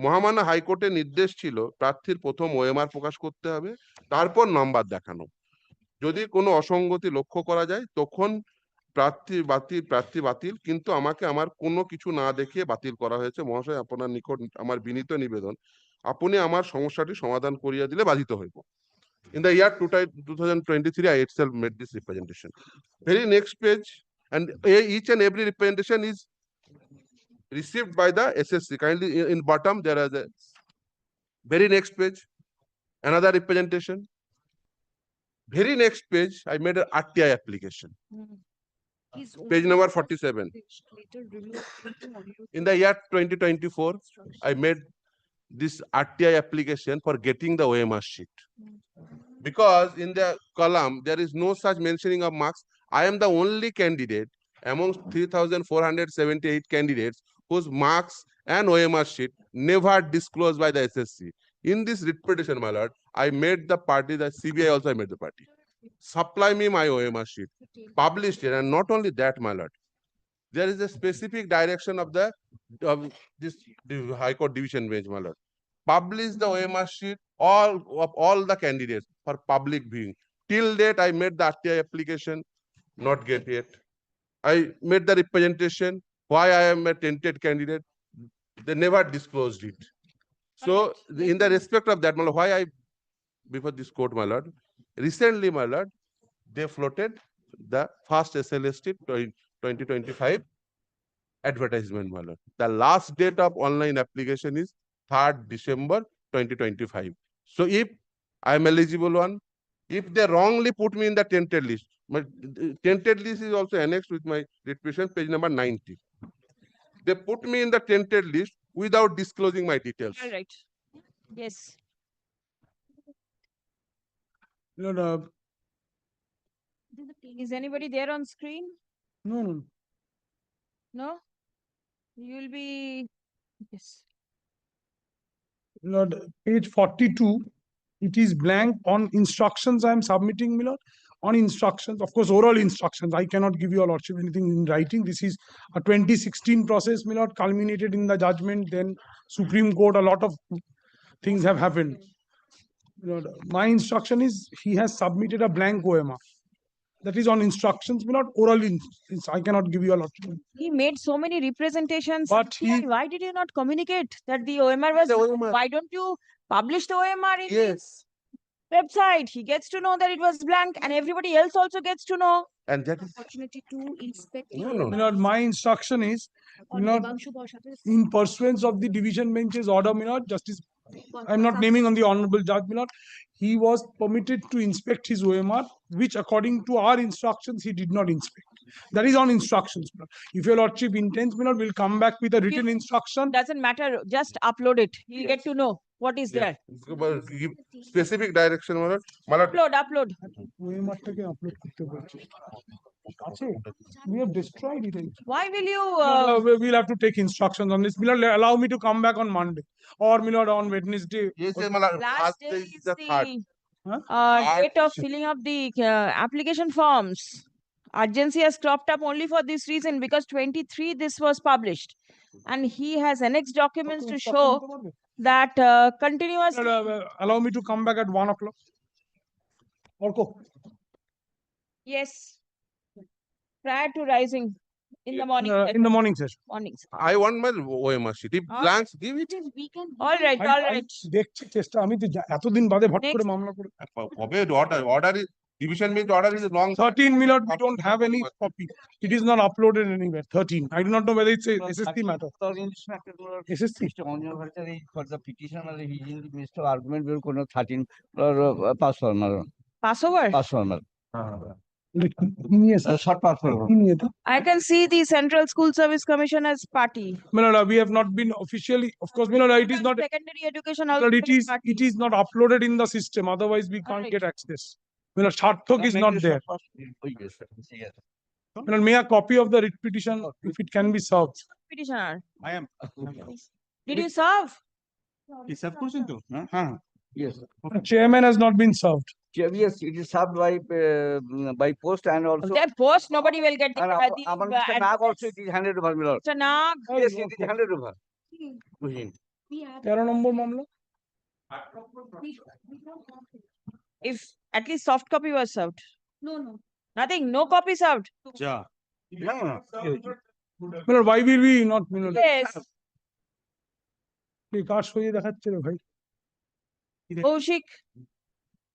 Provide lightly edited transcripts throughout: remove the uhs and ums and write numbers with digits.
মহামান্য হাইকোর্টের নির্দেশ ছিল প্রার্থীর প্রথম ওএমআর প্রকাশ করতে হবে, তারপর নাম্বার দেখানো। যদি কোনো অসঙ্গতি লক্ষ্য করা যায় তখন প্রার্থী বাতিল, কিন্তু আমাকে আমার কোনো কিছু না দেখিয়ে বাতিল করা হয়েছে। মহাশয়, আপনার নিকট আমার বিনীত নিবেদন, আপনি আমার সমস্যাটি সমাধান করিয়া দিলে বাধিত হইব। In the year 2023, I itself made this representation. Very next page, and each and every representation is received by the SSC. Kindly, in bottom there is a very next page, another representation. Very next page, I made an RTI application. Page number 47. In the year 2024, I made this RTI application for getting the OMR sheet. Because in the column, there is no such mentioning of marks. I am the only candidate among 3,478 candidates whose marks and OMR sheet never disclosed by the SSC. In this repetition, my lord, I made the party, the CBI also I made the party. Supply me my OMR sheet, published it, and not only that, my lord, there is a specific direction of the High Court Division Bench, my lord. Publish the OMR sheet of all the candidates for public viewing. Till date, I made the RTI application, not get yet. I made the representation why I am a tainted candidate. They never disclosed it. So, in the respect of that, my lord, why I before this court, my lord, recently, my lord, they floated the first SLST 2025 advertisement, my lord. The last date of online application is 3rd December 2025. So if I am eligible one, if they wrongly put me in the tainted list, my tainted list is also annexed with my representation, page number 90. They put me in the tainted list without disclosing my details. All right. Yes. Is anybody there on screen? No. No? You'll be, yes. Lord, page 42, it is blank. On instructions I am submitting, my lord. On instructions, of course, oral instructions. I cannot give you a lordship anything in writing. This is a 2016 process, my lord, culminated in the judgment. Then Supreme Court, a lot of things have happened. Lord, my instruction is he has submitted a blank OMR. That is on instructions, my lord. Oral, I cannot give you a lordship. He made so many representations. But he, why did you not communicate that the OMR was, The OMR. why don't you publish the OMR in Yes. the website? He gets to know that it was blank and everybody else also gets to know. And that is Opportunity to inspect. No. my lord, my instruction is, my lord, in pursuance of the division bench's order, my lord, Justice, I am not naming on the honorable judge, my lord, he was permitted to inspect his OMR, which according to our instructions, he did not inspect. That is on instructions, my lord. If your lordship intends, my lord, we'll come back with a written instruction. Doesn't matter. Just upload it. He'll get to know what is there. give specific direction, my lord. My lord, Upload. OMR টাকে upload করতে বলছে। আছে? We have destroyed it. Why will you We'll have to take instructions on this. My lord, allow me to come back on Monday or my lord on Wednesday. yes, my lord. last First day day is is the third. date of filling up the application forms. Urgency has cropped up only for this reason because 23 this was published and he has annexed documents to show that continuous. Allow me to come back at 1 o'clock. Orko. Yes. Prior to rising in the morning. In the morning session. Mornings. I want my OMR sheet. If blanks, give it. All right. দেখছি চেষ্টা আমি তো এতদিন বাদে ভট করে Next. মামলা করে Kobhe order is division bench order is long. 13 milord we don't have any copy. It is not uploaded anywhere. 13. I do not know whether it's a SST matter. SST. Mr. Onjol Bhattacharya, for the petitioner, he in the midst of argument will kono 13 pass formal. Passover. Pass formal. Short pass formal. I can see the Central School Service Commission as party. Milord, we have not been officially, of course, Milord, it is not, Secondary education also. Milord, it is not uploaded in the system. Otherwise, we can't Alright. get access. Milord, Sarthak is not there. Yes. Milord, may a copy of the writ petition if it can be served. Petitioner. I am. Did you serve? Hisab করছেন তো? Yes. Chairman has not been served. Yes, it is served by post and also. That post, nobody will get the. And Mr. Nag also it is handed over, my lord. Mr. Nag. Yes, it is handed over to him. 13 নম্বর মামলা। If at least soft copy was served. Nothing, no copy served. যা না না মিলন why will we not Milan Yes. কার সইয়ে দেখাচ্ছে রে ভাই? Kaushik.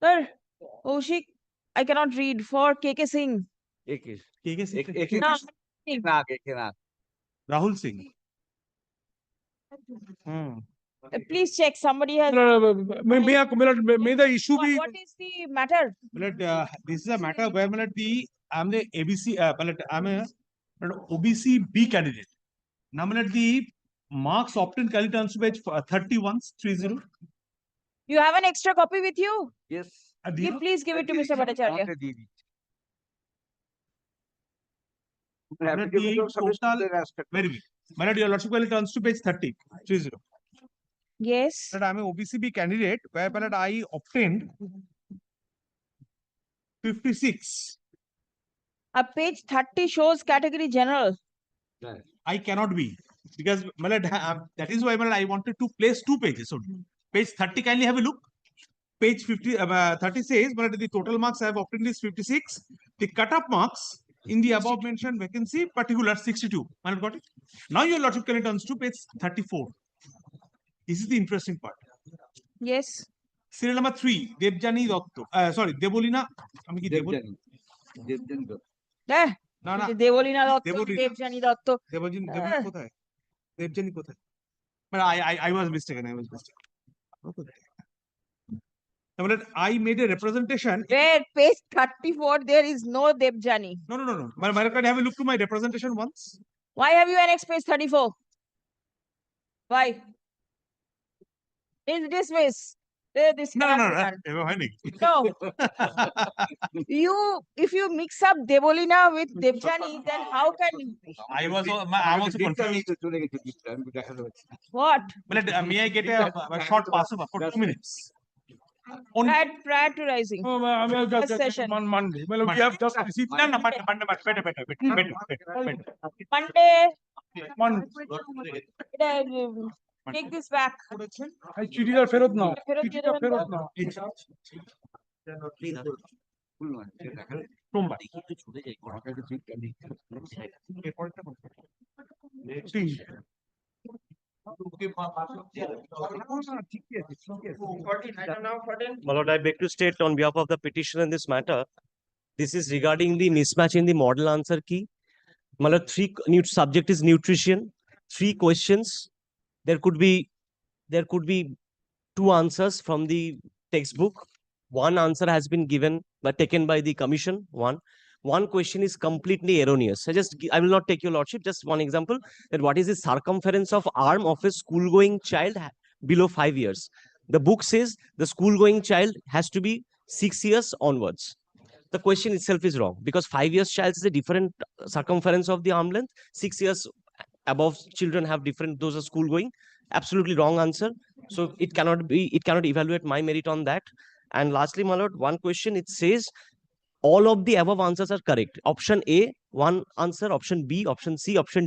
Sir, Kaushik, I cannot read for KK Singh. একে K K Singh? No, Rahul Singh. please check. Somebody has. May the issue be What is the matter? But this is a matter where I'm the ABC, I'm a OBC B candidate. Now the marks obtained Calcutta on page 3130. You have an extra copy with you? Yes Please give it to Mr. Bhattacharya. দিয়ে দিচ্ছি Very big. My lord, your lordship will turns to page 30. Yes. That I'm a OBCB candidate where I obtained 56. Page 30 shows category general. I cannot be because my lord, that is why my lord, I wanted to place 2 pages only. Page 30, kindly have a look. Page 30 says, but the total marks I have obtained is 56. The cut-off marks in the above mentioned vacancy particular 62. My lord, got it? Now your lordship can turns to page 34. This is the interesting part. Yes. Serial number 3, Debjani Dotto. Sorry, Debolina. আমি কি দেবজানি দেবজানি তো Eh, না না Devolina Dotto, Devolina. Devjani Dotto. দেবজিন কোথায়? দেবজানি কোথায়? But I was mistaken. I made a representation. Where page 34, there is no Devjani. No. My lord, can I have a look to my representation once? Why have you annexed page 34? Why? Is dismiss. This No. cannot be done. এবার হয়নি। No. If you mix up Devolina with Devjani, then how can I'm also confused. চলে গেছে দিকটা আমি দেখাতে পাচ্ছি what? But may I get a short pass over for 2 minutes? Prior to rising. Session. Monday. Well, we have just received No, better. Monday. Take this back. এই চিঠিটা ফেরত নাও, ফেরত দিয়ে চিঠিটা দেবেন ফেরত তো? নাও। ভুল নয় সে দেখালে সোমবার। আমার কাছে ঠিক নেই। ঠিক। My lord, I beg to state on behalf of the petitioner in this matter, this is regarding the mismatch in the model answer key. My lord, subject is nutrition, 3 questions. There could be 2 answers from the textbook. 1 answer has been taken by the commission. One question is completely erroneous. I will not take your lordship. Just one example, that what is the circumference of arm of a school-going child below 5 years? The book says the school-going child has to be 6 years onwards. The question itself is wrong because 5 years child is a different circumference of the arm length. 6 years above children have different. Those are school-going. Absolutely wrong answer. So it cannot evaluate my merit on that. And lastly, my lord, one question, it says all of the above answers are correct. Option A, 1 answer, option B, option C, option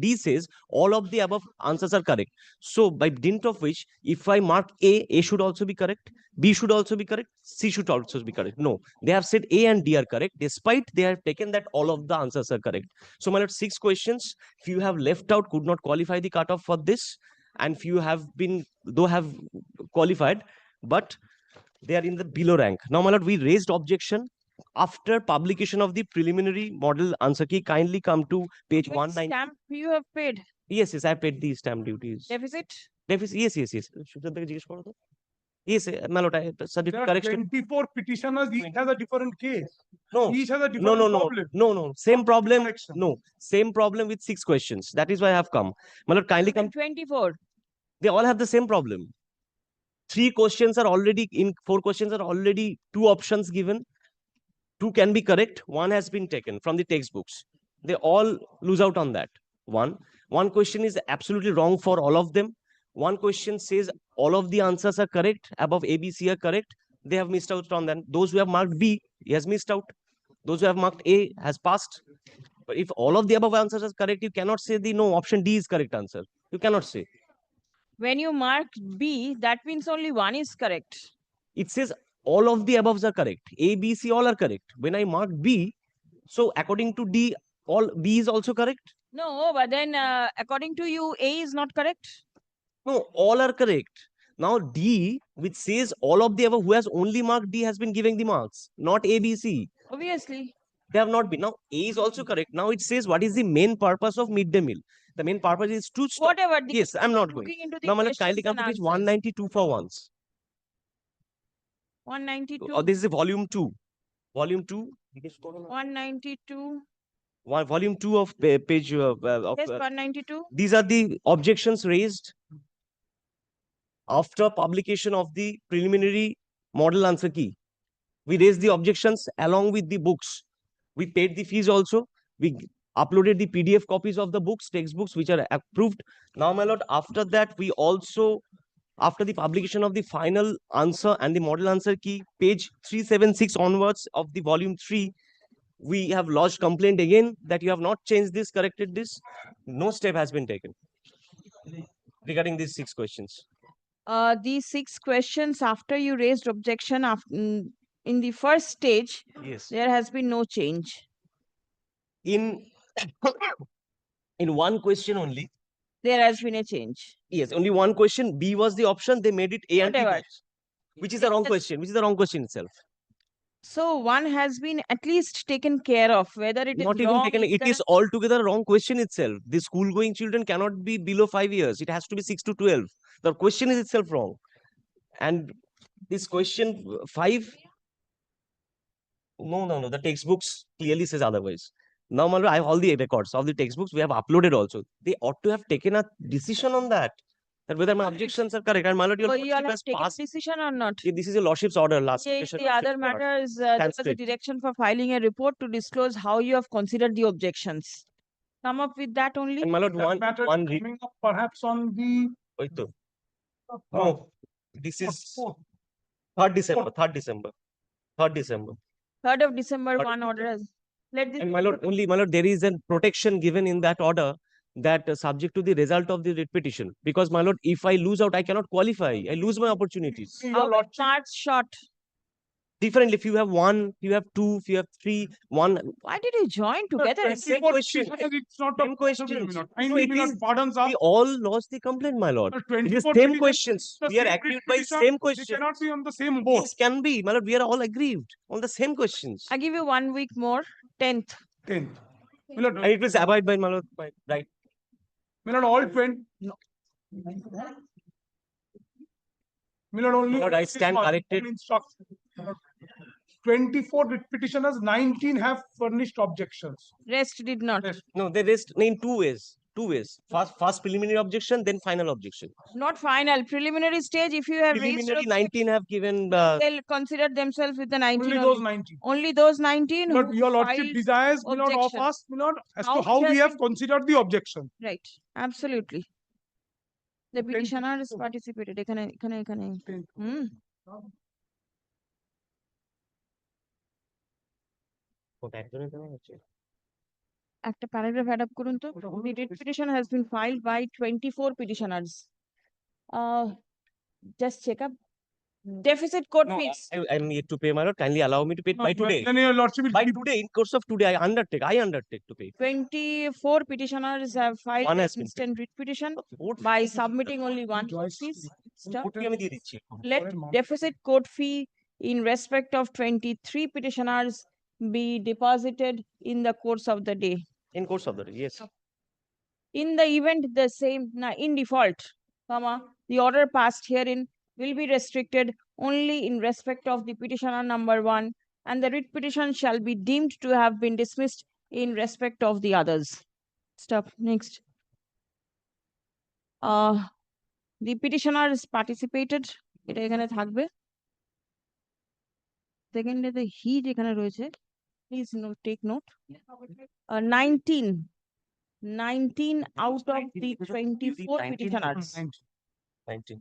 D says all of the above answers are correct. So by dint of which, if I mark A should also be correct, B should also be correct, C should also be correct. No, they have said A and D are correct, despite they have taken that all of the answers are correct. So my lord, 6 questions, few have left out, could not qualify the cutoff for this, and few have qualified, but they are in the below rank. Now, my lord, we raised objection after publication of the preliminary model answer key. Kindly come to page Which 19. stamp you have paid? Yes, I paid the stamp duties. Deficit? Yes. Yes, my lord, I subject There are correction. 24 petitioners, each has a different case. No, Each has a different problem. no. Same problem. Correction. No, same problem with 6 questions. That is why I have come. My lord, kindly come. 24. They all have the same problem. 4 questions are already 2 options given. 2 can be correct. 1 has been taken from the textbooks. They all lose out on that. One question is absolutely wrong for all of them. One question says all of the answers are correct. Above A, B, C are correct. They have missed out on that. Those who have marked B, he has missed out. Those who have marked A has passed. But if all of the above answers are correct, you cannot say no, option D is correct answer. You cannot say. When you mark B, that means only one is correct. It says all of the aboves are correct. A, B, C, all are correct. When I mark B, so according to D, all B is also correct. No, but then according to you, A is not correct. No, all are correct. Now D, which says all of the above, who has only marked D has been giving the marks, not A, B, C. Obviously. They have not been. Now A is also correct. Now it says what is the main purpose of midday meal? The main purpose is to stop. Whatever. Yes, I'm not going. Looking into the Now, my lord, questions kindly come and to page answers. 192 for once. 192. This is volume 2. Volume 2. 192. Volume 2 of page of Yes, 192. these are the objections raised after publication of the preliminary model answer key. We raised the objections along with the books. We paid the fees also. We uploaded the PDF copies of the books, textbooks, which are approved. Now, my lord, after that, we also, after the publication of the final answer and the model answer key, page 376 onwards of the volume 3, we have lodged complaint again that you have not changed this, corrected this. No step has been taken regarding these 6 questions. These 6 questions after you raised objection in the first stage, Yes. there has been no change. In in one question only. There has been a change. Yes, only one question. B was the option. They made it A and B Whatever. both, which is the wrong Yes. question. Which is the wrong question itself. So one has been at least taken care of. Whether it is Not even wrong, taken. is It there is altogether wrong question itself. The school-going children cannot be below 5 years. It has to be 6 to 12. The question is itself wrong. And this question 5. No. The textbooks clearly says otherwise. Now, Malwa, I have all the records of the textbooks. We have uploaded also. They ought to have taken a decision on that. That whether my objections are correct. And my lord, your so you all lordship have has taken passed. decision or not? Yeah, this is your lordship's order. Last Yeah, session. the other matter is there was a straight. direction for filing a report to disclose how you have considered the objections. Come up with that only. And my lord, That matter one is coming up perhaps on the wait, no, uh, this is fourth. 3rd December. 3rd December. 3rd December. 3rd of December, Third- one order has. Let this. And my lord, there is a protection given in that order that subject to the result of the writ petition. Because my lord, if I lose out, I cannot qualify. I lose my opportunities. How many marks short? Differently, if you have 1, if you have 2, if you have 3, 1. Why did you join together? It's same question. It's not Same a questions. No, No, it is- pardons are We all lost the complaint, my lord. It is 24 same petitions, questions. the We are same accused by petition, same They questions. cannot be on the same board. Yes, can be. My lord, we are all aggrieved on the same questions. I give you 1 week more. 10th. 10th. And it was abide by my lord, right? Milord, all 20. Milord, only. Milord, I stand corrected. 24 writ petitioners, 19 have furnished objections. Rest did not. No, they raised in 2 ways. 2 ways. First preliminary objection, then final objection. Not final. Preliminary stage, if you have raised Preliminary your 19 have given. they'll consider themselves with the 19 Only only. those 19. Only those 19 Milord, who your lordship filed- desires, Milord, of objection. us, Milord, as How to how it we has have considered the objection. Right. Absolutely. The 10th. petitioner has participated. এখানে. Hmm. একটা paragraph add up করুন তো। The writ petition has been filed by 24 petitioners. Just check up. Deficit court No, fees. I am yet to pay, my lord. Kindly allow me to pay by today. Then your lordship will By today, in course of today, I undertake to pay. 24 petitioners have filed One an has been instant writ petition Vote by submitting only one court fees. Stop. vote আমি দিয়ে দিচ্ছি। Let deficit court fee in respect of 23 petitioners be deposited in the course of the day. In course of the day, yes. In the event the same, in default, the order passed herein will be restricted only in respect of the petitioner number 1, and the writ petition shall be deemed to have been dismissed in respect of the others. Stop. Next. The petitioners participated. এটা এখানে থাকবে। Second, the he যেখানে রয়েছে, please take note. 19 out of the 24 petitioners 19.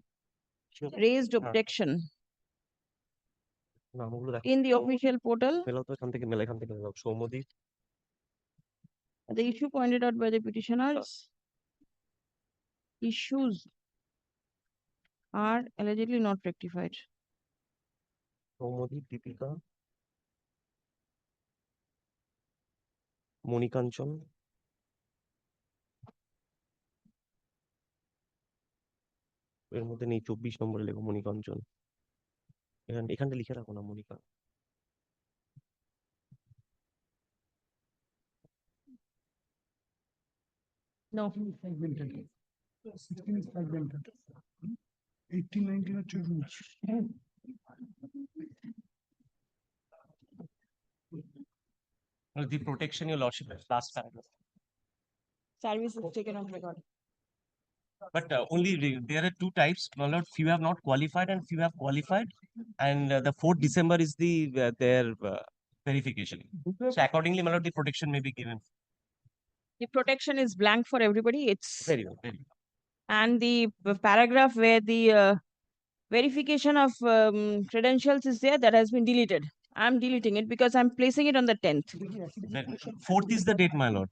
raised objection নামগুলো দেখো। in the official portal. মেলাও তো এখান থেকে মেলাও। Soumyadip, The issue pointed out by the petitioners issues are allegedly not rectified. Saumodip, Deepika, Monikanchan, এর মধ্যে নেই 24 নম্বরে লেখো মণিকাঞ্চন, এখানটা লিখে রাখো না Manika. No. 16 is fragmented. 18, 19 are two rules. The protection, your lordship, last paragraph. Service is taken off record. But only there are two types. My lord, few have not qualified and few have qualified. And the 4th December is the their verification. So accordingly, my lord, the protection may be given. The protection is blank for everybody. It's Very well, very well. and the paragraph where the verification of credentials is there, that has been deleted. I'm deleting it because I'm placing it on the 10th. 4th is the date, my lord.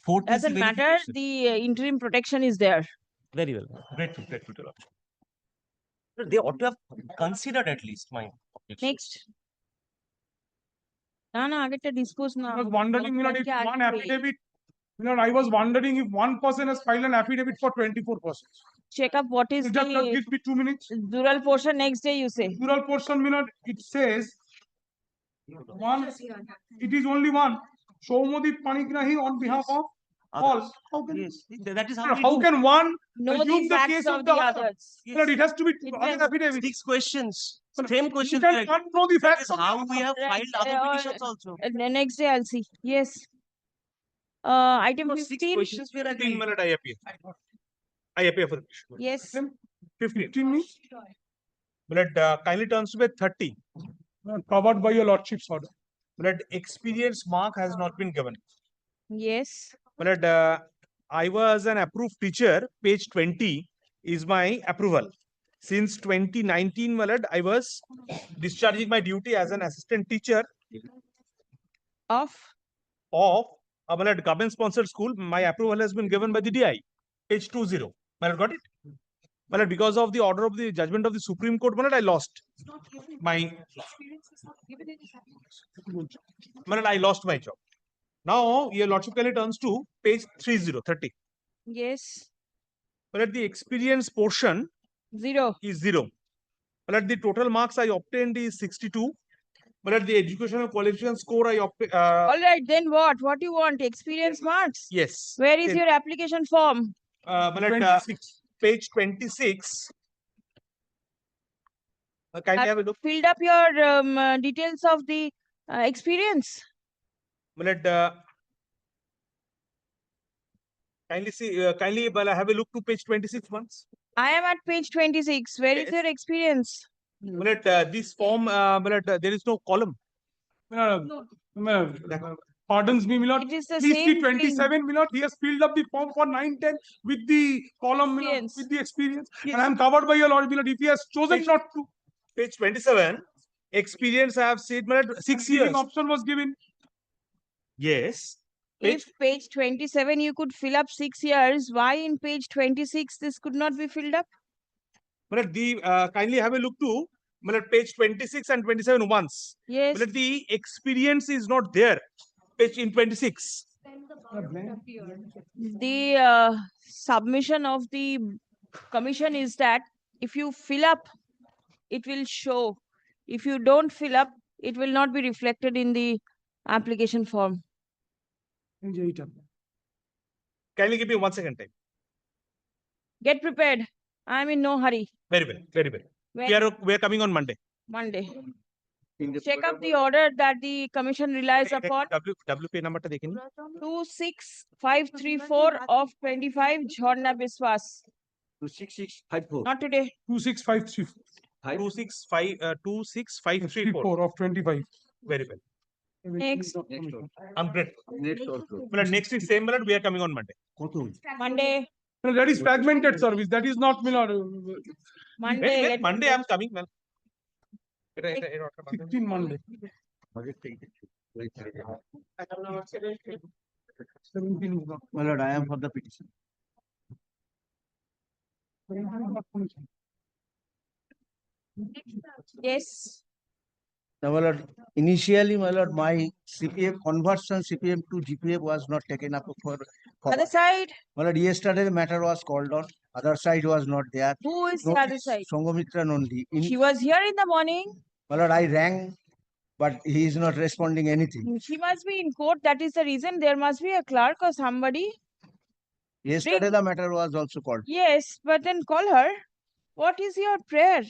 4th is the Doesn't matter. verification. The interim protection is there. Very well. Grateful, grateful to lord. They ought to have considered at least my objection. Next. No, ageta discuss na. I was wondering, you know, if Kankya one aage affidavit, you know, I was wondering if one person has filed an affidavit for 24 persons. check up what is Just the give me 2 minutes. rural portion next day, you say. Rural portion, you know, it says one, it is only one. Saumodip Panigrahi on behalf of all. How can, Yes, that is how we how do. can one Know the assume the facts case of of the the other? others. You know, it has to be It other will- affidavit. 6 questions. Same questions. You can know the That facts is of the how other. we have Right, filed other or- petitions also. The next day I'll see. Yes. Item No, 6 15. questions were agreed. I appear. I appear for the petition. Yes. 15 minutes But kindly turns to be 30. covered by your lordship's order. But experience mark has not been given. Yes. But I was an approved teacher. Page 20 is my approval. Since 2019, my lord, I was discharging my duty as an assistant teacher Of of my lord, government-sponsored school. My approval has been given by the DI. Page 20. My lord, got it? My lord, because of the order of the judgment of the Supreme Court, my lord, I lost my. My lord, I lost my job. Now, your lordship kindly turns to page 30. yes. My lord, the experience portion 0. is 0. But the total marks I obtained is 62. But the educational qualification score I obtained, All right. Then what? What do you want? Experience marks? yes. Where is Then, your application form? but, 26. page 26. Kindly have a look. Filled up your details of the experience. But, kindly see, kindly have a look to page 26 once. I am at page 26. Where is Yes. your experience? But, this form, there is no column. Pardons me, Milord. It is the Please see same 27, Milord. He has filled up the form for 9, 10 with the column, Milord, Experience. with the experience. Yes. And I am covered by your Lord, Milord. If he has chosen Page- not to, Page 27. Experience I have said, my lord, 6 years. option was given. Yes. If page 27 you could fill up 6 years, why in page 26 this could not be filled up? But the kindly have a look to page 26 and 27 once. Yes. But the experience is not there. Page in 26. The submission of the commission is that if you fill up, it will show. If you don't fill up, it will not be reflected in the application form. Kindly give me 1 second time. Get prepared. I am in no hurry. Very well. Very well. When? We are coming on Monday. Monday. Check up the order that the commission relies upon. WP number ta dekhin. 26534 of 25 Jharna Biswas. 26654. Not today. 26534 26534. of 25. Very well. Next. I'm grateful. Next also. Next is same we are coming on Monday. Monday. No, that is fragmented service. That is not, Milord. Monday. Very well. let me Monday know. I'm coming. 16 Monday. 17 is not. My lord, I am for the petition. 17 is not commission. Yes. Now, my lord, initially, my lord, my CPF conversion CPF to GPF was not taken up for. Other side. My lord, yesterday the matter was called on. Other side was not there. Who is the other side? Sanghamitra only. She was here in the morning. My lord, I rang, but he is not responding anything. She must be in court. That is the reason. There must be a clerk or somebody. Yesterday the matter was also called. Yes, but then call her. What is your prayer?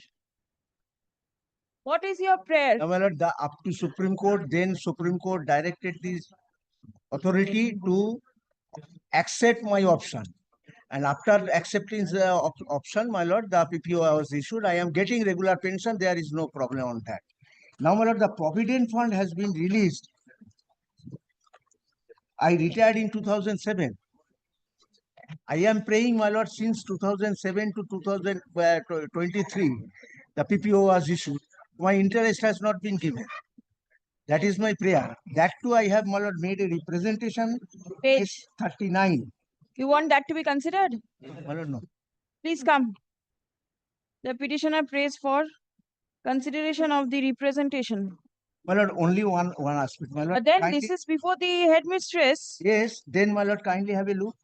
What is your prayer? Now, my lord, up to Supreme Court, then Supreme Court directed this authority to accept my option. And after accepting the option, my lord, the PPO was issued. I am getting regular pension. There is no problem on that. Now, my lord, the Provident Fund has been released. I retired in 2007. I am praying, my lord, since 2007 to 2023. The PPO was issued. My interest has not been given. That is my prayer. That too, I have, my lord, made a representation. Page 39. You want that to be considered? My lord, no. Please come. The petitioner prays for consideration of the representation. My lord, only one aspect. My lord, But then kindly, this is before the headmistress. yes, then my lord, kindly have a look.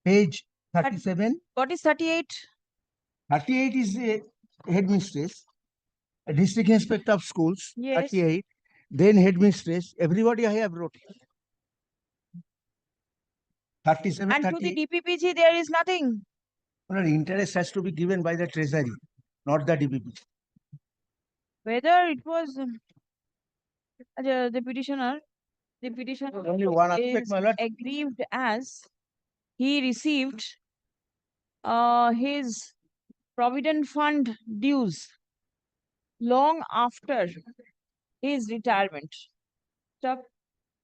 Page 37. What is 38? 38 is a headmistress, a district inspector of schools. Yes. 38. Then headmistress. Everybody I have wrote. 37. And to 38. the DPPG, there is nothing. My lord, interest has to be given by the treasury, not the DPP. Whether it was the petitioner Only one aspect, is my lord. aggrieved as he received his provident fund dues long after his retirement. So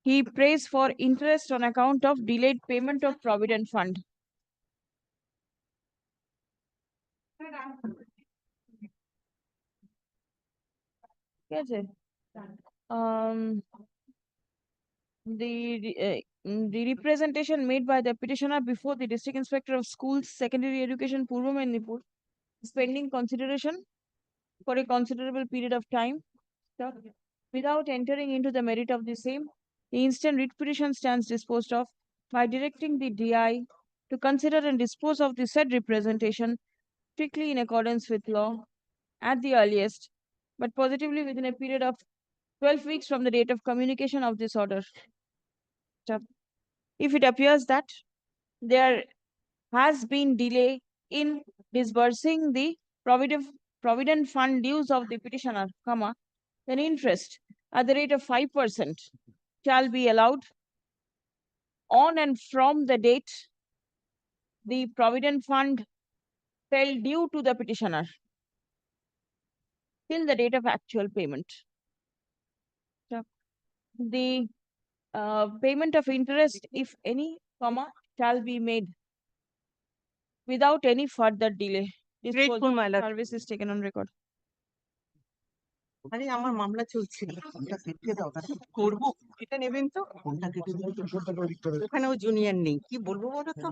he prays for interest on account of delayed payment of provident fund. Yes, sir. The representation made by the petitioner before the District Inspector of Schools, Secondary Education, Purva Medinipur, is pending consideration for a considerable period of time. So, without entering into the merit of the same, the instant writ petition stands disposed of by directing the DI to consider and dispose of the said representation strictly in accordance with law at the earliest, but positively within a period of 12 weeks from the date of communication of this order. If it appears that there has been delay in disbursing the provident fund dues of the petitioner, then interest at the rate of 5% shall be allowed on and from the date the provident fund fell due to the petitioner till the date of actual payment. The payment of interest, if any, shall be made without any further delay. Grateful, my lord. Service is taken on record. আরে আমার মামলা চলছে করবো এটা নেবেন তো ওখানে ও junior নেই কি বলবো বলো তো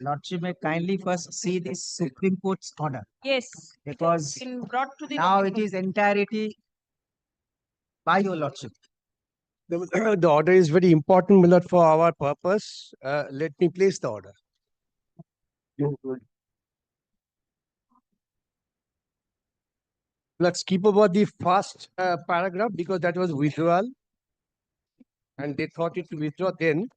Lordship may kindly first see this Supreme Court's order, Yes, because been brought to the now notice it is entirety by your lordship. The order is very important, my lord, for our purpose. Let me place the order. Let's keep about the first paragraph, because that was withdrawal. And they thought it to withdraw then.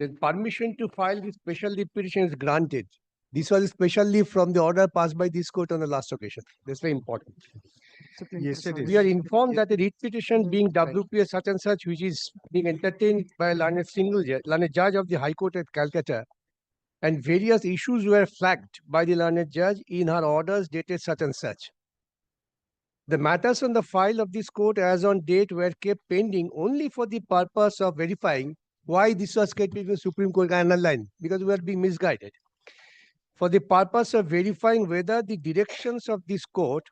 The permission to file the special leave petition is granted. This was a special leave from the order passed by this court on the last occasion. That's very important. Yes, it is. We are informed that the writ petition being WPS such and such, which is being entertained by a learned judge of the High Court at Calcutta, and various issues were flagged by the learned judge in her orders dated such and such. The matters on the file of this court as on date were kept pending only for the purpose of verifying why this was kept in the Supreme Court line, because we are being misguided. For the purpose of verifying whether the directions of this court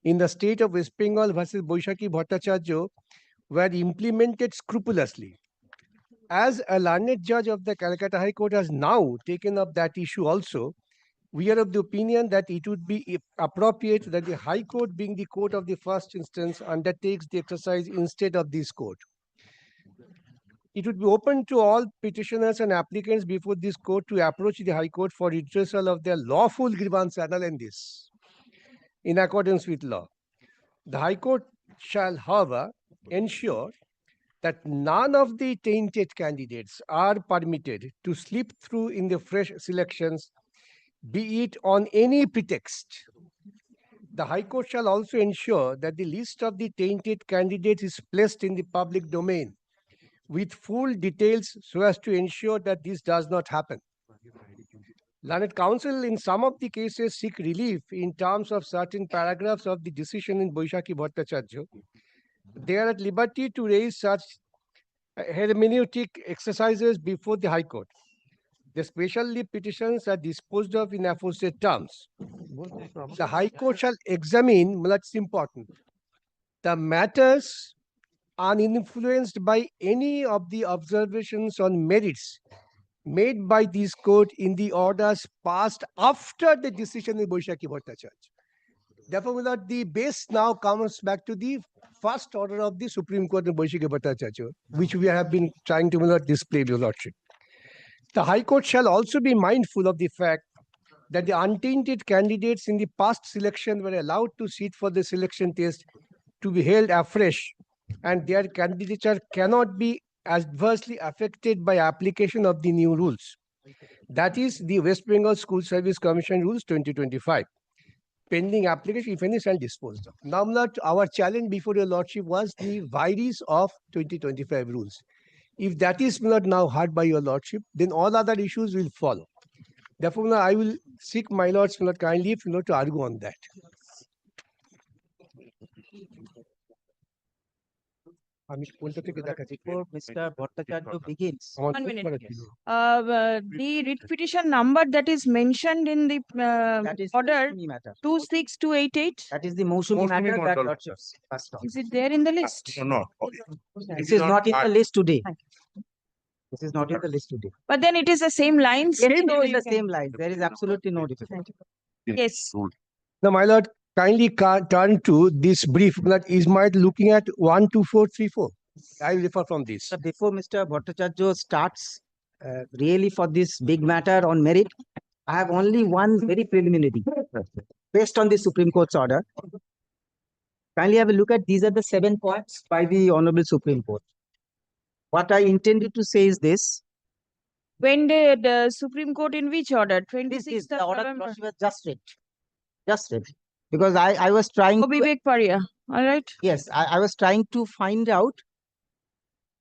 in the state of West Bengal versus Boishaki Bhattacharya were implemented scrupulously. As a learned judge of the Calcutta High Court has now taken up that issue also, we are of the opinion that it would be appropriate that the High Court, being the court of the first instance, undertakes the exercise instead of this court. It would be open to all petitioners and applicants before this court to approach the High Court for redressal of their lawful grievance analysis in accordance with law. The High Court shall, however, ensure that none of the tainted candidates are permitted to slip through in the fresh selections, be it on any pretext. The High Court shall also ensure that the list of the tainted candidates is placed in the public domain with full details so as to ensure that this does not happen. Learned counsel in some of the cases seek relief in terms of certain paragraphs of the decision in Boishaki Bhattacharya. They are at liberty to raise such hermeneutic exercises before the High Court. The special leave petitions are disposed of in aforesaid terms. The High Court shall examine, that's important, the matters uninfluenced by any of the observations on merits made by this court in the orders passed after the decision in Boishaki Bhattacharya. Therefore, the base now comes back to the first order of the Supreme Court in Boishaki Bhattacharya, which we have been trying to display, Your Lordship. The High Court shall also be mindful of the fact that the untainted candidates in the past selection were allowed to sit for the selection test to be held afresh, and their candidature cannot be adversely affected by application of the new rules. That is the West Bengal School Service Commission Rules 2025. Pending application, if any, shall dispose of. Now, our challenge before Your Lordship was the vires of 2025 rules. If that is not now heard by Your Lordship, then all other issues will follow. Therefore, I will seek my Lord's kindly to argue on that. Before Mr. Bhattacharya begins, 1 minute. The writ petition number that is mentioned in the that is order Mousumi matter. 26288, That is the Mousumi matter that model. Lordships passed on. is it there in the list? No. This is not in the list today. This is not in the list today. But then it is the same lines. Yes, so it is you the can- same line. There is absolutely no difference. Yes. Now, my Lord, kindly turn to this brief that is my looking at 12434. I will refer from this. So before Mr. Bhattacharya starts really for this big matter on merit, I have only one very preliminary based on the Supreme Court's order. Kindly have a look at these are the 7 points by the Honorable Supreme Court. What I intended to say is this. When did the Supreme Court in which order? This is 26th the of order November. Lordship has just read. Just read. Because I was trying to, Vivek Paria. All right. yes, I was trying to find out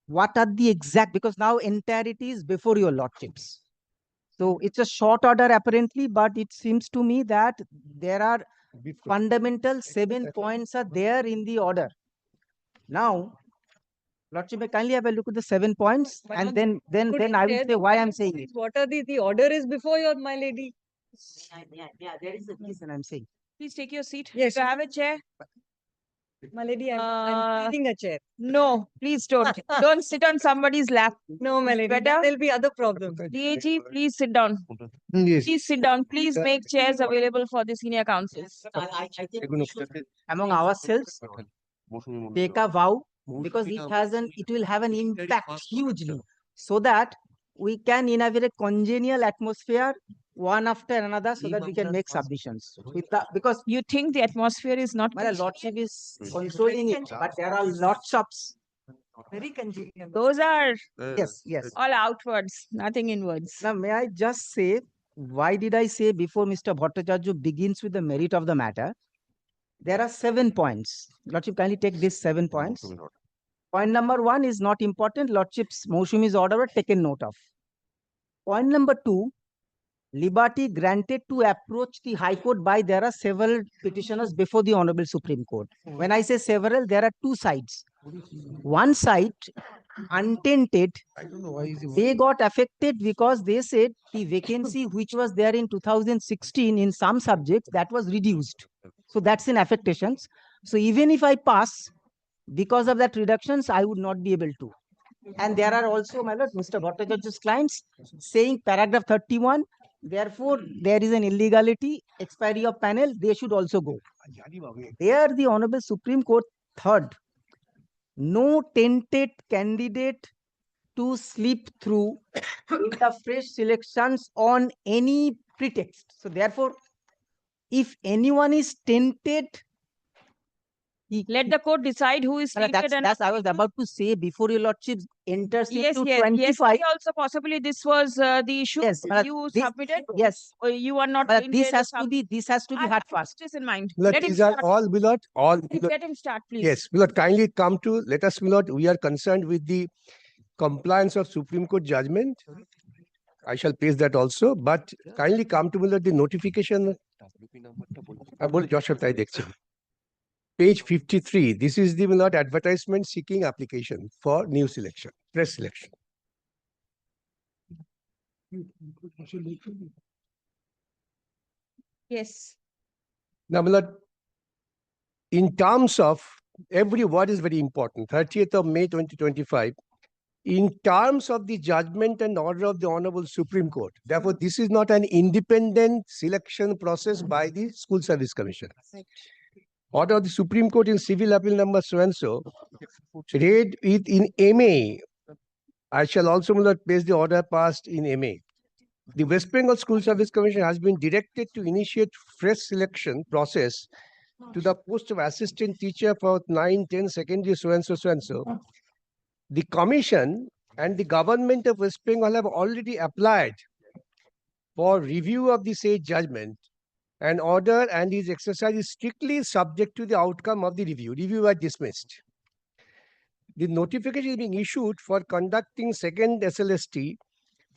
what are the exact, because now entirety is before Your Lordships. So it's a short order apparently, but it seems to me that there are fundamental 7 points are there in the order. Now, Lordship, may kindly have a look at the 7 points, and then I will say why I'm saying it. What are the order is before your, my lady? Yeah, there is a reason I'm saying. Please take your seat. Yes. Do you have a chair? My lady, I'm taking a chair. No, please don't. Don't sit on somebody's lap. No, my lady, Better? there'll be other problems. DAG, please sit down. Yes. Please sit down. Please make chairs available for the senior counsels. I think we should, among ourselves, take a vow, because it will have an impact hugely, so that we can in a very congenial atmosphere, one after another, so that we can make submissions. Because You think the atmosphere is not my Lordship is controlling it, but there are lots of, Very congenial. those are yes. all outwards, nothing inwards. Now, may I just say, why did I say before Mr. Bhattacharya begins with the merit of the matter? There are 7 points. Lordship, kindly take these 7 points. Point number 1 is not important. Lordship's Mousumi's order were taken note of. Point number 2, liberty granted to approach the High Court by there are several petitioners before the Honorable Supreme Court. When I say several, there are two sides. One side, untainted, they got affected because they said the vacancy which was there in 2016 in some subjects that was reduced. So that's in affectations. So even if I pass, because of that reductions, I would not be able to. And there are also, my lord, Mr. Bhattacharya's clients saying paragraph 31, therefore there is an illegality, expiry of panel, they should also go. There the Honorable Supreme Court third, no tainted candidate to slip through in the fresh selections on any pretext. So therefore, if anyone is tainted, Let the court decide who is Well, tainted and that's I was about to say before your lordship enters yes, into yes, 25. yes. Also, possibly this was the issue Yes, you this- submitted. Yes, Or you are not but tainted. this or has to some- be I hard keep fast. this in mind. Milord, Let him these are start. all, Milord, all. Let him start, please. Yes, Milord, kindly come to, let us, Milord, we are concerned with the compliance of Supreme Court judgment. I shall paste that also, but kindly come to, Milord, the notification. Page 53, this is the, Milord, advertisement seeking application for new selection, press selection. Yes. Now, Milord, in terms of, every word is very important, 30th of May 2025, in terms of the judgment and order of the Honorable Supreme Court. Therefore, this is not an independent selection process by the School Service Commission. Order of the Supreme Court in Civil Appeal number so-and-so, read it in MA. I shall also place the order passed in MA. The West Bengal School Service Commission has been directed to initiate fresh selection process to the post of assistant teacher for 9-10 secondary so-and-so. The commission and the government of West Bengal have already applied for review of the said judgment, and order and his exercise is strictly subject to the outcome of the review. Review was dismissed. The notification is being issued for conducting second SLST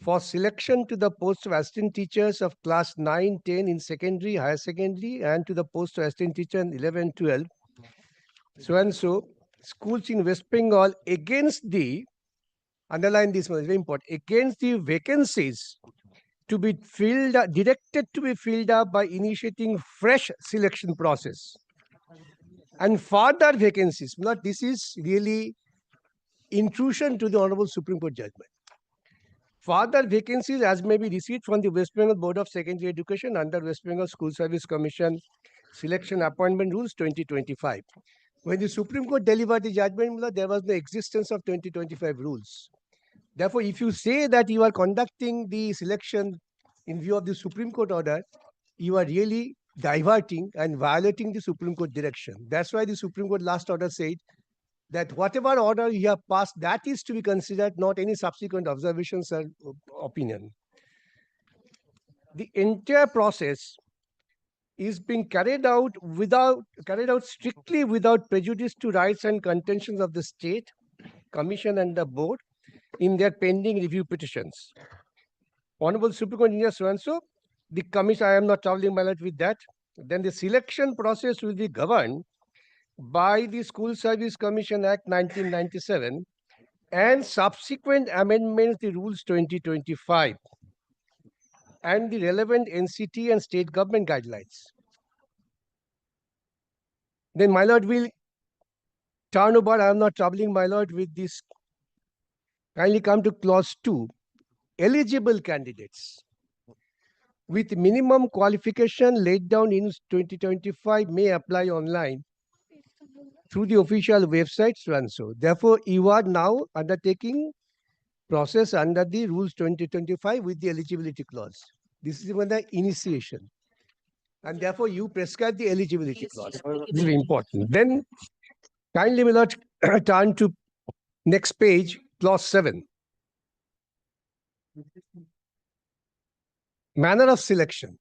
for selection to the post of assistant teachers of class 9-10 in secondary, higher secondary, and to the post of assistant teacher in 11-12. So-and-so schools in West Bengal against the, underline this one, is very important, against the vacancies to be filled, directed to be filled up by initiating fresh selection process. And further vacancies, not this is really intrusion to the Honorable Supreme Court judgment. Further vacancies as may be received from the West Bengal Board of Secondary Education under West Bengal School Service Commission Selection Appointment Rules 2025. When the Supreme Court delivered the judgment, there was no existence of 2025 rules. Therefore, if you say that you are conducting the selection in view of the Supreme Court order, you are really diverting and violating the Supreme Court direction. That's why the Supreme Court last order said that whatever order you have passed, that is to be considered, not any subsequent observations or opinion. The entire process is being carried out strictly without prejudice to rights and contentions of the state, commission and the board in their pending review petitions. Honorable Supreme Court Engineer so-and-so, the commission, I am not troubling my life with that. Then the selection process will be governed by the School Service Commission Act 1997 and subsequent amendments to Rules 2025 and the relevant NCT and state government guidelines. Then my lord will turn over, I am not troubling my lord with this. Kindly come to clause 2. Eligible candidates with minimum qualification laid down in 2025 may apply online through the official website so-and-so. Therefore, you are now undertaking process under the Rules 2025 with the eligibility clause. This is even the initiation. And therefore, you prescribe the eligibility clause. Very important. Then, kindly, my lord, turn to next page, clause 7. Manner of selection.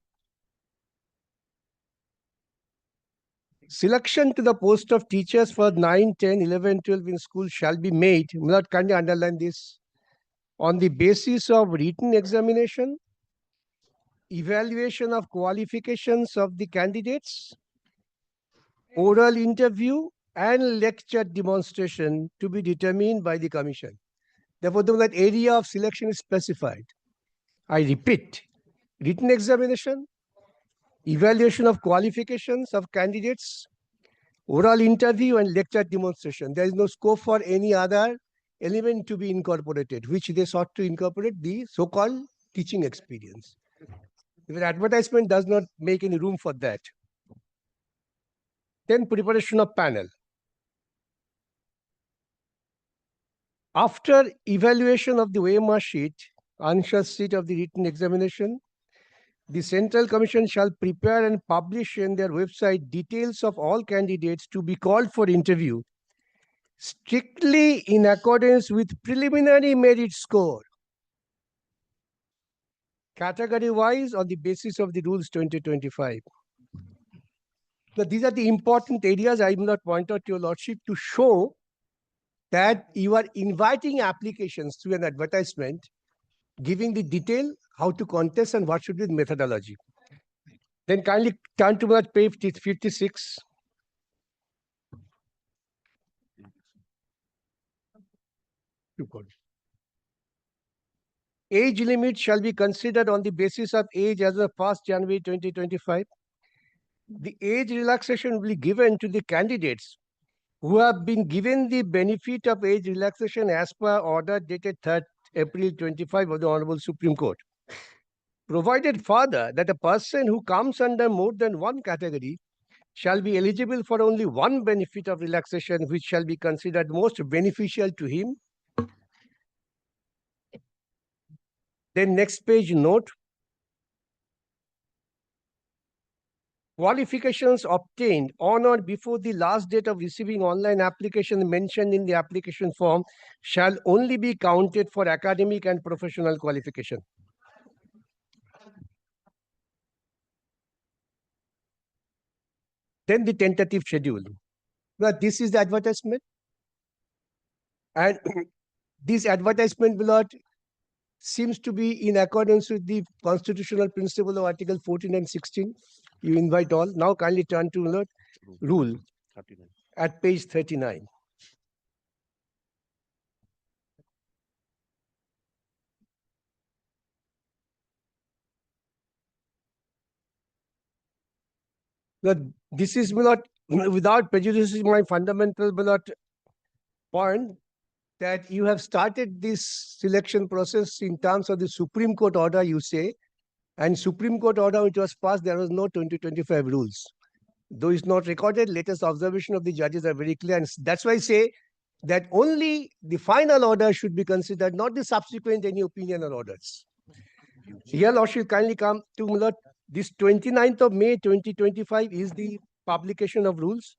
Selection to the post of teachers for 9, 10, 11, 12 in school shall be made, my lord, kindly underline this, on the basis of written examination evaluation of qualifications of the candidates, oral interview, and lecture demonstration to be determined by the commission. Therefore, that area of selection is specified. I repeat, written examination, evaluation of qualifications of candidates, oral interview, and lecture demonstration. There is no scope for any other element to be incorporated, which they sought to incorporate the so-called teaching experience. The advertisement does not make any room for that. Then preparation of panel. After evaluation of the OMR sheet, answer sheet of the written examination, the Central Commission shall prepare and publish in their website details of all candidates to be called for interview, strictly in accordance with preliminary merit score, category-wise on the basis of the rules 2025. So these are the important areas I will not point out to your lordship to show that you are inviting applications through an advertisement, giving the detail how to contest and what should be the methodology. Then kindly turn to page 56. Age limit shall be considered on the basis of age as of 1st January 2025. The age relaxation will be given to the candidates who have been given the benefit of age relaxation as per order dated 3rd April 25 of the Honorable Supreme Court. Provided further that a person who comes under more than one category shall be eligible for only one benefit of relaxation, which shall be considered most beneficial to him. Then next page note. Qualifications obtained on or before the last date of receiving online application mentioned in the application form shall only be counted for academic and professional qualification. Then the tentative schedule. Now, this is the advertisement. And this advertisement will not seems to be in accordance with the constitutional principle of Article 14 and 16. You invite all. Now kindly turn to rule 39. At page 39. Now, this is not without prejudicing my fundamental point that you have started this selection process in terms of the Supreme Court order, you say, and Supreme Court order which was passed, there was no 2025 rules. Though it's not recorded, latest observation of the judges are very clear. And that's why I say that only the final order should be considered, not the subsequent any opinion or orders. Here, Lordship, kindly come to this 29th of May 2025 is the publication of rules,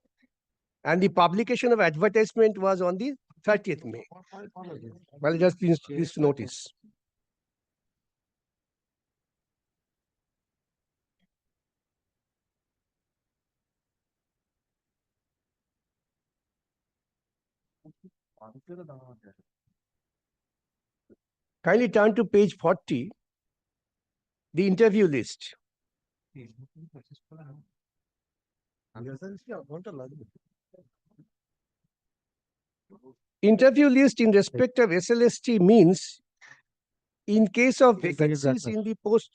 and the publication of advertisement was on the 30th May. Well, just please notice. Kindly turn to page 40, the interview list. Interview list in respect of SLST means in case of vacancies in the post.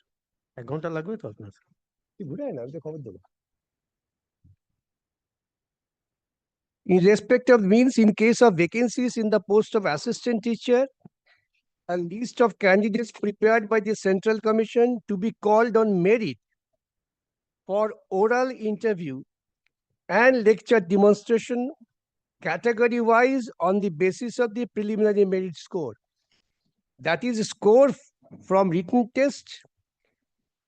In respect of means in case of vacancies in the post of assistant teacher, a list of candidates prepared by the Central Commission to be called on merit for oral interview and lecture demonstration category-wise on the basis of the preliminary merit score. That is score from written test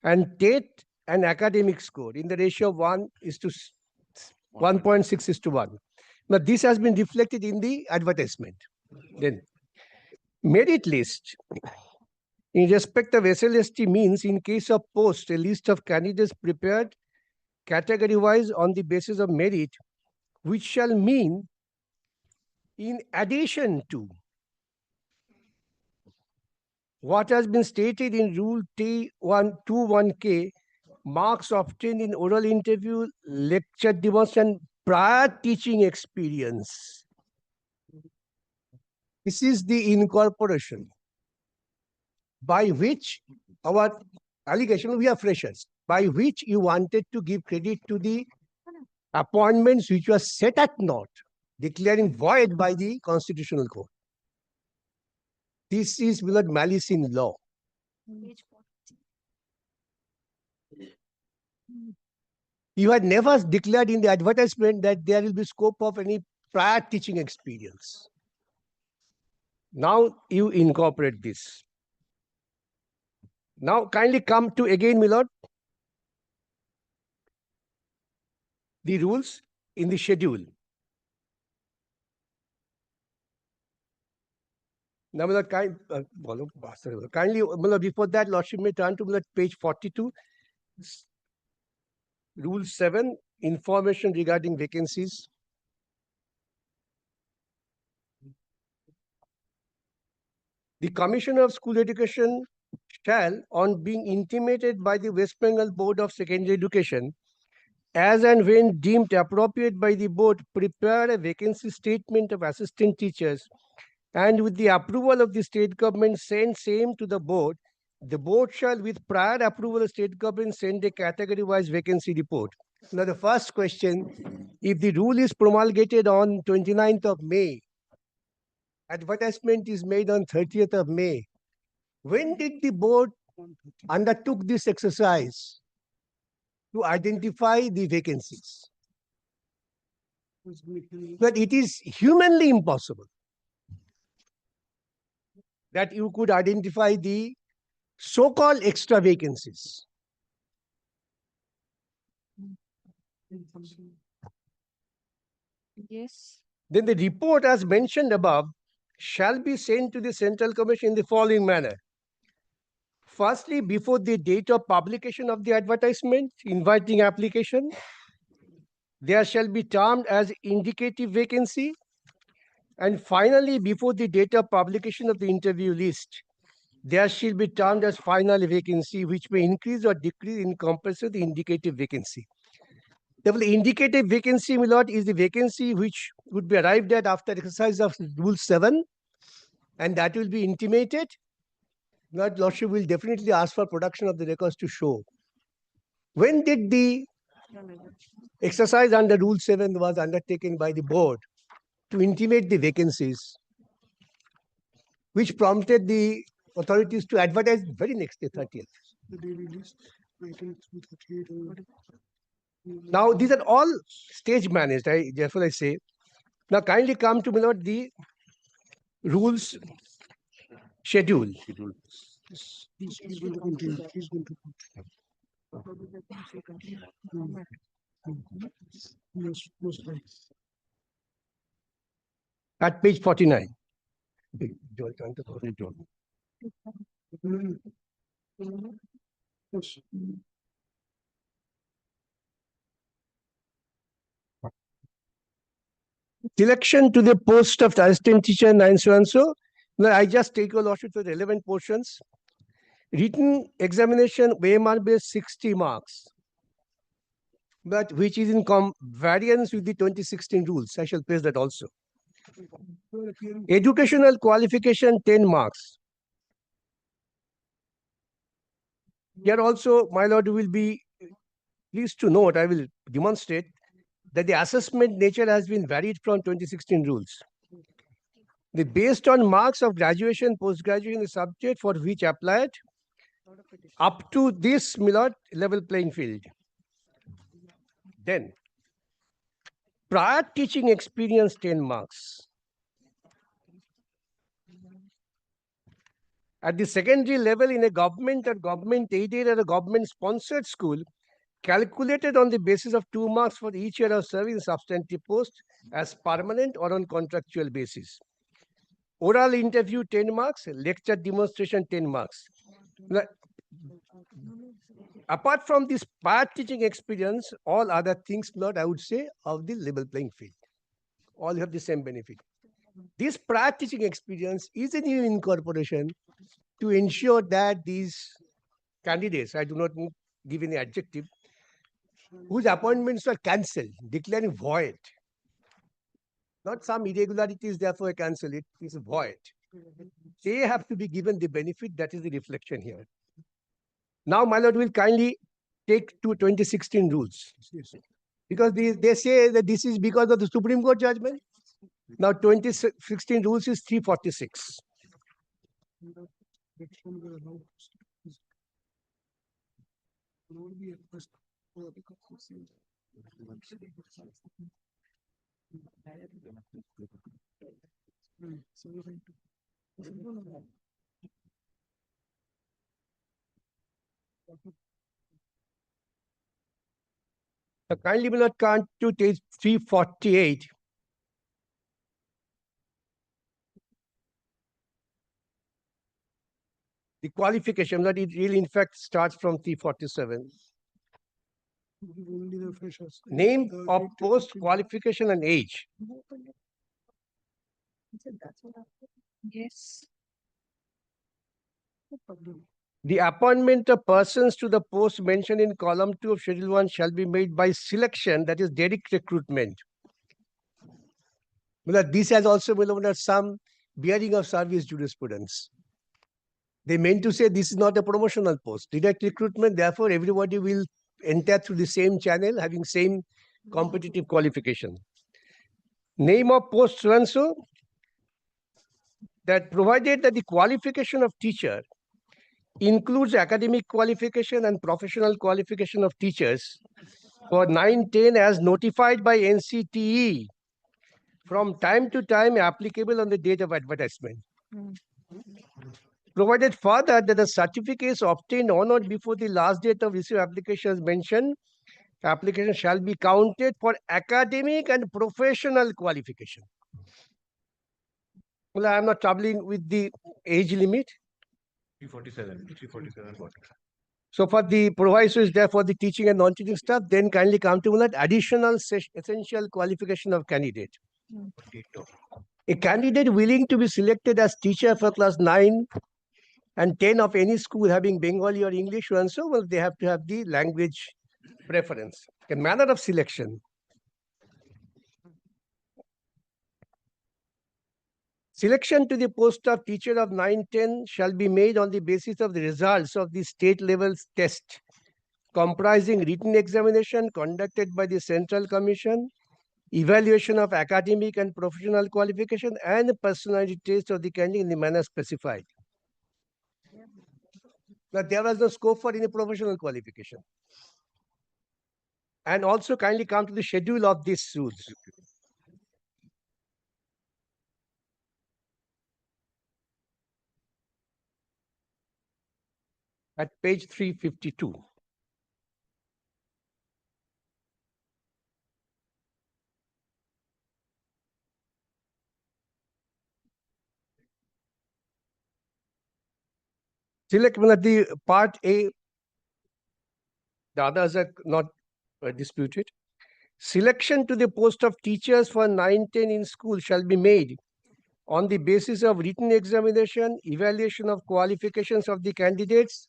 and TET and academic score in the ratio of 1.6:1. Now, this has been reflected in the advertisement. Then, merit list in respect of SLST means in case of post, a list of candidates prepared category-wise on the basis of merit, which shall mean in addition to what has been stated in Rule T121K, marks obtained in oral interview, lecture demonstration, prior teaching experience. This is the incorporation by which our allegation, we are freshers, by which you wanted to give credit to the appointments which were set at naught, declaring void by the Constitutional Court. This is without malice in law. You had never declared in the advertisement that there will be scope of any prior teaching experience. Now you incorporate this. Now kindly come to again, my lord, the rules in the schedule. Now, my lord, kindly, my lord, before that, lordship may turn to my lord, page 42. Rule 7, information regarding vacancies. The Commissioner of School Education shall, on being intimated by the West Bengal Board of Secondary Education, as and when deemed appropriate by the board, prepare a vacancy statement of assistant teachers, and with the approval of the state government, send same to the board. The board shall, with prior approval of state government, send a category-wise vacancy report. Now, the first question, if the rule is promulgated on 29th of May, advertisement is made on 30th of May, when did the board undertook this exercise to identify the vacancies? But it is humanly impossible that you could identify the so-called extra vacancies. Yes. Then the report, as mentioned above, shall be sent to the Central Commission in the following manner. Firstly, before the date of publication of the advertisement inviting application, there shall be termed as indicative vacancy. And finally, before the date of publication of the interview list, there shall be termed as final vacancy, which may increase or decrease in comparison to the indicative vacancy. Therefore, the indicative vacancy, my lord, is the vacancy which would be arrived at after exercise of Rule 7, and that will be intimated. Lord, Lordship will definitely ask for production of the records to show. When did the exercise under Rule 7 was undertaken by the board to intimate the vacancies, which prompted the authorities to advertise very next day, 30th. Now, these are all stage managed, therefore I say. Now, kindly come to, my lord, the rules schedule. He's going to continue. He's going to continue. At page 49. Yes. Selection to the post of assistant teacher 9 so and so. Now, I just take your lordship to the relevant portions. Written examination, OMR based 60 marks, but which is in variance with the 2016 rules. I shall place that also. Educational qualification 10 marks. Here also, my lord, will be pleased to note, I will demonstrate that the assessment nature has been varied from 2016 rules. Based on marks of graduation, post-graduation, the subject for which applied up to this, my lord, level playing field. Then, prior teaching experience 10 marks. At the secondary level in a government or government aided or a government sponsored school, calculated on the basis of 2 marks for each year of service in substantive post as permanent or on contractual basis. Oral interview 10 marks, lecture demonstration 10 marks. Now, apart from this prior teaching experience, all other things, not I would say, of the level playing field. All have the same benefit. This prior teaching experience is a new incorporation to ensure that these candidates, I do not give any adjective, whose appointments were cancelled, declaring void. Not some irregularities, therefore I cancel it, is void. They have to be given the benefit, that is the reflection here. Now, my lord will kindly take to 2016 rules. Because they say that this is because of the Supreme Court judgment. Now, 2016 rules is 346. Kindly will not count to page 348. The qualification that it really in fact starts from 347. Name of post qualification and age. Yes. The appointment of persons to the post mentioned in column 2 of schedule 1 shall be made by selection, that is direct recruitment. This has also some bearing of service jurisprudence. They meant to say this is not a promotional post. Direct recruitment, therefore everybody will enter through the same channel, having same competitive qualification. Name of post so and so, that provided that the qualification of teacher includes academic qualification and professional qualification of teachers for 9-10 as notified by NCTE from time to time applicable on the date of advertisement. Provided further that the certificates obtained on or before the last date of receipt applications mentioned, application shall be counted for academic and professional qualification. Well, I am not troubling with the age limit. 347. So for the proviso is there for the teaching and non-teaching staff, then kindly come to that additional essential qualification of candidate. A candidate willing to be selected as teacher for class 9 and 10 of any school having Bengali or English and so, well, they have to have the language preference. A manner of selection. Selection to the post of teacher of 9-10 shall be made on the basis of the results of the state level test, comprising written examination conducted by the Central Commission, evaluation of academic and professional qualification, and personality test of the candidate in the manner specified. Now, there was no scope for any professional qualification. And also kindly come to the schedule of these rules. At page 352. Select the part A, the others are not disputed. Selection to the post of teachers for 9-10 in school shall be made on the basis of written examination, evaluation of qualifications of the candidates,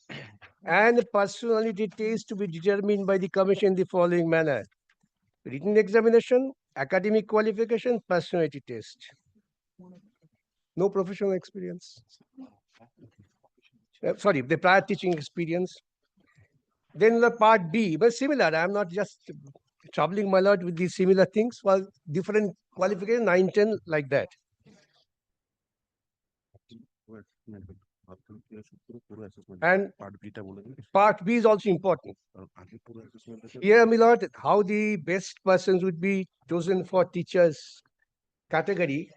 and personality test to be determined by the commission in the following manner. Written examination, academic qualification, personality test. No professional experience. Sorry, the prior teaching experience. Then the part B, but similar. I am not just troubling my lord with these similar things for different qualification, 9-10 like that. And part B is also important. Here, my lord, how the best persons would be chosen for teachers category,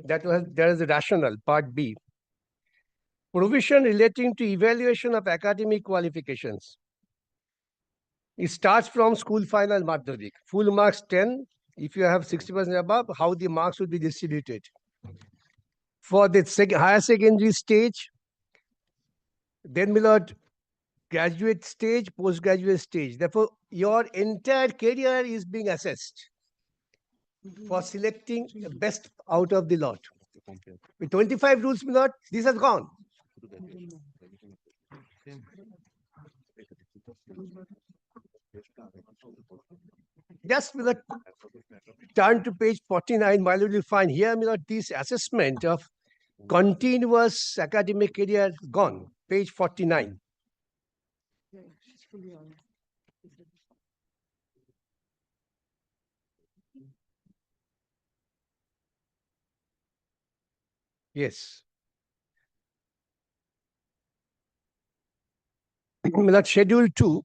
there is a rationale, part B. Provision relating to evaluation of academic qualifications. It starts from school final Madhyamik. Full marks 10. If you have 60% above, how the marks would be distributed. For the higher secondary stage, then milord, graduate stage, postgraduate stage. Therefore, your entire career is being assessed for selecting the best out of the lot. With 25 rules, milord, this has gone. Just with a turn to page 49, my lord, you'll find here, my lord, this assessment of continuous academic career gone, page 49. Yes. My lord, schedule 2,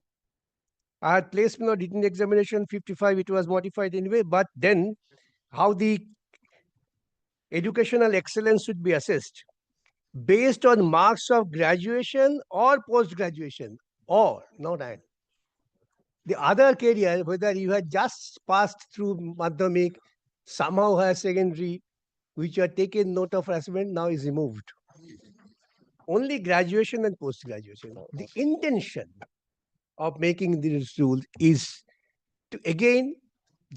I had placed my lord written examination 55, it was modified anyway, but then how the educational excellence should be assessed based on marks of graduation or post-graduation, or not and. The other career, whether you had just passed through Madhyamik, somehow higher secondary, which you had taken note of assessment, now is removed. Only graduation and post-graduation. The intention of making these rules is to again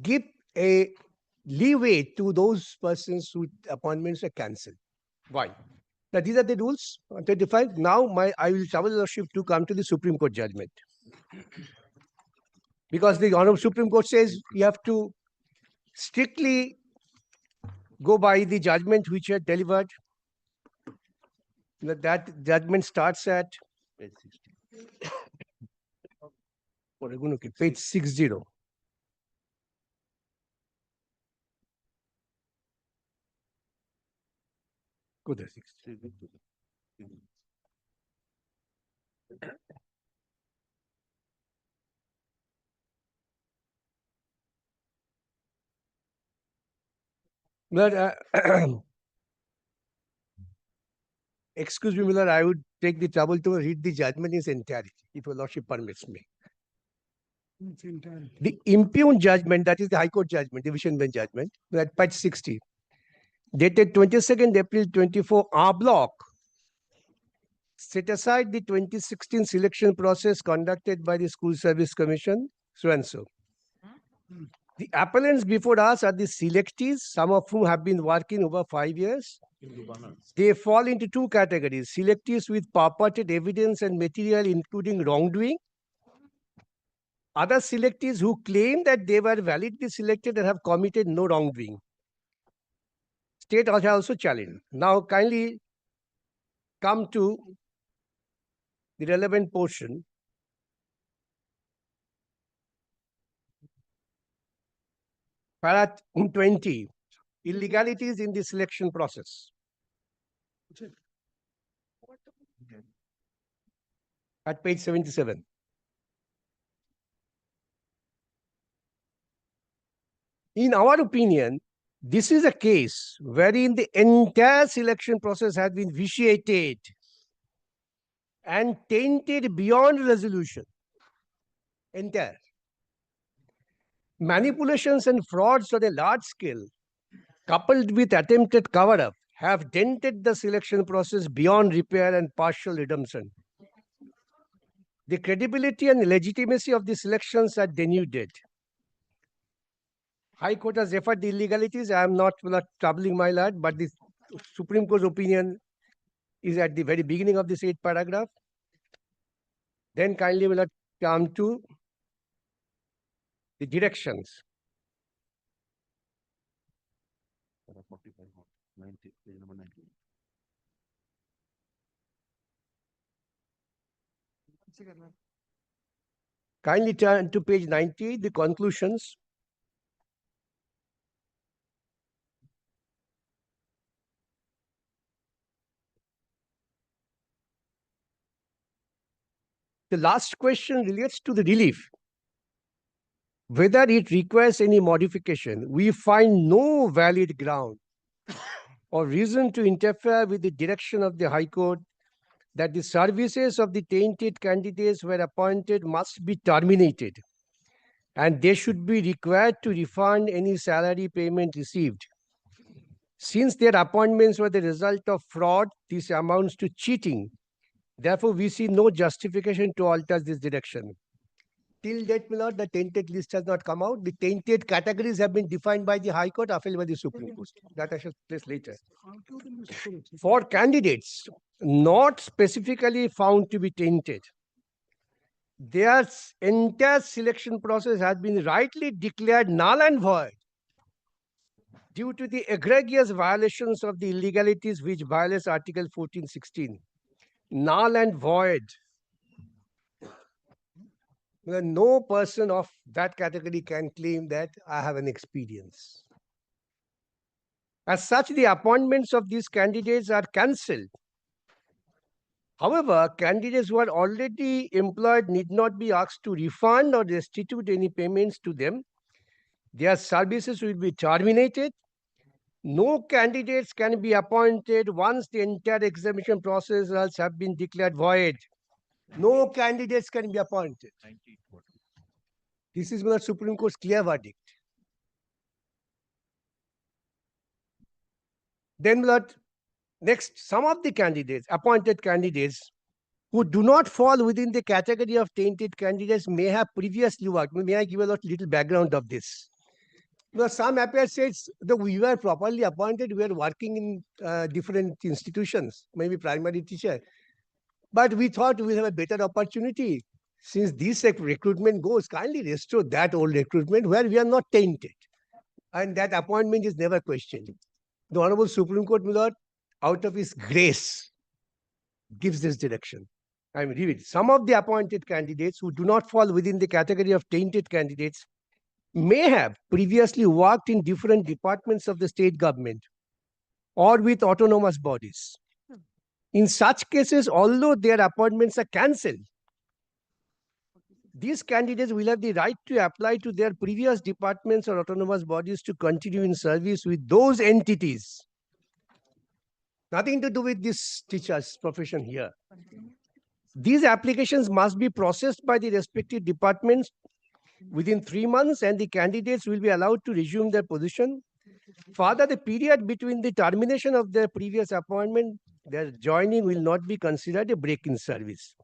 give a leeway to those persons whose appointments are cancelled. Why? Now these are the rules on 25. Now I will trouble lordship to come to the Supreme Court judgment. Because the Honorable Supreme Court says you have to strictly go by the judgment which you had delivered. That judgment starts at page 60. Go there. 60. But excuse me, Miller, I would take the trouble to read the judgment in its entirety, if your lordship permits me. The impugned judgment, that is the High Court judgment, Division Bench judgment, at page 60, dated 22nd April 24, en bloc, set aside the 2016 selection process conducted by the School Service Commission, so and so. The appellants before us are the selectees, some of whom have been working over 5 years. They fall into two categories: selectees with purported evidence and material including wrongdoing, other selectees who claim that they were validly selected and have committed no wrongdoing. State has also challenged. Now kindly come to the relevant portion. Para 20, illegalities in the selection process. At page 77. In our opinion, this is a case wherein the entire selection process has been vitiated and tainted beyond resolution. Entire. Manipulations and frauds on a large scale, coupled with attempted cover-up, have dented the selection process beyond repair and partial redemption. The credibility and legitimacy of the selections are denuded. High Court has referred the illegalities. I am not troubling my lord, but the Supreme Court's opinion is at the very beginning of this 8th paragraph. Then kindly will come to the directions. Kindly turn to page 90, the conclusions. The last question relates to the relief. Whether it requires any modification, we find no valid ground or reason to interfere with the direction of the High Court that the services of the tainted candidates were appointed must be terminated and they should be required to refund any salary payment received. Since their appointments were the result of fraud, this amounts to cheating. Therefore, we see no justification to alter this direction. till date, my lord, the tainted list has not come out. The tainted categories have been defined by the High Court, upheld by the Supreme Court. That I shall place later. For candidates not specifically found to be tainted, their entire selection process has been rightly declared null and void due to the egregious violations of the illegalities which violates Article 1416. Null and void. No person of that category can claim that I have an experience. As such, the appointments of these candidates are cancelled. However, candidates who are already employed need not be asked to refund or restitute any payments to them. Their services will be terminated. No candidates can be appointed once the entire examination process have been declared void. No candidates can be appointed. This is the Supreme Court's clear verdict. Then, next, some of the candidates, appointed candidates, who do not fall within the category of tainted candidates may have previously worked. May I give a little background of this? Some appears says that we were properly appointed, we were working in different institutions, maybe primary teacher. But we thought we'll have a better opportunity. Since this recruitment goes, kindly restore that old recruitment where we are not tainted. And that appointment is never questioned. The Honorable Supreme Court, my lord, out of his grace, gives this direction. I mean, read it. Some of the appointed candidates who do not fall within the category of tainted candidates may have previously worked in different departments of the state government or with autonomous bodies. In such cases, although their appointments are cancelled, these candidates will have the right to apply to their previous departments or autonomous bodies to continue in service with those entities. Nothing to do with this teacher's profession here. These applications must be processed by the respective departments within 3 months, and the candidates will be allowed to resume their position. Further, the period between the termination of their previous appointment, their joining will not be considered a break in service.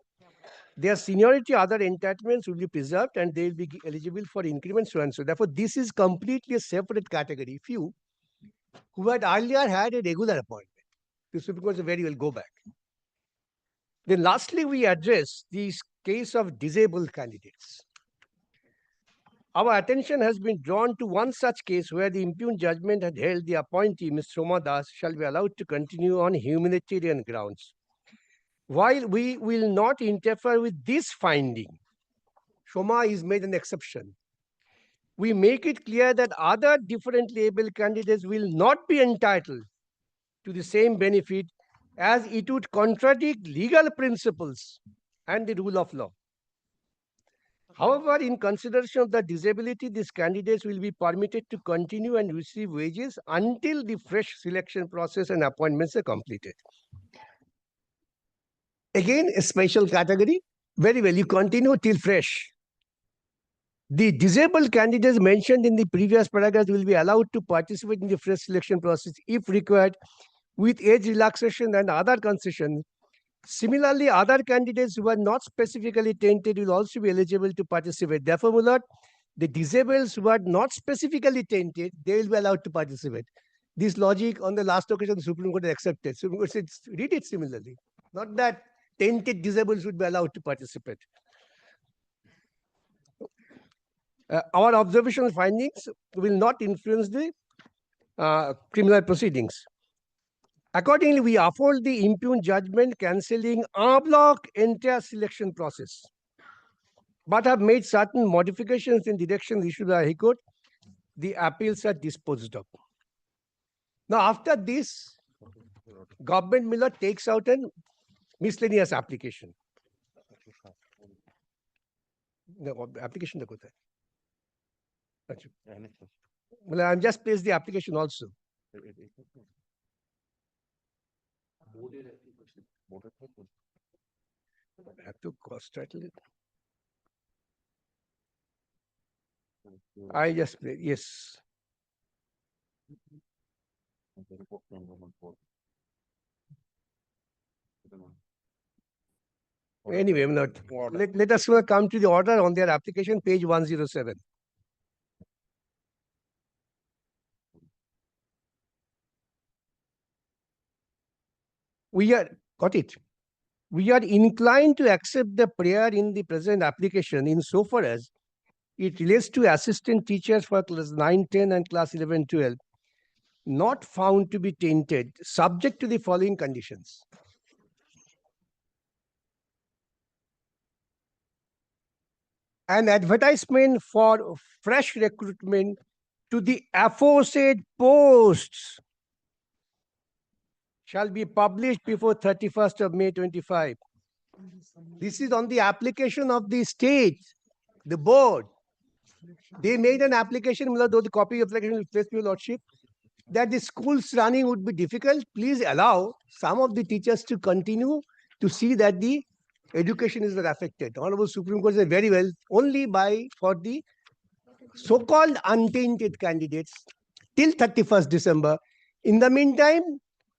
Their seniority, other entitlements will be preserved, and they will be eligible for increment, so and so. Therefore, this is completely a separate category. Few who had earlier had a regular appointment, the Supreme Court very well go back. Then lastly, we address the case of disabled candidates. Our attention has been drawn to one such case where the impugned judgment had held the appointee, Ms. Soma Das, shall be allowed to continue on humanitarian grounds. While we will not interfere with this finding, Soma is made an exception. We make it clear that other differently able candidates will not be entitled to the same benefit, as it would contradict legal principles and the rule of law. However, in consideration of the disability, these candidates will be permitted to continue and receive wages until the fresh selection process and appointments are completed. Again, a special category. Very well, you continue till fresh. The disabled candidates mentioned in the previous paragraph will be allowed to participate in the fresh selection process if required, with age relaxation and other concessions. Similarly, other candidates who are not specifically tainted will also be eligible to participate. Therefore, my lord, the disabled who are not specifically tainted, they will be allowed to participate. This logic on the last occasion, the Supreme Court accepted. Supreme Court said, read it similarly. Not that tainted disabled should be allowed to participate. Our observational findings will not influence the criminal proceedings. Accordingly, we afford the impugned judgment cancelling en bloc entire selection process, but have made certain modifications in directions issued by High Court. The appeals are disposed of. Now, after this, government Miller takes out a miscellaneous application. The application the well, I'm just placed the application also. I have to cross title it. I just play, yes. Anyway, let us come to the order on their application, page 107. Got it. We are inclined to accept the prayer in the present application insofar as it relates to assistant teachers for class 9, 10 and class 11, 12, not found to be tainted, subject to the following conditions. An advertisement for fresh recruitment to the aforesaid posts shall be published before 31st of May 25. This is on the application of the state, the board. They made an application, though the copy of the application will place your lordship, that the school's running would be difficult. Please allow some of the teachers to continue to see that the education is not affected. Honorable Supreme Court said very well, only for the so-called untainted candidates till 31st December. In the meantime,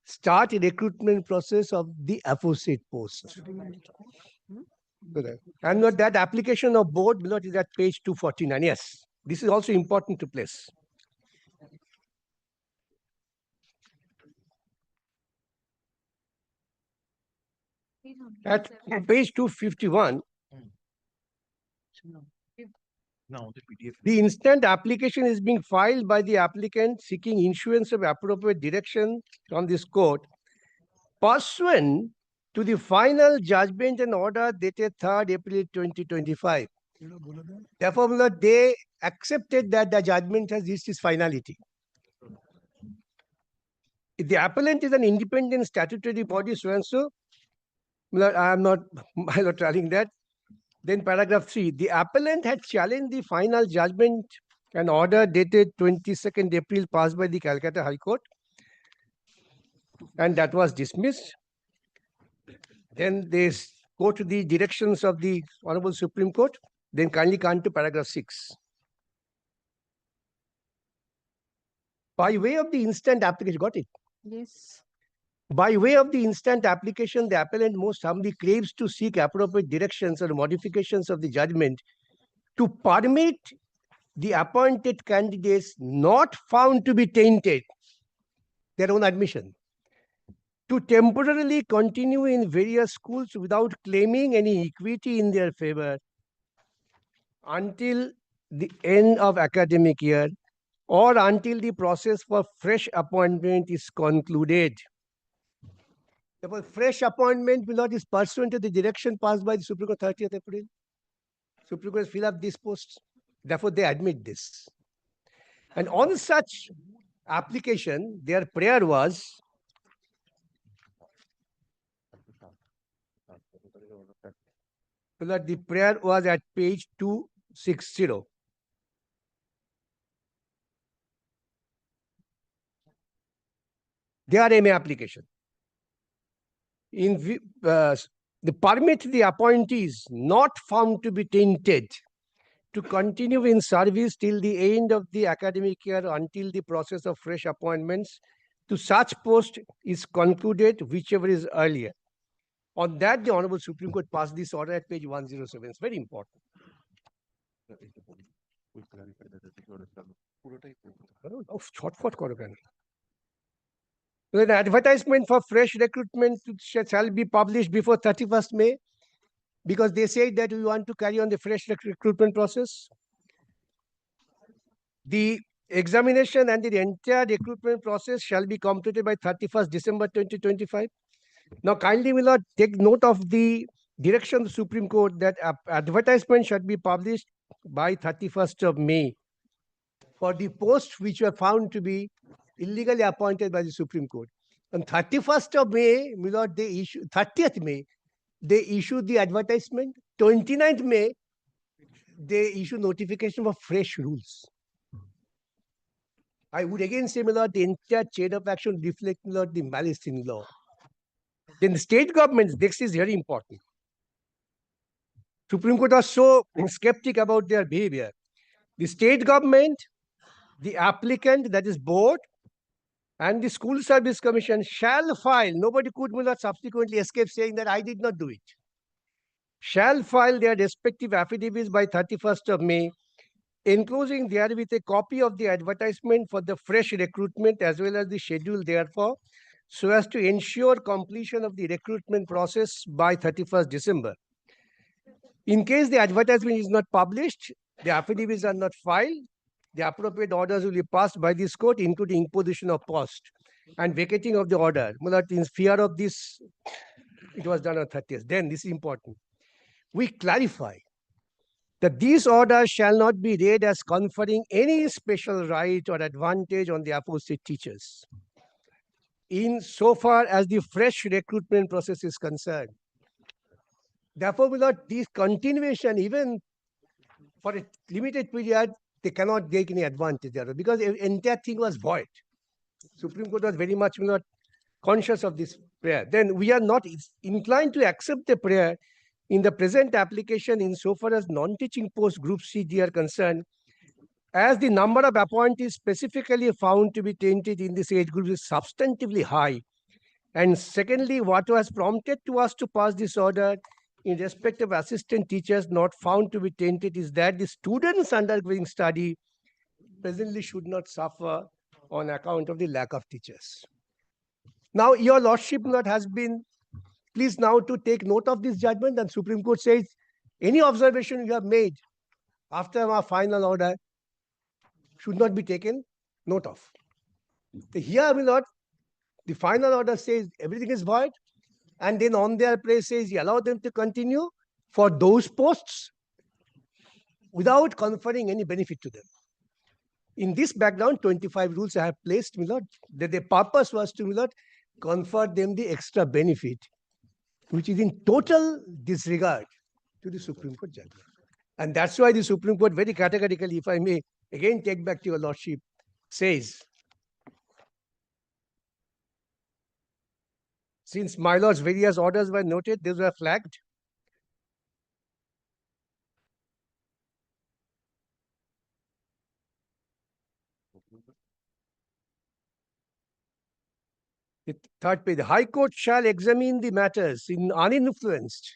start a recruitment process of the aforesaid post. And that application of board is at page 249. Yes, this is also important to place. At page 251, the instant application is being filed by the applicant seeking issuance of appropriate direction from this court pursuant to the final judgment and order dated 3rd April 2025. Therefore, they accepted that the judgment has reached its finality. If the appellant is an independent statutory body, so and so, I am not telling that. Then paragraph 3, the appellant had challenged the final judgment and order dated 22nd April passed by the Calcutta High Court, and that was dismissed. Then they go to the directions of the Honorable Supreme Court. Then kindly come to paragraph 6. By way of the instant application, got it? Yes. By way of the instant application, the appellant most humbly craves to seek appropriate directions or modifications of the judgment to permit the appointed candidates not found to be tainted, their own admission, to temporarily continue in various schools without claiming any equity in their favor until the end of academic year or until the process for fresh appointment is concluded. Therefore, fresh appointment is pursuant to the direction passed by the Supreme Court 30th April. Supreme Court fill up these posts. Therefore, they admit this. And on such application, their prayer was the prayer was at page 260. Their MA application. The permit the appointees not found to be tainted to continue in service till the end of the academic year until the process of fresh appointments to such post is concluded, whichever is earlier. On that, the Honorable Supreme Court passed this order at page 107. It's very important. The advertisement for fresh recruitment shall be published before 31st May because they say that we want to carry on the fresh recruitment process. The examination and the entire recruitment process shall be completed by 31st December 2025. Now, kindly, my lord, take note of the direction of the Supreme Court that advertisement should be published by 31st of May for the posts which were found to be illegally appointed by the Supreme Court. On 31st of May, my lord, 30th May, they issued the advertisement. 29th May, they issued notification for fresh rules. I would again say, my lord, the entire chain of action reflects, my lord, the malice in law. Then the state governments, this is very important. Supreme Court was so skeptic about their behavior. The state government, the applicant, that is board, and the School Service Commission shall file. Nobody could subsequently escape saying that I did not do it. shall file their respective affidavits by 31st of May, enclosing therewith a copy of the advertisement for the fresh recruitment as well as the schedule therefore, so as to ensure completion of the recruitment process by 31st December. In case the advertisement is not published, the affidavits are not filed, the appropriate orders will be passed by this court, including imposition of post and vacating of the order. In fear of this, it was done on 30th. Then this is important. We clarify that these orders shall not be read as conferring any special right or advantage on the apostate teachers, in so far as the fresh recruitment process is concerned. Therefore, without this continuation, even for a limited period, they cannot take any advantage thereof, because the entire thing was void. Supreme Court was very much not conscious of this prayer. Then we are not inclined to accept the prayer in the present application insofar as non-teaching post Group C are concerned, as the number of appointees specifically found to be tainted in this age group is substantively high. And secondly, what has prompted to us to pass this order in respect of assistant teachers not found to be tainted is that the students undergoing study presently should not suffer on account of the lack of teachers. Now, your lordship has been pleased now to take note of this judgment, and Supreme Court says any observation you have made after our final order should not be taken note of. Here, my lord, the final order says everything is void, and then on their place says you allow them to continue for those posts without conferring any benefit to them. In this background, 25 rules I have placed, my lord, that the purpose was to, my lord, confer them the extra benefit, which is in total disregard to the Supreme Court judgment. And that's why the Supreme Court very categorically, if I may again take back to your lordship, says, since my lord's various orders were noted, these were flagged. The third page, the High Court shall examine the matters in uninfluenced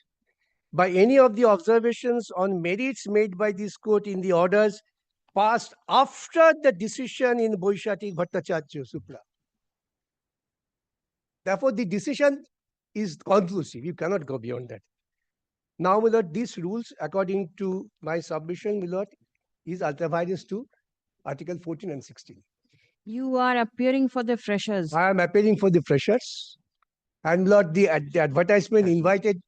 by any of the observations on merits made by this court in the orders passed after the decision in Boishati Bhattacharya Supra. Therefore, the decision is conclusive. You cannot go beyond that. Now, my lord, these rules, according to my submission, my lord, is ultra vires to Article 14 and 16. You are appearing for the freshers. I am appearing for the freshers. And Lord, the advertisement invited.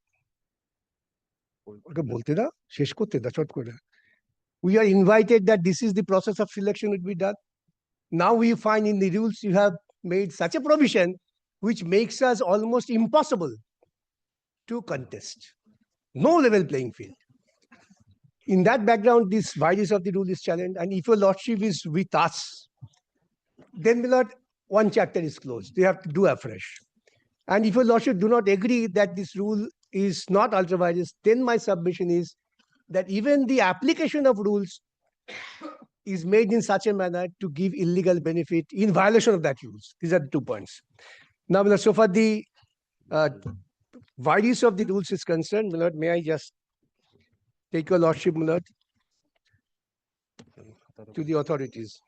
We are invited that this is the process of selection would be done. Now we find in the rules you have made such a provision which makes us almost impossible to contest. No level playing field. In that background, this virus of the rule is challenged. And if your lordship is with us, then my lord, one chapter is closed. They have to do afresh. And if your lordship do not agree that this rule is not ultra vires, then my submission is that even the application of rules is made in such a manner to give illegal benefit in violation of that rules. These are the 2 points. Now, my lord, so far the virus of the rules is concerned, my lord, may I just take your lordship, my lord, to the authorities.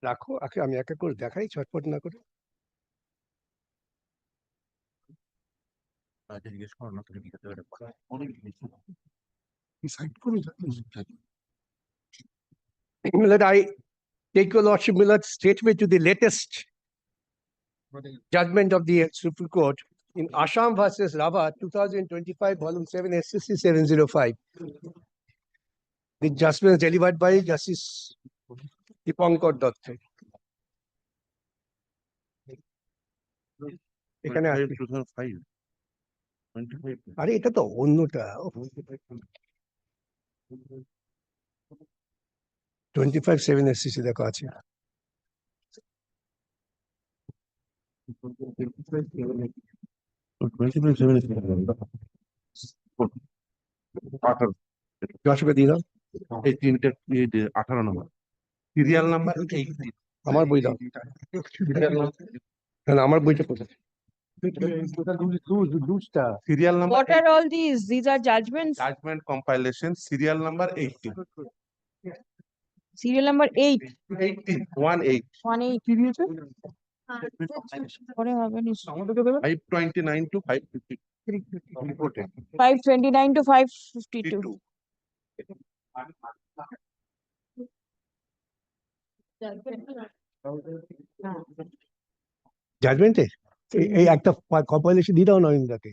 রাখো আমি একা করে দেখাই ছটপট না করে I take your lordship statement to the latest judgment of the Supreme Court in Assam versus Rava 2025 volume 7 SLST 705. The judgment is delivered by Justice Dipankar Datta. এখানে আরে এটা তো অন্যটা 25/7 SCC দেখো আছে দিয়ে দাও এই তিনটে 18 নম্বর সিরিয়াল নাম্বার আমার বই দাও And আমার বইটা কোথায়? Serial number What are all these? These are judgments. judgment compilation, serial number 18. Serial number 8. 18, 1-8. 1-8. পরে হবে নিশ্চয়ই। 529 to 550. 529 to 552. জাজমেন্টে এই একটা কম্পাইলেশন দিয়ে দাও না ইন্দ্রাকে।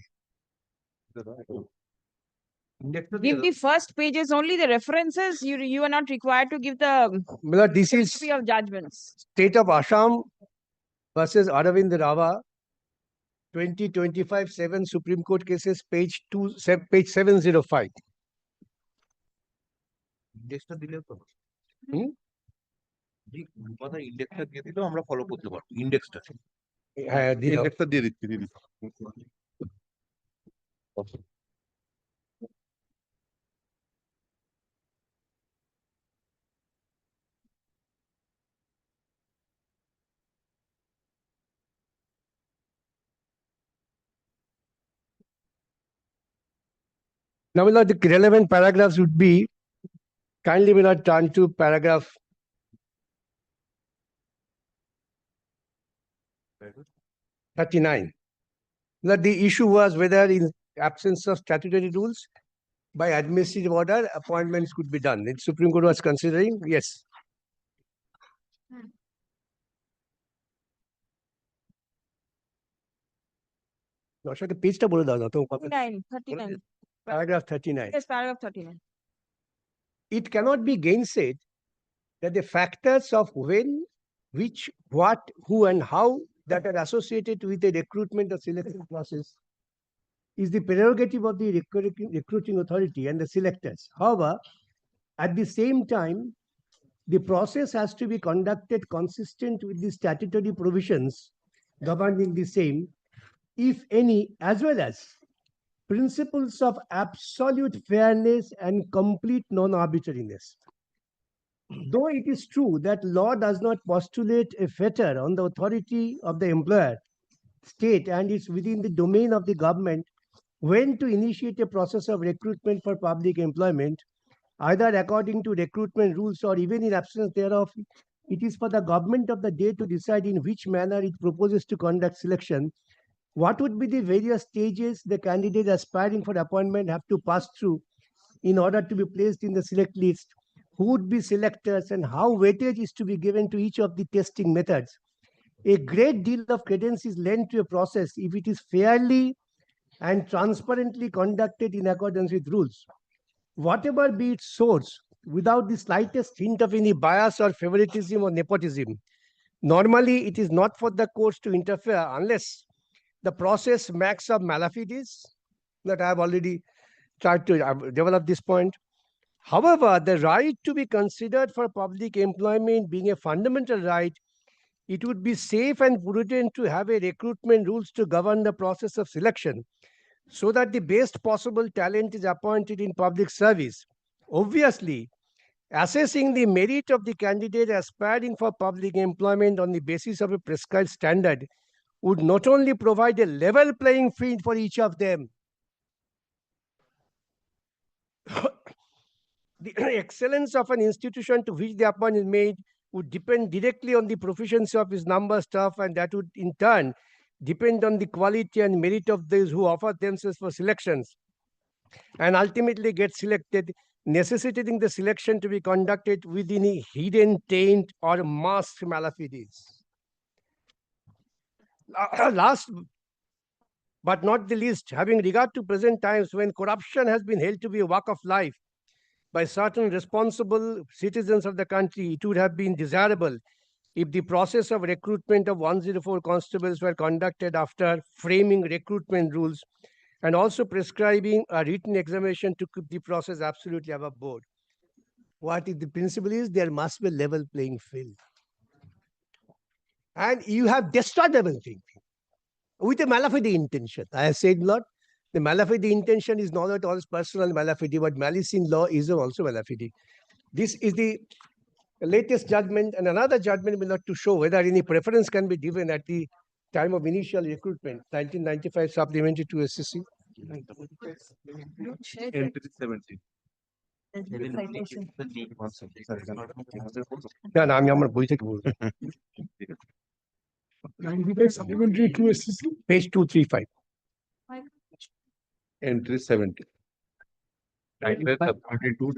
Give the first pages only, the references. You are not required to give the This is history of judgments. State of Assam versus Aravind Rava, 2025 7 Supreme Court cases, page 705. ইন্ডেক্সটা দিলে তো হুম? কথা ইন্ডেক্সটা দিয়ে দিলেও আমরা ফলো করতে পারবো ইন্ডেক্সটা। হ্যাঁ, দিয়ে দাও। Indexটা দিয়ে দিচ্ছি, Now, my lord, the relevant paragraphs would be, kindly will not turn to paragraph 39. That the issue was whether in absence of statutory rules, by administrative order, appointments could be done. The Supreme Court was considering, yes. দর্শকের পেজটা বলে দাও না তো 39. paragraph 39. Yes, paragraph 39. It cannot be gainsaid that the factors of when, which, what, who, and how that are associated with the recruitment or selection process is the prerogative of the recruiting authority and the selectors. However, at the same time, the process has to be conducted consistent with the statutory provisions governing the same, if any, as well as principles of absolute fairness and complete non-arbitrariness. Though it is true that law does not postulate a fetter on the authority of the employer, state, and it's within the domain of the government when to initiate a process of recruitment for public employment, either according to recruitment rules or even in absence thereof, it is for the government of the day to decide in which manner it proposes to conduct selection. What would be the various stages the candidate aspiring for appointment have to pass through in order to be placed in the select list? Who would be selectors and how weightage is to be given to each of the testing methods? A great deal of credence is lent to a process if it is fairly and transparently conducted in accordance with rules. Whatever be its source, without the slightest hint of any bias or favoritism or nepotism. Normally, it is not for the courts to interfere unless the process smacks of malafidis, that I have already tried to develop this point. However, the right to be considered for public employment being a fundamental right, it would be safe and prudent to have a recruitment rules to govern the process of selection so that the best possible talent is appointed in public service. Obviously, assessing the merit of the candidate aspiring for public employment on the basis of a prescribed standard would not only provide a level playing field for each of them, the excellence of an institution to which the appointment is made would depend directly on the proficiency of its number staff, and that would in turn depend on the quality and merit of those who offer themselves for selections and ultimately get selected, necessitating the selection to be conducted within a hidden taint or masked malafidis. Last but not the least, having regard to present times when corruption has been held to be a walk of life by certain responsible citizens of the country, it would have been desirable if the process of recruitment of 104 constables were conducted after framing recruitment rules and also prescribing a written examination to keep the process absolutely above board. What is the principle is there must be a level playing field. And you have destroyed everything with a malafide intention. I have said, Lord, the malafide intention is not at all personal malafide, but malice in law is also malafide. This is the latest judgment, and another judgment will not to show whether any preference can be given at the time of initial recruitment, 1995 supplementary to SSC. Entry 70. না না আমি আমার বই থেকে বলবো 95 supplementary to SSC. page 235. Entry 70. 32.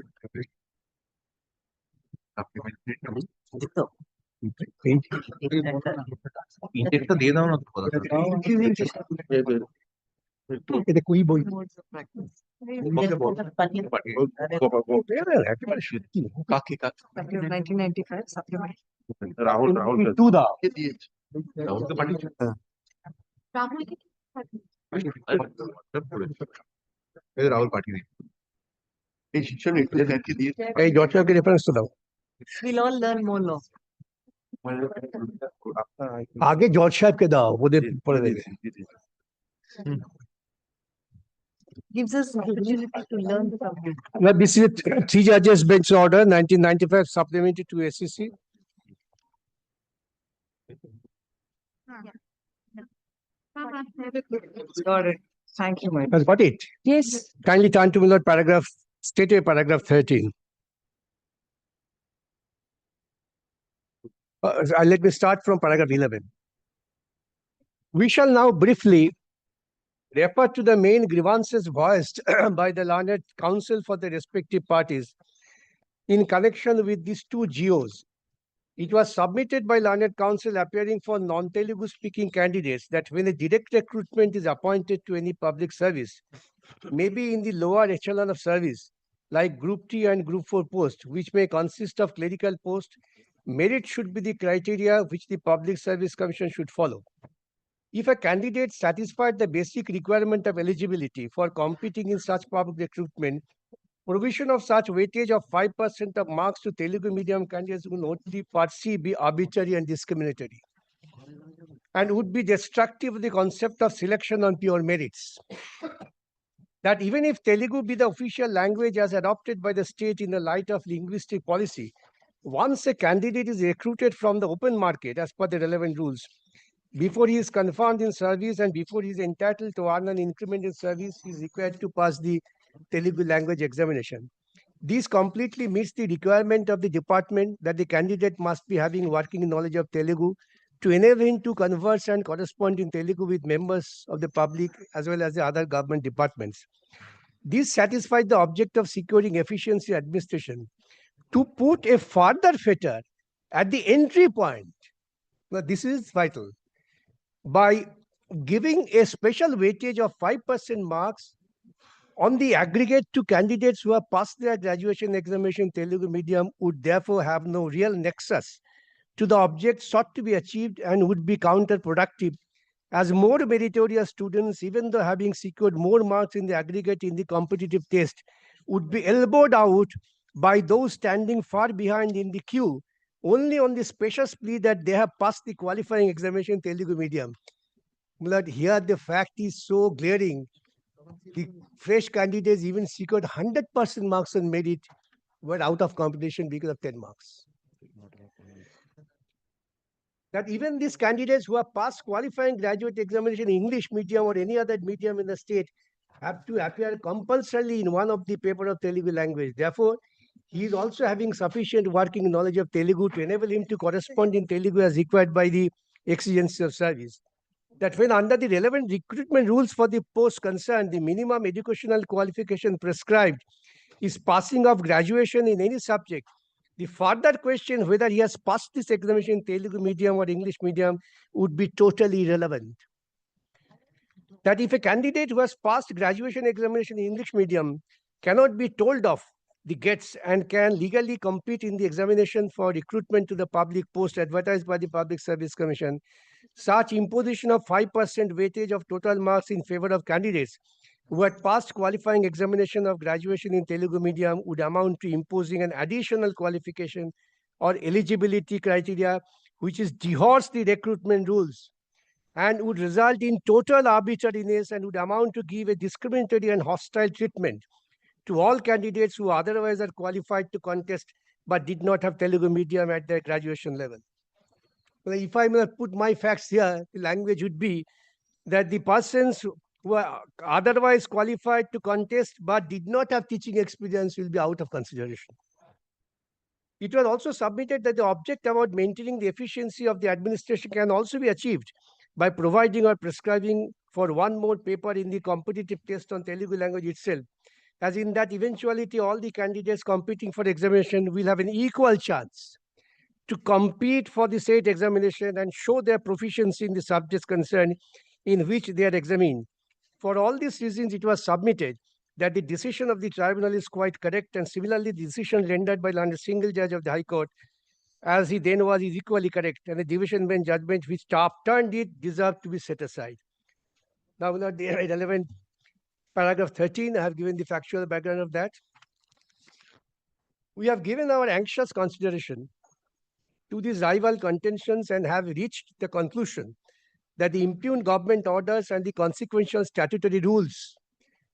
ইন্ডেক্সটা দিয়ে দাও না তো কথা এটা কই বই কাকে কাকে 1995 supplement. Rahul টু দাও রাহুলকে পাঠিয়েছো রাহুল পাঠিয়ে দিই এই শিক্ষা নির্দেশকে দিয়ে এই জর্জিয়াকে রেফারেন্স তো দাও We'll all learn more law. আগে জজ সাহেবকে দাও ওদের পরে দেবে Gives us opportunity to learn the subject. Now, this is a three judges bench order 1995 supplementary to SSC. Got it. Thank you, my. Has got it. Yes. Kindly turn to me, Lord, paragraph, stated paragraph 13. Let me start from paragraph 11. We shall now briefly refer to the main grievances voiced by the learned counsel for the respective parties in connection with these two GOs. It was submitted by learned counsel appearing for non-Telugu speaking candidates that when a direct recruitment is appointed to any public service, maybe in the lower echelon of service, like Group T and Group 4 post, which may consist of clerical post, merit should be the criteria which the Public Service Commission should follow. If a candidate satisfied the basic requirement of eligibility for competing in such public recruitment, provision of such weightage of 5% of marks to Telugu medium candidates would only per se be arbitrary and discriminatory, and would be destructive of the concept of selection on pure merits. That even if Telugu be the official language as adopted by the state in the light of linguistic policy, once a candidate is recruited from the open market as per the relevant rules, before he is confirmed in service and before he is entitled to earn an increment in service, he is required to pass the Telugu language examination. This completely meets the requirement of the department that the candidate must be having working knowledge of Telugu to enable him to converse and correspond in Telugu with members of the public as well as the other government departments. This satisfies the object of securing efficiency administration. To put a further fetter at the entry point, now this is vital, by giving a special weightage of 5% marks on the aggregate to candidates who have passed their graduation examination Telugu medium would therefore have no real nexus to the object sought to be achieved and would be counterproductive, as more meritorious students, even though having secured more marks in the aggregate in the competitive test, would be elbowed out by those standing far behind in the queue only on the specious plea that they have passed the qualifying examination Telugu medium. But here the fact is so glaring. The fresh candidates even secured 100% marks on merit were out of competition because of 10 marks. That even these candidates who have passed qualifying graduate examination in English medium or any other medium in the state have to appear compulsorily in one of the paper of Telugu language. Therefore, he is also having sufficient working knowledge of Telugu to enable him to correspond in Telugu as required by the exigency of service. That when under the relevant recruitment rules for the post concerned, the minimum educational qualification prescribed is passing of graduation in any subject, the further question whether he has passed this examination in Telugu medium or English medium would be totally irrelevant. That if a candidate who has passed graduation examination in English medium cannot be told of the gets and can legally compete in the examination for recruitment to the public post advertised by the Public Service Commission, such imposition of 5% weightage of total marks in favor of candidates who had passed qualifying examination of graduation in Telugu medium would amount to imposing an additional qualification or eligibility criteria which is dehors the recruitment rules and would result in total arbitrariness and would amount to give a discriminatory and hostile treatment to all candidates who otherwise are qualified to contest but did not have Telugu medium at their graduation level. Well, if I may put my facts here, the language would be that the persons who are otherwise qualified to contest but did not have teaching experience will be out of consideration. It was also submitted that the object about maintaining the efficiency of the administration can also be achieved by providing or prescribing for one more paper in the competitive test on Telugu language itself, as in that eventuality all the candidates competing for examination will have an equal chance to compete for the state examination and show their proficiency in the subjects concerned in which they are examined. For all these reasons, it was submitted that the decision of the tribunal is quite correct, and similarly, the decision rendered by the single judge of the High Court, as he then was, is equally correct, and the division bench judgment which turned it deserved to be set aside. Now, the relevant paragraph 13, I have given the factual background of that. We have given our anxious consideration to these rival contentions and have reached the conclusion that the impugned government orders and the consequential statutory rules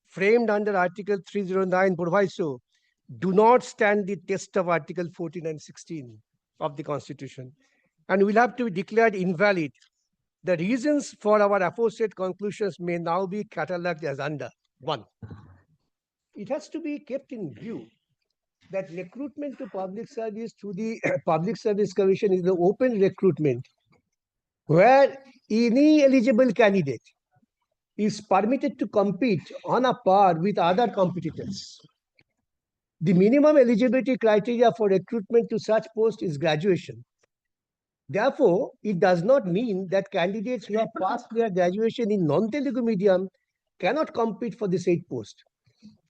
framed under Article 309 proviso do not stand the test of Article 14 and 16 of the Constitution and will have to be declared invalid. The reasons for our aforesaid conclusions may now be catalogued as under. 1. It has to be kept in view that recruitment to public service through the Public Service Commission is the open recruitment where any eligible candidate is permitted to compete on a par with other competitors. The minimum eligibility criteria for recruitment to such post is graduation. Therefore, it does not mean that candidates who have passed their graduation in non-Telugu medium cannot compete for the said post.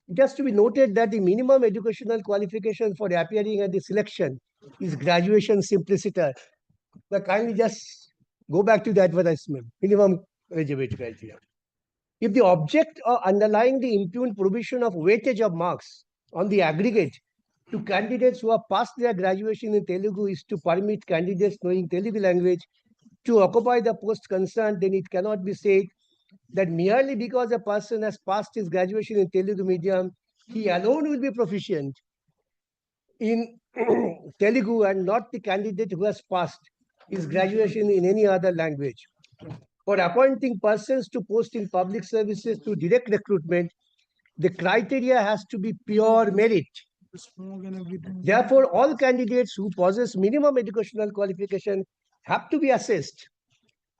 It has to be noted that the minimum educational qualification for appearing at the selection is graduation simpliciter. But kindly just go back to the advertisement, minimum eligibility criteria. If the object or underlying the impugned provision of weightage of marks on the aggregate to candidates who have passed their graduation in Telugu is to permit candidates knowing Telugu language to occupy the post concerned, then it cannot be said that merely because a person has passed his graduation in Telugu medium, he alone will be proficient in Telugu and not the candidate who has passed his graduation in any other language. For appointing persons to post in public services through direct recruitment, the criteria has to be pure merit. Therefore, all candidates who possess minimum educational qualification have to be assessed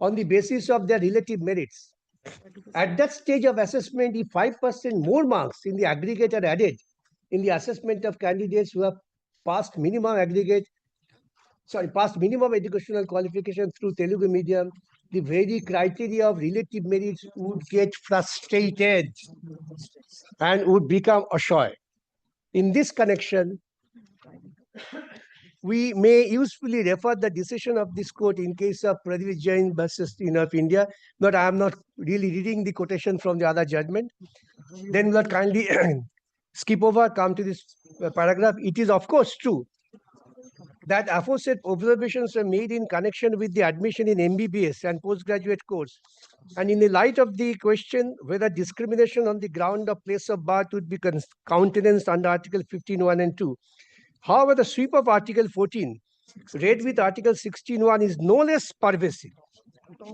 on the basis of their relative merits. At that stage of assessment, if 5% more marks in the aggregate are added in the assessment of candidates who have passed minimum educational qualification through Telugu medium, the very criteria of relative merits would get frustrated and would become assured. In this connection, we may usefully refer the decision of this court in case of Pradeep Jain versus of India, but I am not really reading the quotation from the other judgment. Then we will kindly skip over, come to this paragraph. It is of course true that aforesaid observations were made in connection with the admission in MBBS and postgraduate course. And in the light of the question whether discrimination on the ground of place of birth would be countenanced under Article 15(1) and 2. However, the sweep of Article 14, read with Article 16(1), is no less pervasive.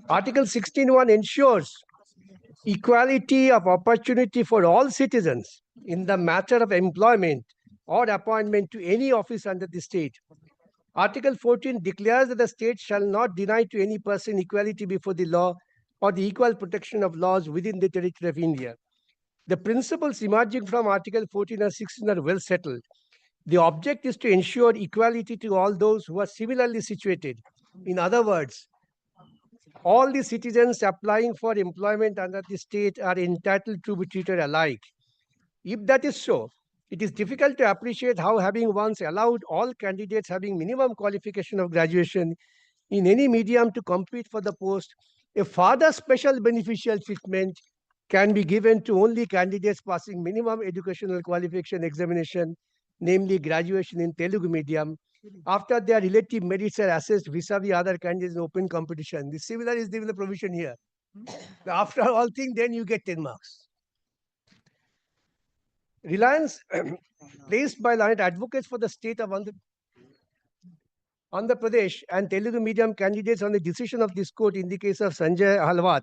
Article 16(1) ensures equality of opportunity for all citizens in the matter of employment or appointment to any office under the state. Article 14 declares that the state shall not deny to any person equality before the law or the equal protection of laws within the territory of India. The principles emerging from Article 14 and 16 are well settled. The object is to ensure equality to all those who are similarly situated. In other words, all the citizens applying for employment under the state are entitled to be treated alike. If that is so, it is difficult to appreciate how, having once allowed all candidates having minimum qualification of graduation in any medium to compete for the post, a further special beneficial treatment can be given to only candidates passing minimum educational qualification examination, namely graduation in Telugu medium, after their relative merits are assessed vis-a-vis other candidates in open competition. The similar is given the provision here. After all things, then you get 10 marks. Reliance placed by learned advocates for the state of Andhra Pradesh and Telugu medium candidates on the decision of this court in the case of Sanjay Halwat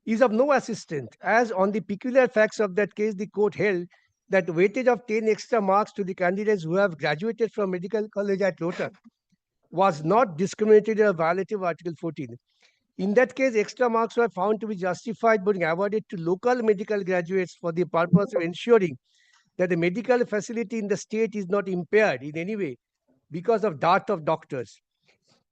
is of no assistance, as on the peculiar facts of that case, the court held that weightage of 10 extra marks to the candidates who have graduated from medical college at Rohtak was not discriminatory or violative of Article 14. In that case, extra marks were found to be justified being awarded to local medical graduates for the purpose of ensuring that the medical facility in the state is not impaired in any way because of dearth of doctors.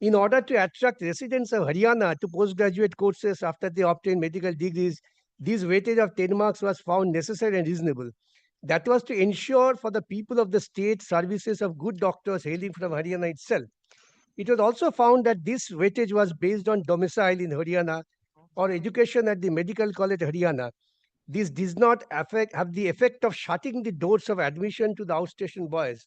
In order to attract residents of Haryana to postgraduate courses after they obtain medical degrees, this weightage of 10 marks was found necessary and reasonable. That was to ensure for the people of the state services of good doctors hailing from Haryana itself. It was also found that this weightage was based on domicile in Haryana or education at the medical college Haryana. This does not have the effect of shutting the doors of admission to the outstation boys.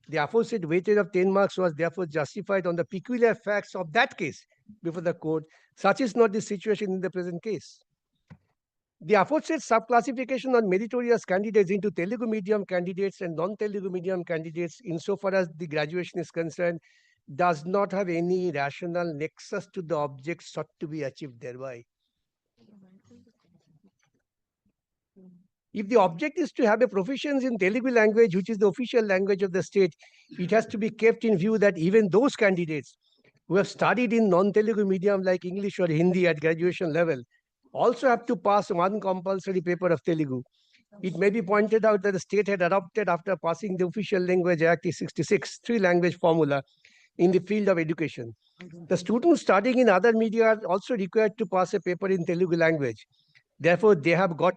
The aforesaid weightage of 10 marks was therefore justified on the peculiar facts of that case before the court. Such is not the situation in the present case. The aforesaid subclassification on meritorious candidates into Telugu medium candidates and non-Telugu medium candidates, insofar as the graduation is concerned, does not have any rational nexus to the object sought to be achieved thereby. If the object is to have a proficiency in Telugu language, which is the official language of the state, it has to be kept in view that even those candidates who have studied in non-Telugu medium like English or Hindi at graduation level also have to pass one compulsory paper of Telugu. It may be pointed out that the state had adopted, after passing the Official Language Act 66, three-language formula in the field of education. The students studying in other media are also required to pass a paper in Telugu language. Therefore, they have got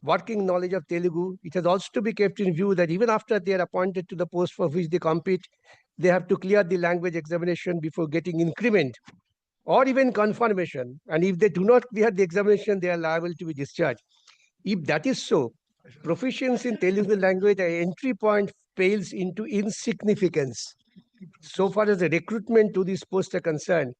working knowledge of Telugu. It has also to be kept in view that even after they are appointed to the post for which they compete, they have to clear the language examination before getting increment or even confirmation. And if they do not clear the examination, they are liable to be discharged. If that is so, proficiency in Telugu language at entry point pales into insignificance. So far as the recruitment to this post are concerned,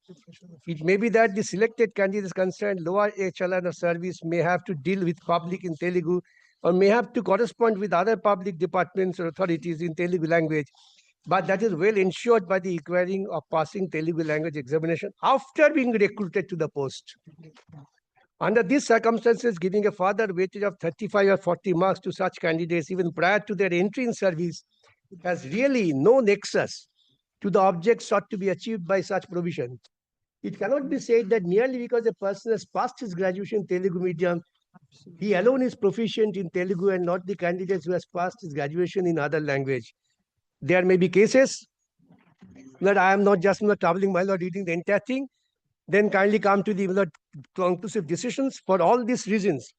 it may be that the selected candidates concerned lower echelon of service may have to deal with public in Telugu or may have to correspond with other public departments or authorities in Telugu language, but that is well ensured by the requiring of passing Telugu language examination after being recruited to the post. Under these circumstances, giving a further weightage of 35 or 40 marks to such candidates even prior to their entry in service has really no nexus to the object sought to be achieved by such provision. It cannot be said that merely because a person has passed his graduation in Telugu medium, he alone is proficient in Telugu and not the candidates who has passed his graduation in other language. There may be cases that I am not troubling my lord reading the entire thing, then kindly come to the conclusive decisions. For all these reasons,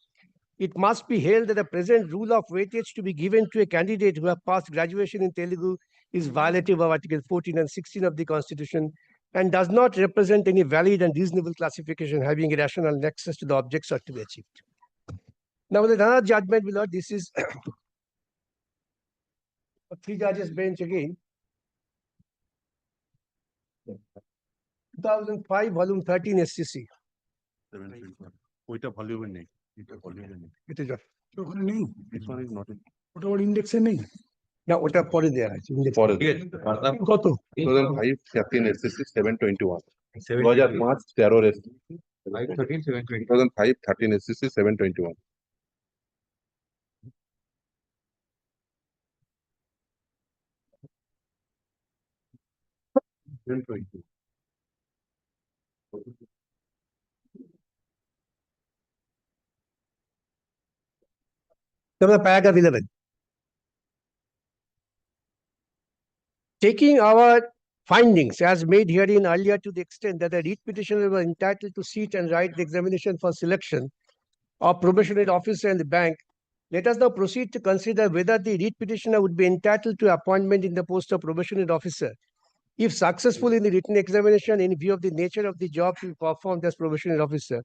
it must be held that the present rule of weightage to be given to a candidate who has passed graduation in Telugu is violative of Article 14 and 16 of the Constitution and does not represent any valid and reasonable classification having a rational nexus to the objects sought to be achieved. Now, with another judgment, my lord, this is a three judges bench again. 2005, volume 13 SCC. 721. ওইটা ভলিউমে নেই, এটা ভলিউমে নেই। এটা যা ওখানে নেই, This one is not in. ওটা ওর ইন্ডেক্সে নেই। না, ওটা পরে দেওয়া আছে। পরে কত? 2005 13 SCC 721, 2005 13 SCC 2005 13 SCC 721. Paragraph 11. Taking our findings as made herein earlier to the extent that the writ petitioner was entitled to sit and write the examination for selection of probationary officer in the bank, let us now proceed to consider whether the writ petitioner would be entitled to appointment in the post of probationary officer if successful in the written examination in view of the nature of the job to be performed as probationary officer.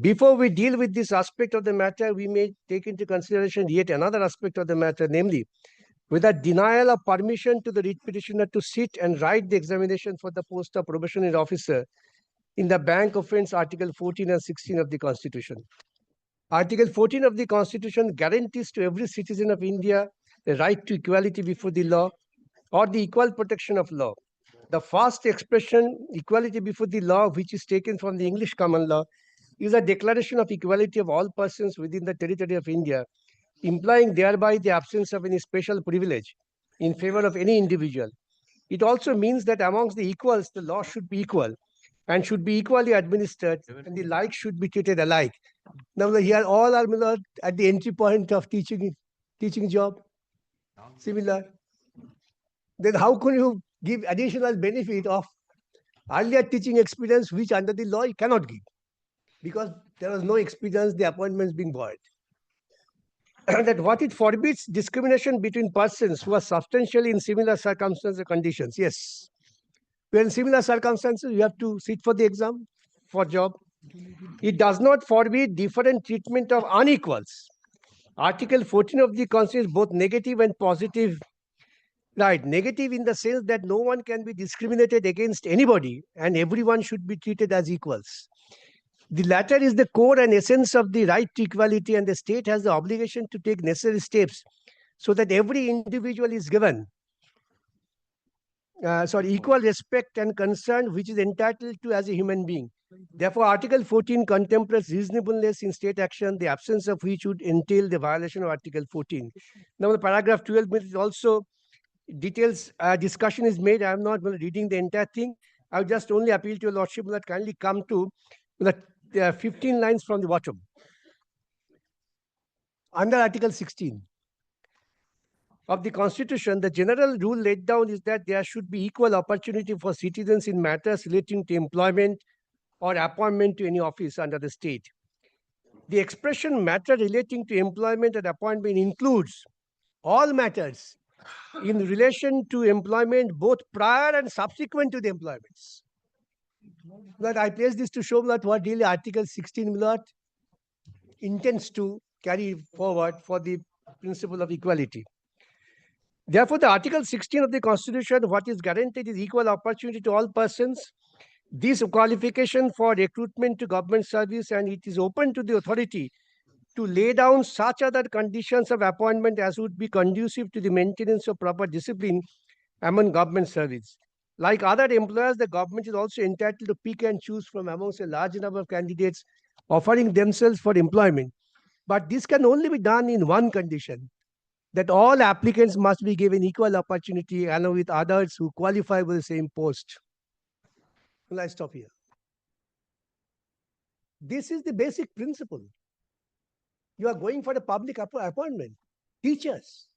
Before we deal with this aspect of the matter, we may take into consideration yet another aspect of the matter, namely, whether denial of permission to the writ petitioner to sit and write the examination for the post of probationary officer in the bank offence Article 14 and 16 of the Constitution. Article 14 of the Constitution guarantees to every citizen of India the right to equality before the law or the equal protection of law. The first expression, equality before the law, which is taken from the English common law, is a declaration of equality of all persons within the territory of India, implying thereby the absence of any special privilege in favor of any individual. It also means that amongst the equals, the law should be equal and should be equally administered, and the like should be treated alike. Now, here all are at the entry point of teaching job, similar. Then how can you give additional benefit of earlier teaching experience, which under the law you cannot give? Because there was no experience, the appointments being void. That what it forbids discrimination between persons who are substantially in similar circumstances or conditions. Yes. When in similar circumstances, you have to sit for the exam for job. It does not forbid different treatment of unequals. Article 14 of the Constitution is both negative and positive. Right, negative in the sense that no one can be discriminated against anybody and everyone should be treated as equals. The latter is the core and essence of the right to equality, and the state has the obligation to take necessary steps so that every individual is given equal respect and concern which is entitled to as a human being. Therefore, Article 14 contemplates reasonableness in state action, the absence of which would entail the violation of Article 14. Now, the paragraph 12 is also details discussion is made. I am not reading the entire thing. I would just only appeal to your lordship that kindly come to the 15 lines from the bottom. Under Article 16 of the Constitution, the general rule laid down is that there should be equal opportunity for citizens in matters relating to employment or appointment to any office under the state. The expression matter relating to employment and appointment includes all matters in relation to employment, both prior and subsequent to the employments. That I place this to show that what really Article 16 intends to carry forward for the principle of equality. Therefore, the Article 16 of the Constitution, what is guaranteed is equal opportunity to all persons. This qualification for recruitment to government service, and it is open to the authority to lay down such other conditions of appointment as would be conducive to the maintenance of proper discipline among government service. Like other employers, the government is also entitled to pick and choose from amongst a large number of candidates offering themselves for employment. But this can only be done in one condition, that all applicants must be given equal opportunity along with others who qualify for the same post. Well, I stop here. This is the basic principle. You are going for a public appointment. Teachers,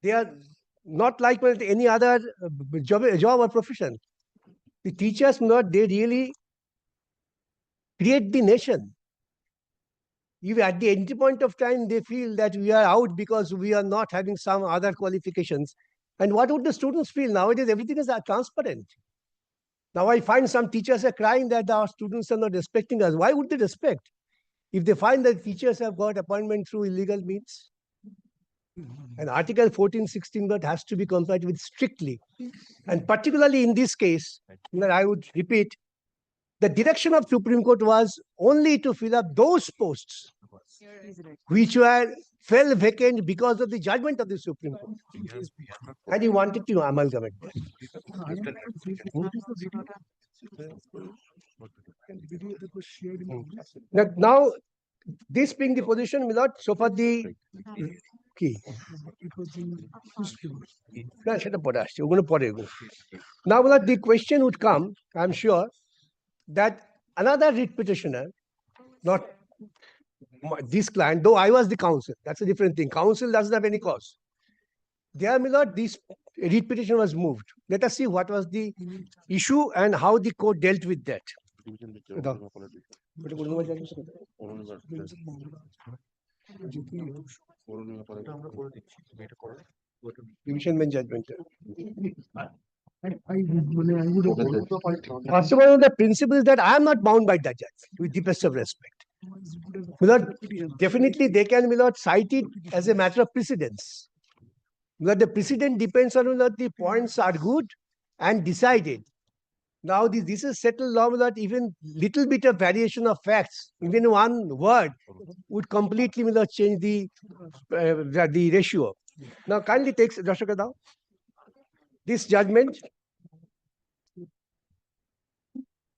they are not like any other job or profession. The teachers, they really create the nation. If at the end point of time they feel that we are out because we are not having some other qualifications, and what would the students feel? Nowadays, everything is transparent. Now I find some teachers are crying that our students are not respecting us. Why would they respect? If they find that teachers have got appointment through illegal means? And Article 14, 16 has to be complied with strictly. And particularly in this case, I would repeat, the direction of Supreme Court was only to fill up those posts which fell vacant because of the judgment of the Supreme Court. And he wanted to amalgamate that. Now, this being the position, my lord, so far the key. Now, the question would come, I'm sure, that another writ petitioner, not this client, though I was the counsel, that's a different thing. Counsel doesn't have any cause. There, my lord, this writ petition was moved. Let us see what was the issue and how the court dealt with that. Division bench judgment. First of all, the principle is that I am not bound by that judge, with the best of respect. Definitely, they can cite it as a matter of precedence. The precedent depends on whether the points are good and decided. Now, this is settled law that even little bit of variation of facts, even one word, would completely change the ratio. Now, kindly take Rashaka down. This judgment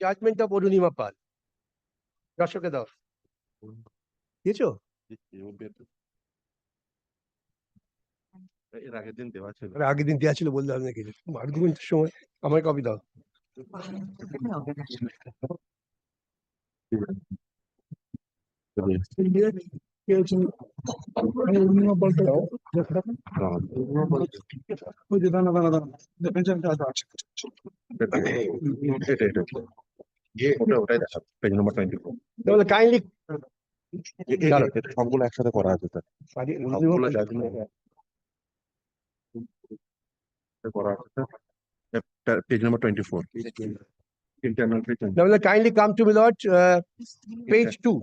judgment of Orunima Pal. দর্শকে দাও দিয়েছো এর আগের দিন দেওয়া ছিল। আগের দিন দেওয়া ছিল বললে হবে নাকি আর্গুমেন্টের সময় আমার কপি দাও ওটাই দেখা পেজ নাম্বার 24 তাহলে কাইন্ডলি এটা সবগুলো একসাথে করা আছে স্যার, সবগুলো judgment করা আছে sir. Page number 24 internal page. তাহলে kindly come to me lord page 2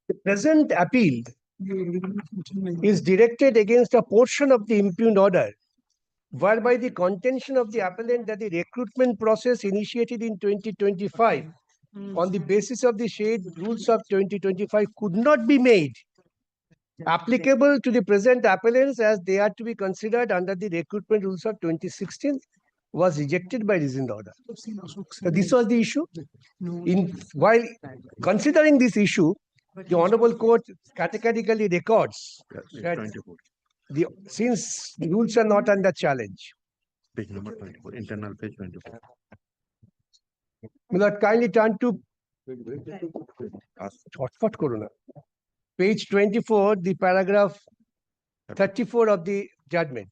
The present appeal is directed against a portion of the impugned order, whereby the contention of the appellant that the recruitment process initiated in 2025 on the basis of the shade rules of 2025 could not be made applicable to the present appellants as they are to be considered under the recruitment rules of 2016 was rejected by reasoned order. So this was the issue. While considering this issue, the Honorable Court categorically records that since the rules are not under challenge. Page number 24, internal page 24. Will not kindly turn to page 24, the paragraph 34 of the judgment.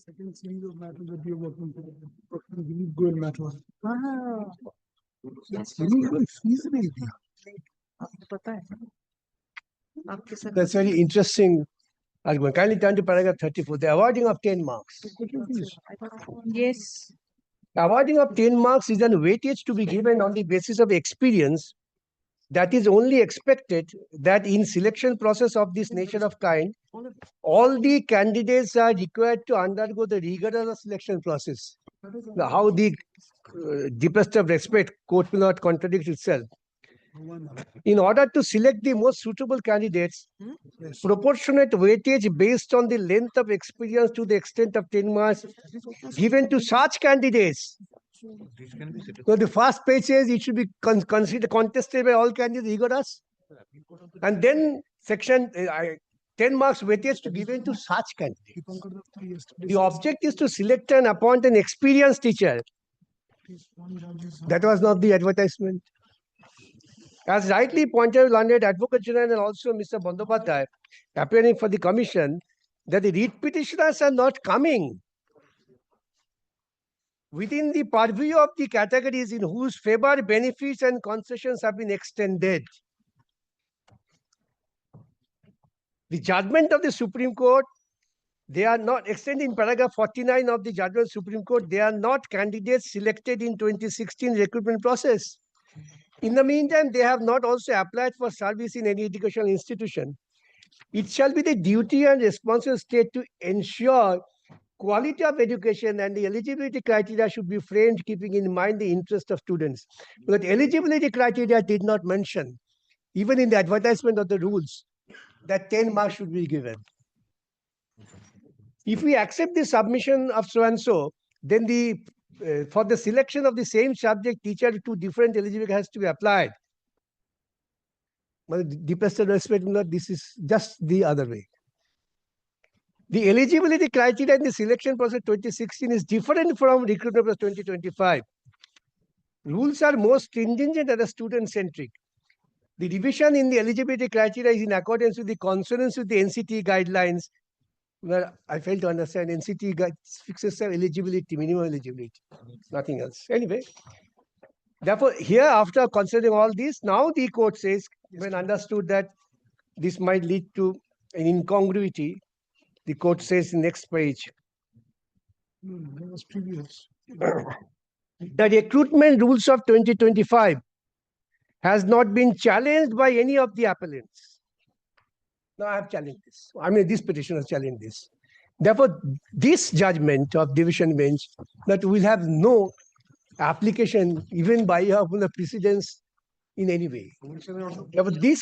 Second series of matter that we are working for, goal matter. That's very interesting argument. Kindly turn to paragraph 34, the awarding of 10 marks. Yes. Awarding of 10 marks is an weightage to be given on the basis of experience that is only expected that in selection process of this nature of kind, all the candidates are required to undergo the rigorous selection process. Now, how the deepest of respect, court will not contradict itself. In order to select the most suitable candidates, proportionate weightage based on the length of experience to the extent of 10 marks given to such candidates. So the first page says it should be considered contested by all candidates rigorous. And then section 10 marks weightage to given to such candidates. The object is to select and appoint an experienced teacher. That was not the advertisement. As rightly pointed out, learned Advocate General and also Mr. Bandyopadhyay, appearing for the commission, that the writ petitioners are not coming within the purview of the categories in whose favor benefits and concessions have been extended. The judgment of the Supreme Court, they are not extending paragraph 49 of the judgment of the Supreme Court, they are not candidates selected in 2016 recruitment process. In the meantime, they have not also applied for service in any educational institution. It shall be the duty and responsibility of state to ensure quality of education, and the eligibility criteria should be framed keeping in mind the interest of students. But eligibility criteria did not mention, even in the advertisement of the rules, that 10 marks should be given. If we accept the submission of so-and-so, then for the selection of the same subject teacher to different eligibility has to be applied. But deepest respect, this is just the other way. The eligibility criteria in the selection process 2016 is different from recruitment process 2025. Rules are more stringent and are student-centric. The revision in the eligibility criteria is in accordance with the consonance with the NCT guidelines, where I fail to understand NCT fixes some eligibility, minimum eligibility, nothing else. Anyway, therefore, here after considering all this, now the court says, when understood that this might lead to an incongruity, the court says in next page, That was previous. the recruitment rules of 2025 has not been challenged by any of the appellants. Now I have challenged this. I mean, this petition has challenged this. Therefore, this judgment of division bench that will have no application even by the precedence in any way. Therefore, this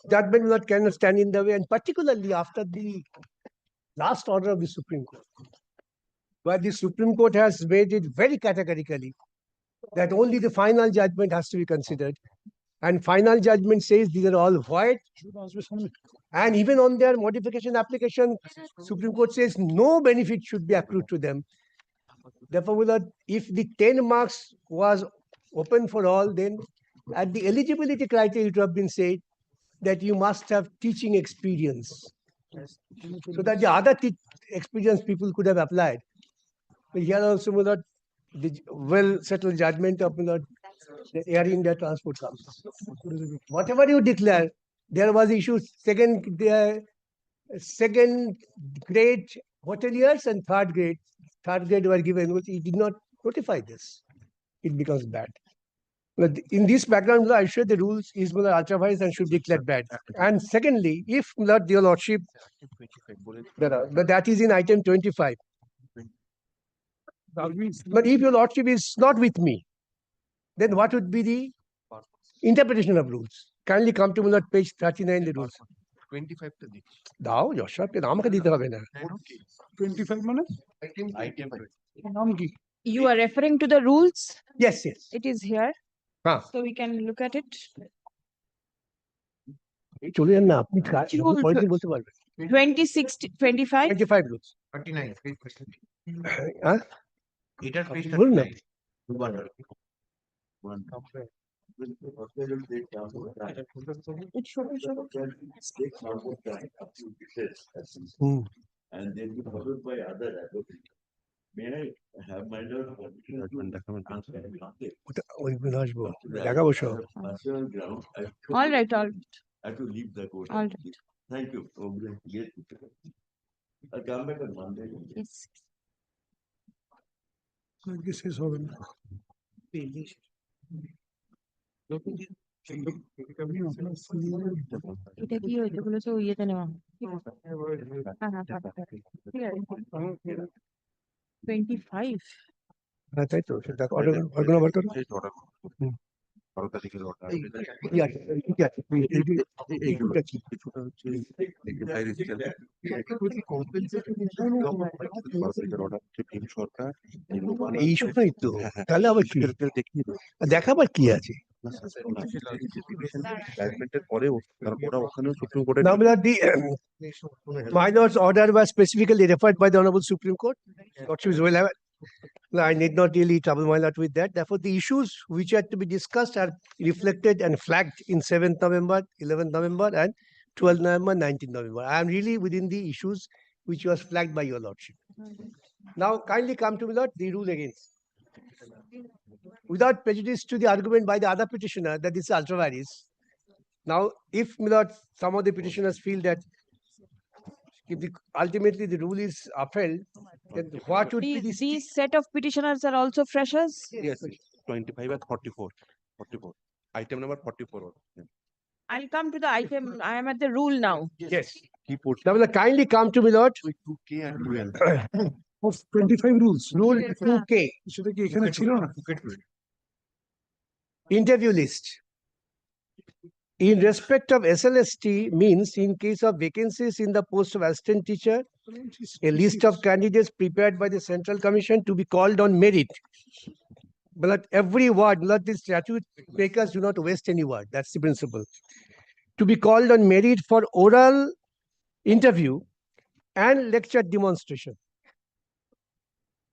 judgment will not cannot stand in the way, and particularly after the last order of the Supreme Court, where the Supreme Court has made it very categorically that only the final judgment has to be considered. And final judgment says these are all void. And even on their modification application, Supreme Court says no benefit should be accrued to them. Therefore, if the 10 marks was open for all, then at the eligibility criteria, it would have been said that you must have teaching experience, so that the other experienced people could have applied. But here also, the well-settled judgment of the Air India Transport Company. Whatever you declare, there was issue second grade hoteliers and third grade were given, but he did not notify this. It becomes bad. But in this background, I sure the rules is ultra vires and should be declared bad. And secondly, if your lordship, that is in item 25. But if your lordship is not with me, then what would be the interpretation of rules? Kindly come to page 39, the rules. 25 টা দিচ্ছি। দাও যশোরকে আমাকে দিতে হবে না। 25 মানে Item নাম কি? You are referring to the rules? Yes, yes. It is here. হ্যাঁ, So we can look at it. এই চলে যান না, আপনি Rule পরের দিন বলতে পারবেন। 26, 25. 25 rules. 39 হ্যাঁ, এটার পেজ বলুন না। 39 It's short, short. Hmm. And then be followed by other advocates. May I have my lord? ওটা ওইগুলো আসবো, দেখাবো সব। Personal ground. All right, all I have to leave the court. All right. Thank you. Yes. I'll come back on Monday. Yes. আজকে শেষ হবে না। এটা কি হয়েছে বলেছে ও ইয়েতে নেওয়া। হ্যাঁ, হ্যাঁ, ঠিক আছে। 25. হ্যাঁ, তাই তো, দেখো অর্গানো বার করো। কি আছে, কি আছে, এইটা কি? এই সময় তো, তাহলে আবার কি দেখাবার কি আছে? Now, my lord's order was specifically referred by the Honorable Supreme Court. Lordship is well aware. I need not really trouble my lord with that. Therefore, the issues which are to be discussed are reflected and flagged in 7th November, 11th November, and 12th November, 19th November. I am really within the issues which was flagged by your lordship. Now, kindly come to me, Lord, the rule against. Without prejudice to the argument by the other petitioner that this is ultra vires. Now, if, my lord, some of the petitioners feel that if ultimately the rule is upheld, then what would be These set of petitioners are also freshers? Yes, 25 and 44. 44. Item number 44. I'll come to the item. I am at the rule now. Yes. Now, will kindly come to me, Lord. 2K and 12. Of 25 rules. Rule 2K, সেটা কি এখানে ছিল না? interview list. In respect of SLST means in case of vacancies in the post of assistant teacher, a list of candidates prepared by the Central Commission to be called on merit. But every word, not the statute makers do not waste any word. That's the principle. To be called on merit for oral interview and lecture demonstration.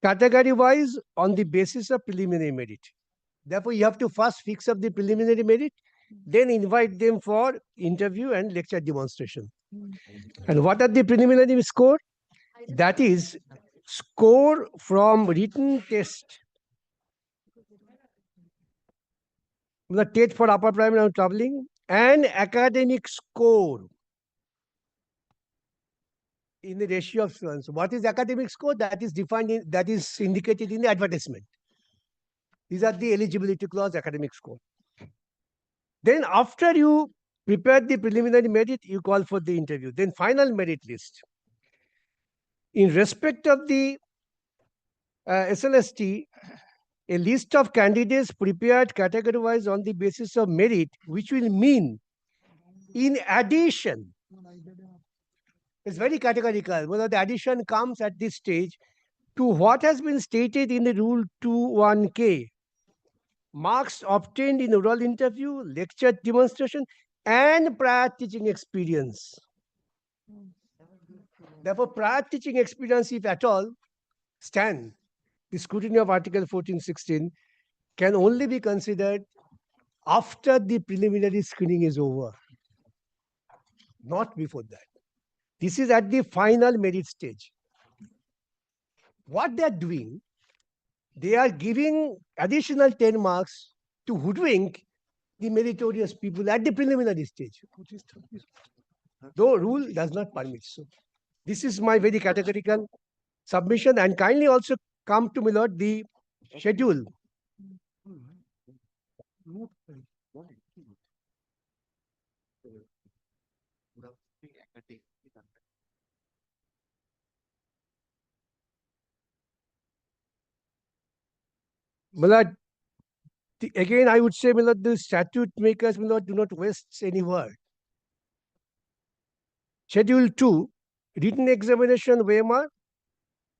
Category wise on the basis of preliminary merit. Therefore, you have to first fix up the preliminary merit, then invite them for interview and lecture demonstration. And what are the preliminary score? That is score from written test. The test for upper primary and traveling and academic score in the ratio of students. What is academic score? That is defined in, that is indicated in the advertisement. These are the eligibility clause academic score. Then after you prepare the preliminary merit, you call for the interview. Then final merit list. In respect of the SLST, a list of candidates prepared category-wise on the basis of merit, which will mean, in addition, it's very categorical, whether the addition comes at this stage to what has been stated in the Rule 21K. Marks obtained in oral interview, lecture demonstration, and prior teaching experience. Therefore, prior teaching experience, if at all, stand. The scrutiny of Article 14(16) can only be considered after the preliminary screening is over, not before that. This is at the final merit stage. What they are doing, they are giving additional 10 marks to hoodwink the meritorious people at the preliminary stage. Though rule does not permit so. This is my very categorical submission, and kindly also come to me, Lord, the schedule. Milad, again, I would say, Milad, the statute makers, Milad, do not waste any word. Schedule 2, written examination, WMR,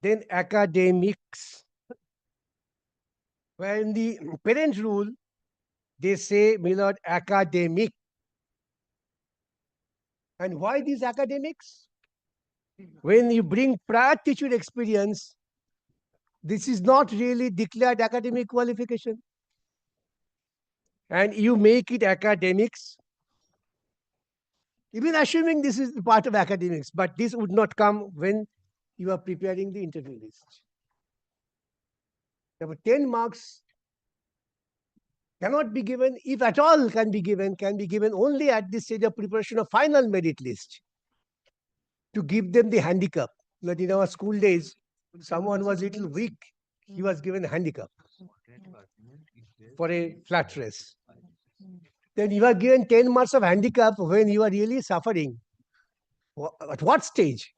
then academics. Where in the parent rule, they say, Milad, academic. And why these academics? When you bring prior teacher experience, this is not really declared academic qualification. And you make it academics, even assuming this is part of academics, but this would not come when you are preparing the interview list. Therefore, 10 marks cannot be given, if at all can be given only at this stage of preparation of final merit list, to give them the handicap. That in our school days, someone was a little weak, he was given a handicap for a flat race. Then you are given 10 marks of handicap when you are really suffering. At what stage?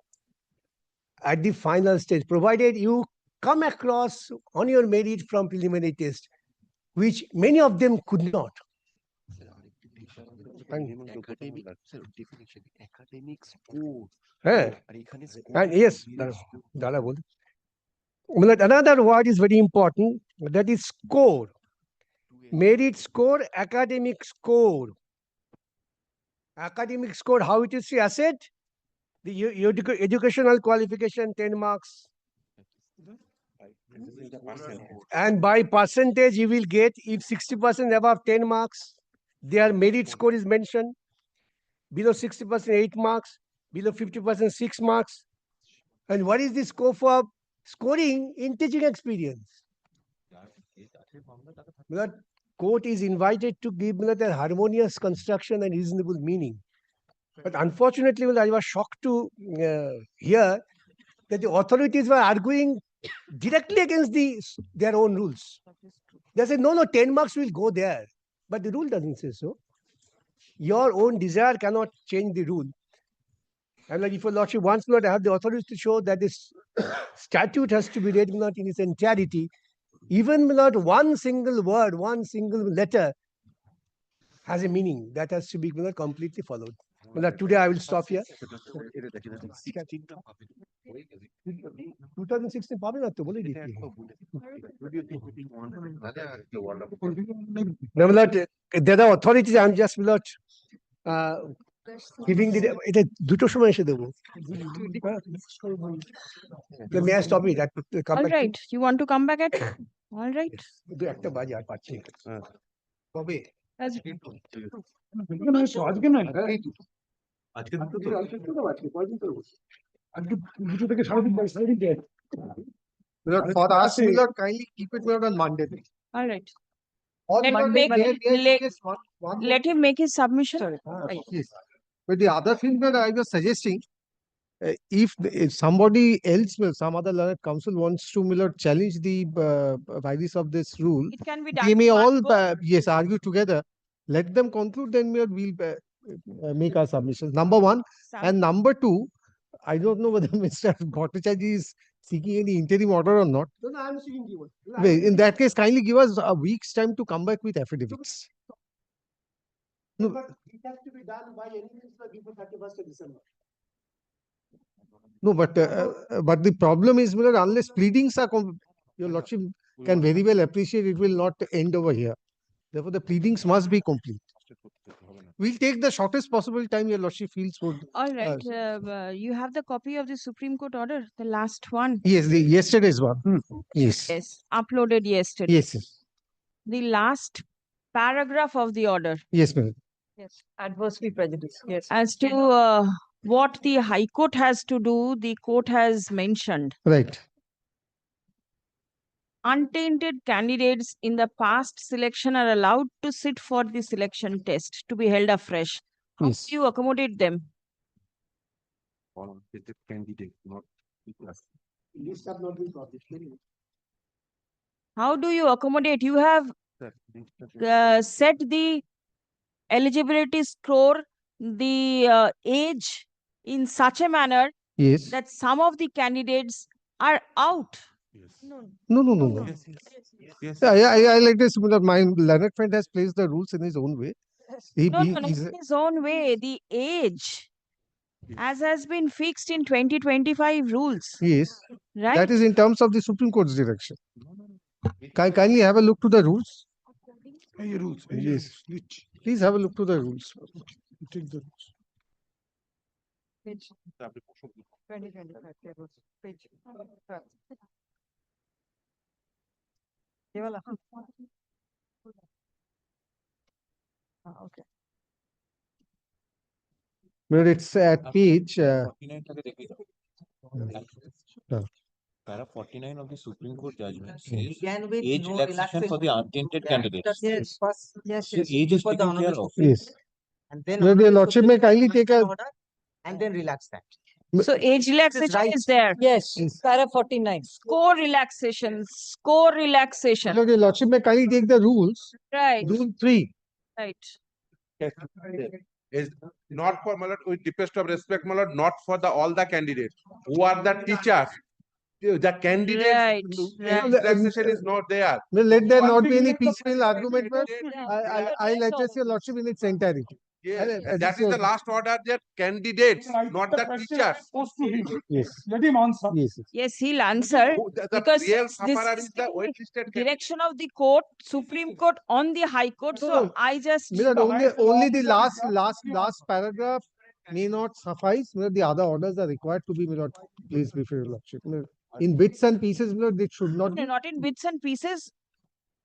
At the final stage, provided you come across on your merit from preliminary test, which many of them could not. And yes, another word is very important, that is score. Merit score, academic score. Academic score, how it is asset? The educational qualification, 10 marks. And by percentage, you will get, if 60% above 10 marks, their merit score is mentioned. Below 60%, 8 marks. Below 50%, 6 marks. And what is the scope for scoring in teaching experience? The court is invited to give a harmonious construction and reasonable meaning. But unfortunately, I was shocked to hear that the authorities were arguing directly against their own rules. They said, no, 10 marks will go there. But the rule doesn't say so. Your own desire cannot change the rule. And like if your lordship wants not to have the authorities to show that this statute has to be read not in its entirety, even without one single word, one single letter has a meaning that has to be completely followed. Today I will stop here. 2016 পাবে না তো বলে দিচ্ছি। There are authorities, I'm just not giving the, এটা দুটোর সময় এসে দেবো। May I stop it? All right, you want to come back at? All right. একটা বাজে আর পাচ্ছি না। কবে? আজকে নয়, আজকে দুটো তো আজকে কয়দিন করবো? আজকে দুটো থেকে সারাদিন দেয়। For us, kindly keep it on Monday. All right. One Let him make his submission. Yes. But the other thing that I was suggesting, if somebody else, some other learned council wants to challenge the validity of this rule, It can be done. they may in one all, go. yes, argue together. Let them conclude, then we'll make our submissions. Number one. And number two, I don't know whether Mr. Bhattacharya is seeking any interim order or not. No, I am seeking you. Well, in that case, kindly give us a week's time to come back with affidavits. No, It has to be done by any means before 31st of December. no, but the problem is, Miller, unless pleadings are, your lordship can very well appreciate it will not end over here. Therefore, the pleadings must be complete. We'll take the shortest possible time your lordship feels would. All right. You have the copy of the Supreme Court order, the last one. Yes, the yesterday's one. Yes. Yes, uploaded yesterday. Yes. Yes. The last paragraph of the order Yes, madam. Yes, adversely prejudiced. Yes. as to what the High Court has to do, the court has mentioned. Right. Untainted candidates in the past selection are allowed to sit for the selection test to be held afresh. How Yes. do you accommodate them? Candidate, not Lists have not been published. How do you accommodate? You have set the eligibility score, the age in such a manner Yes. that some of the candidates are out. No, no, no, no. Yes. I like this. My learned friend has placed the rules in his own way. No, not in his own way. The age, as has been fixed in 2025 rules, Yes. right? That is in terms of the Supreme Court's direction. Kindly have a look to the rules. Any rules? Yes. Which? Please have a look to the rules. Take the rules. Page 2025. Page. ये वाला? Okay. But it's at page. 49 টাকে দেখে দাও। Yeah. Para 49 of the Supreme Court judgment Began says with age no relaxation for the untainted candidates. Yes, first, yes, So yes. age is before the taken care Honorable of. Supreme Yes. Court. And then Your Honorable lordship Supreme may Court kindly passed take an a. order and then relax that. So age relaxation right. is there. Yes, Yes. para 49. Score relaxation. Score relaxation. Your lordship may kindly take the rules. Right. Rule 3. Right. Is not for, my lord, with deepest of respect, my lord, not for the all the candidates who are the teachers. The candidates, Right, right. relaxation is not there. Well, let there One not be thing any is the piecemeal argument. But candidate- I'll address your lordship in its entirety. Yes, I'll that is the address last order. They are candidates, I not put the question teachers. posed to him. Yes. Let him answer. Yes. Yes. Yes, he'll answer The because real this sufferer is is the the wait-listed candidate. direction of the court, Supreme Court on the High Court. No, So no. I just Milord, the only highest only law the officer last is the paragraph may not suffice. Milord, the other orders are required to be, Milord, placed before your lordship. Milord, in bits and pieces, Milord, it should not be. not in bits and pieces.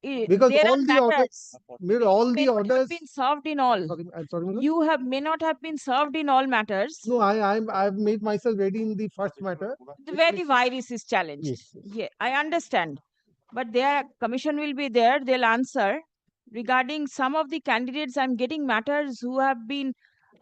Because There all are the orders, matters. Milord, all May the not have orders. been served in all. Sorry, I'm sorry, Milord. You may not have been served in all matters. No, I've made myself ready in the first matter. The very virus is challenged. Yes. Yeah, I understand. But their commission will be there. They'll answer regarding some of the candidates. I'm getting matters who have been,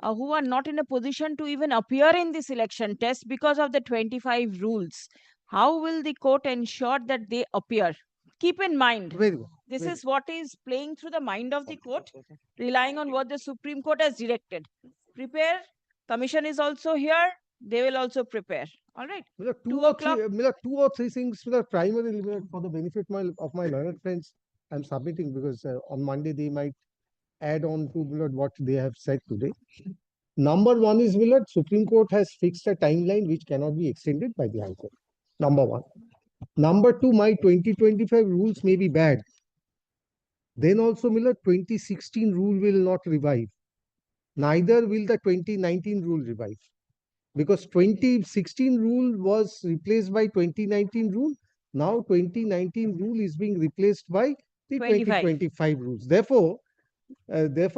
who are not in a position to even appear in this election test because of the 25 rules. How will the court ensure that they appear? Keep in mind, Very good. this Very is what is playing through the mind of the court, relying on what the Supreme Court has directed. Prepare. Commission is also here. They will also prepare. All right. Milord, 2 o'clock. Milord, 2 or 3 things, Milord, primarily, Milord, for the benefit of my learned friends, I'm submitting because on Monday they might add on to, Milord, what they have said today. Number 1 is, Milord, Supreme Court has fixed a timeline which cannot be extended by the High Court. Number 1. Number 2, my 2025 rules may be bad. Then also, Milord, 2016 rule will not revive. Neither will the 2019 rule revive. Because 2016 rule was replaced by 2019 rule. Now 2019 rule is being replaced by the 25. 2025 rules. Therefore,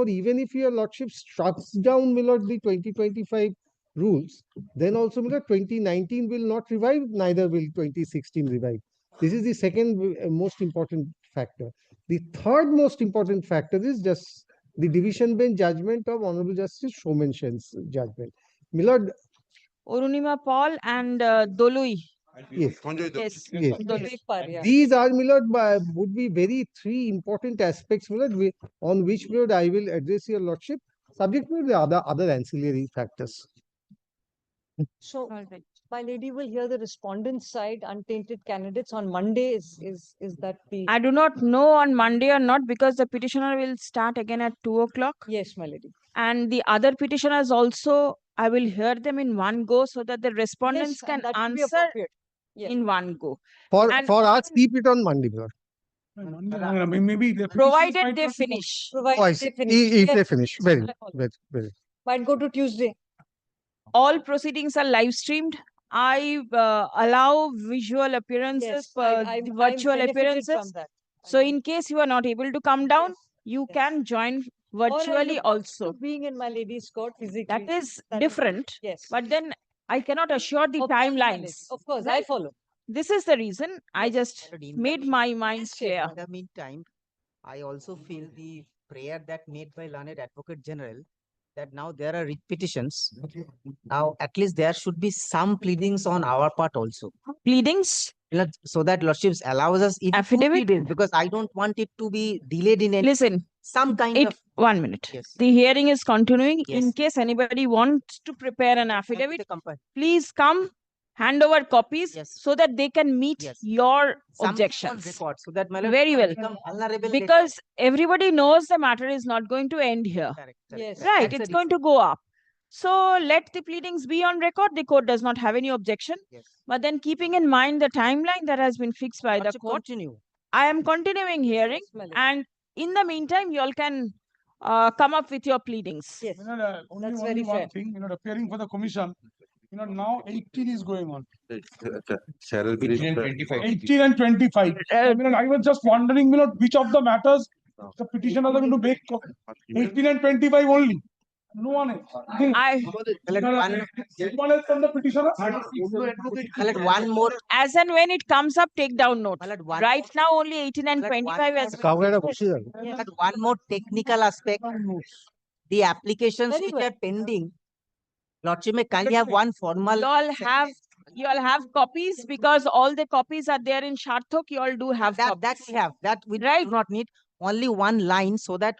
even if your lordship struts down, Milord, the 2025 rules, then also, Milord, 2019 will not revive, neither will 2016 revive. This is the second most important factor. The third most important factor is just the division bench judgment of Honorable Justice Shomanshen's judgment. Milord, Orunima Paul and Dolui. yes. Yes. Yes. Dolui. These are, Milord, would be very 3 important aspects, Milord, on which, Milord, I will address your lordship, subject to the other ancillary factors. So, All right. my lady will hear the respondent's side, untainted candidates on Monday. Is that the? I do not know on Monday or not because the petitioner will start again at 2 o'clock. Yes, my lady. And the other petitioners also, I will hear them in one go so that the respondents Yes, can that will be answer appropriate. Yes. in one go. For And us, keep it on Monday, brother. Maybe the provided petitions they might not be finish. Provided Twice, they finish. if they Yes, finish. yes, Very, I follow. very, very. Might go to Tuesday. All proceedings are live streamed. I allow visual appearances, Yes, the virtual benefited appearances. from that. So in case you are not able to come down, you Yes. can join Or I virtually look forward also. to being in my lady's court physically. That is That- different. Yes. But then I cannot assure the Of course, my lady. timelines. Of course, I Right? follow. This is the reason I just Already in the made my mind Yes, Chair. clear. In the meantime, I also feel the prayer that made by learned Advocate General that now there are writ petitions. Now, at least there should be some pleadings on our part also. Pleadings, So that Lordships allows us even 2 Affidavit? days, because I don't want it to be delayed in any, listen, some kind it of. 1 minute. Yes. The hearing is continuing. In Yes. case anybody wants to prepare an With affidavit, the company. please come, hand over copies Yes. so that they can meet Yes. your Something on objections. record, so that my lord Very well. become vulnerable later. Because everybody knows the matter is not going to end here. Correct, Yes. correct. Right, That's the it's going reason. to go up. So let the pleadings be on record. The court does not have any objection. Yes. But then keeping in mind the timeline that has been fixed by the Lordship, court, continue. I am continuing hearing. Yes, my lady. And in the meantime, you all can come up with your pleadings. Yes. only That's only very one fair. thing, appearing for the commission, now 18 is going on. Cheryl, 18 and 25. 18 and 25. I was just wondering, which of the matters the petitioners are going to make 18 and 25 only. No one else. I, Anyone else from the petitioners? My lord, one more. as and when it comes up, take down note. My lord, one Right now, only 18 and Like one 25 has been. But one more technical aspect, the applications Very which well. are pending, Lordship may kindly have one formal. You all have copies because all the copies are there in Sarthak. You all do have That copies. we have, that we Right. do not need, only one line, so that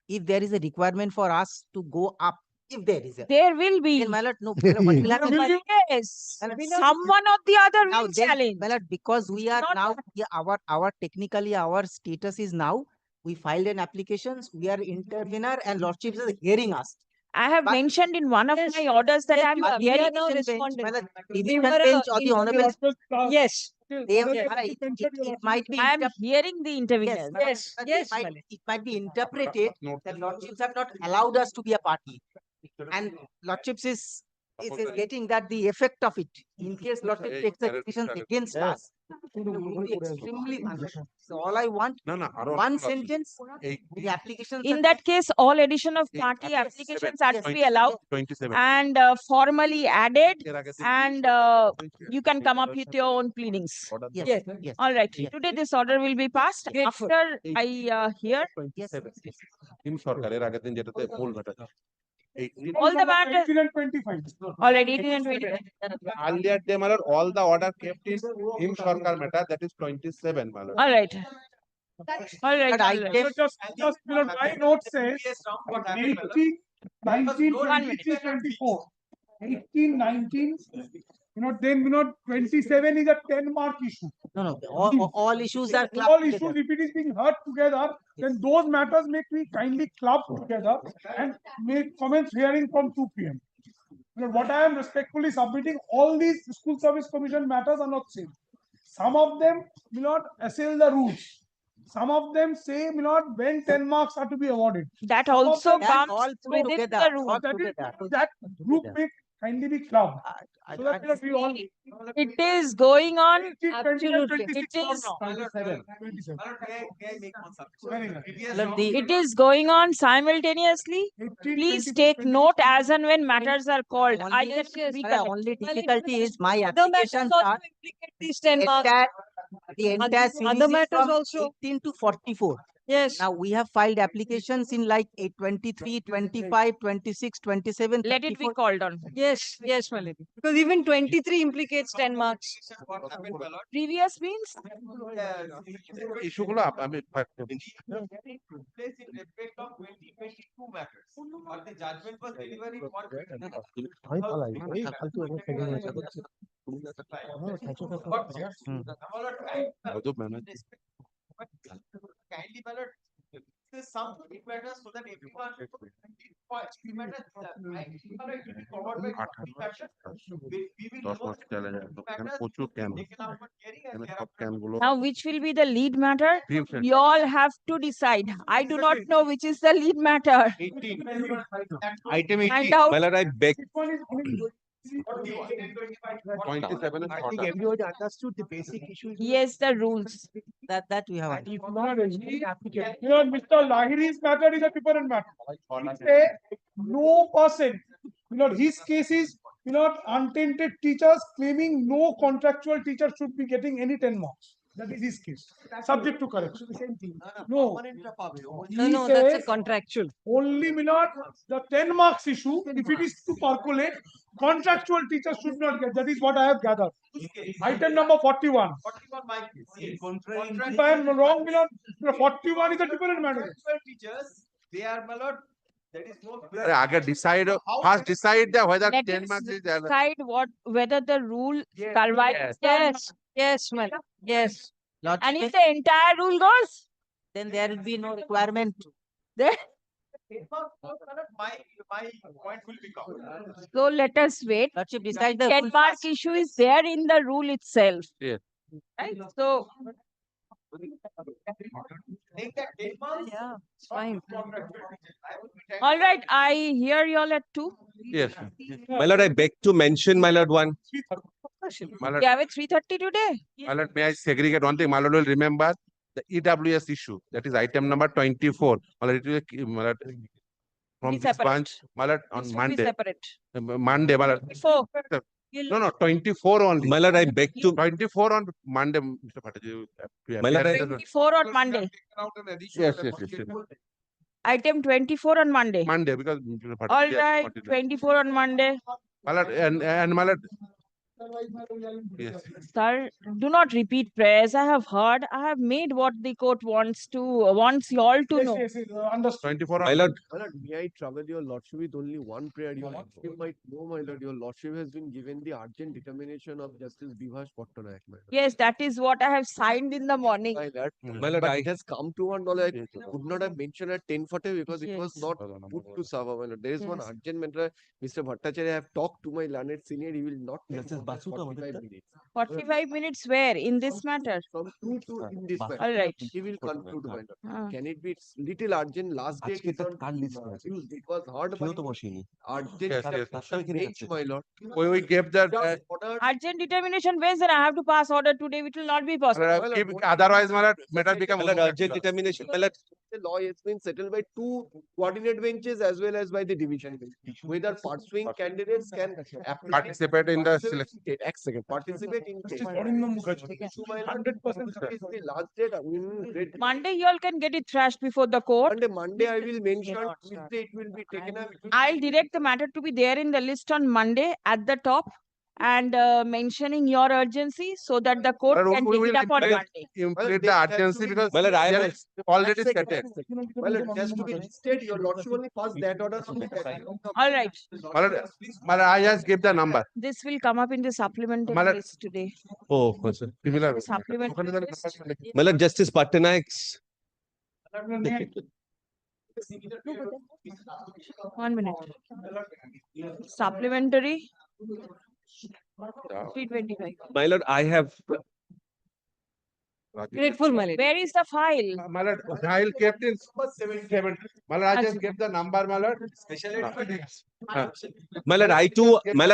if there is a requirement for us to go up, if there is a. There will be. Then my lord, no, what will happen? Will you? Yes. My lord, Someone or the other now will then, challenge. my lord, because we are Not now, our technically, our status is now, we filed an application, we are intervener and Lordship is hearing us. I have But- mentioned in one of Yes, my orders that yes, I'm you are. We hearing. are now Division bench, responding. my lord, We division were, bench or the in- honorable. Yes. They have, it might be. I am hearing the interveners. Yes. But Yes, it might, my lord. it might be interpreted that Lordships have not allowed us to be a party. And Lordships is getting that the effect of it, in case Lordship takes the decisions against us, it will be extremely unfair. So all I want, one sentence, the applications. In that case, all addition of party Yes, applications are to yes, be allowed 27. and formally added, and you can come up with your own pleadings. Yes, Yes. yes. All right. Yes. Today this order will be passed Grateful. after I hear Yes. Team সরকারের আগের দিন যেটাতে ভুল ঘটেছে all the matters. 18 and 25. Already 18 and 20. earlier day my lord, all the order kept in him sarkar matter, that is 27 my lord. All right. All right. But All I right. came- Just my note says 18, 19, 1 minute. 23, 24. 18, 19, then 27 is a 10-mark issue. No, all issues are. clubbed All together. issues, if it is being heard together, then those matters may be kindly clubbed together and make comments hearing from 2 p.m. What I am respectfully submitting, all these school service commission matters are not same. Some of them will not assail the rules. Some of them say, when 10 marks are to be awarded. That Some of also them- That comes all within together, the rule. all That is- together. that group may kindly be clubbed. I- So that we all. It is going on. 18, 20, and Absolutely. 26 It for is- now. 27. Very nice. Well, the- It is going on simultaneously. 18, Please 26, take 26. note as and when matters are called. Only- I Yes, can yes. the recollect. only difficulty is my Other matters applications also are implicate these 10 marks. the entire series Other is matters from also. 18 to 44. Yes. Now we have filed applications in like 23, 25, 26, 27, Let it be 34. called on. Yes, yes, my lady. Because even 23 implicates 10 marks. Previous means ইস্যুগুলো আমি Kindly ballot. There's some matters so that everyone. প্রচুর can সব can গুলো now which will be the lead matter? You all have to decide. I do not know which is the lead matter. 18. Item Find 18. out. My lord, I beg. 27 I think everybody understood the basic issue. Yes, the rules. That we have. You know, Mr. Lahiri's matter is a different matter. He say no person, you know, his case is, you know, untainted teachers claiming no contractual teacher should be getting any 10 marks. That is his case, subject to correction. No, No, he no, that's a says contractual. only, Milord, the 10 marks issue, if it is to percolate, contractual teachers should not get. That is what I have gathered. Item number 41. If I am wrong, Milord, 41 is a different matter. Teachers, they are my lord. That is no. আগে decide first decide the whether Let 10 us marks is decide whether the rule survives. Yes, yes, my lord. Yes. And if the entire rule goes, Then there will be no requirement. then My point will be covered. so let us wait. Lordship, decide the 10 full mark pass. issue is there in the rule itself. Yes. Right? So Take that 10 marks. Yeah, it's fine. all right, I hear you all at 2. yes My lord, I beg to mention, my lord, one. my lord, You have a 3:30 today. my lord, may I segregate one thing? My lord will remember the EWS issue, that is item number 24. My lord, it will my lord, from Be this separate. bunch, my lord, on This will be Monday. separate. Monday, my lord. 4. No, 24 only. My lord, I beg to. 24 on Monday, Mr. Bhattaji. My lord, 24 on Monday. Yes, yes, yes, yes. Item 24 on Monday. Monday, because Mr. Bhattaji All has right, continued. 24 on Monday. My lord, and my lord, yes. Sir, do not repeat prayers. I have heard. I have made what the court wants you all to Yes, know. yes, yes, understood. 24 my on lord, May I trouble your lordship with only one prayer? Your lordship might know, my lord, your lordship has been given the urgent determination of Justice Bibhash Pattanayak, my lord. Yes, that is what I have signed in the morning. My lord, my lord, but I. it has come to our knowledge. I could not have mentioned at 10:40 because it was Yes. not put to Sabha, my lord. There is one Yes. urgent matter. Mr. Bhattacharya, I have talked to my learned senior. He will not take Justice more than Basu ka 45 madad minutes. 45 minutes where in this matter? From 2 to in this matter. All right. He will conclude, my lord. Ah. Can it be little urgent? Last date আজকে is তো on car list আছে? Tuesday. It was heard by কেউ তো বসেনি। urgent Yes, yes. bench, my lord. We gave the Just ordered. Urgent determination based, and I have to pass order today, which will not be possible. otherwise, my lord, matter become. My lord, urgent determination. My lord, The law has been settled by 2 coordinate benches as well as by the division bench. Whether pursuing candidates can Participate in the selection. participate in case. Justice Varindra Mukherjee. 100% Is the last date. Great. Monday, you all can get it thrashed before the court. Monday I will mention Tuesday it will be taken up. I'll direct the matter to be there in the list on Monday at the top and mentioning your urgency so that the court But can we take will it up on implement- Monday. Implement the urgency because my lord, I there am. is already settled. Well, it has to be listed. Your lordship only pass that order from the All right. My lord, I just give the number. This will come up in the supplementary Malad- list today. Oh, sir. Similar. Supplementary list. My lord, Justice Pattanak's. 1 minute. Supplementary. 325. My lord, I have. Grateful, my lady. Where is the file? My lord, I'll kept in 7. My lord, I just give the number, my lord. My lord,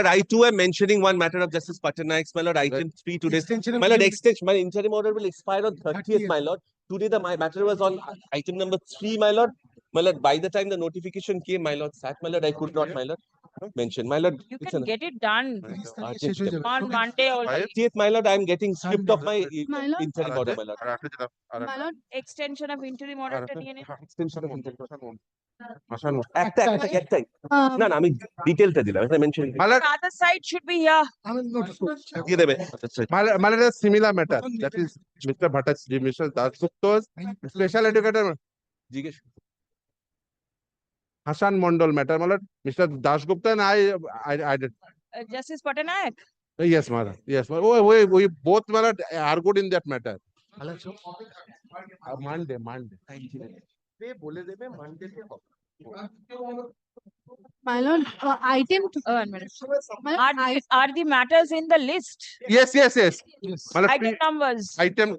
I too am mentioning one matter of Justice Pattanak's. My lord, item 3 today. My lord, extension. My interim order will expire on 30th, my lord. Today the my matter was on item number 3, my lord. My lord, by the time the notification came, my lord, sat, my lord, I could not, my lord. mentioned. My lord, You it's can an get it done urgent step. on Monday or 30th, my lord, I am getting stripped of my My lord. interim order, my lord. My lord, extension of interim order টা নিয়ে নিন। Extension of interim order. একটাই। um, না না আমি ডিটেলটা দিলাম এখানে mention My lord, The other side should be here. দিয়ে দেবে my lord, a similar matter. That is Mr. Bhattacharya, Mr. Dasgupta's special educator জিজ্ঞেস Hasan Mondal matter. My lord, Mr. Dasgupta and I did. Justice Patanaik. Yes, my lord. Yes, my lord. We both, my lord, argued in that matter. Monday. my lord, item. One minute. My lord, Are the matters in the list? Yes. My lord, Item numbers. item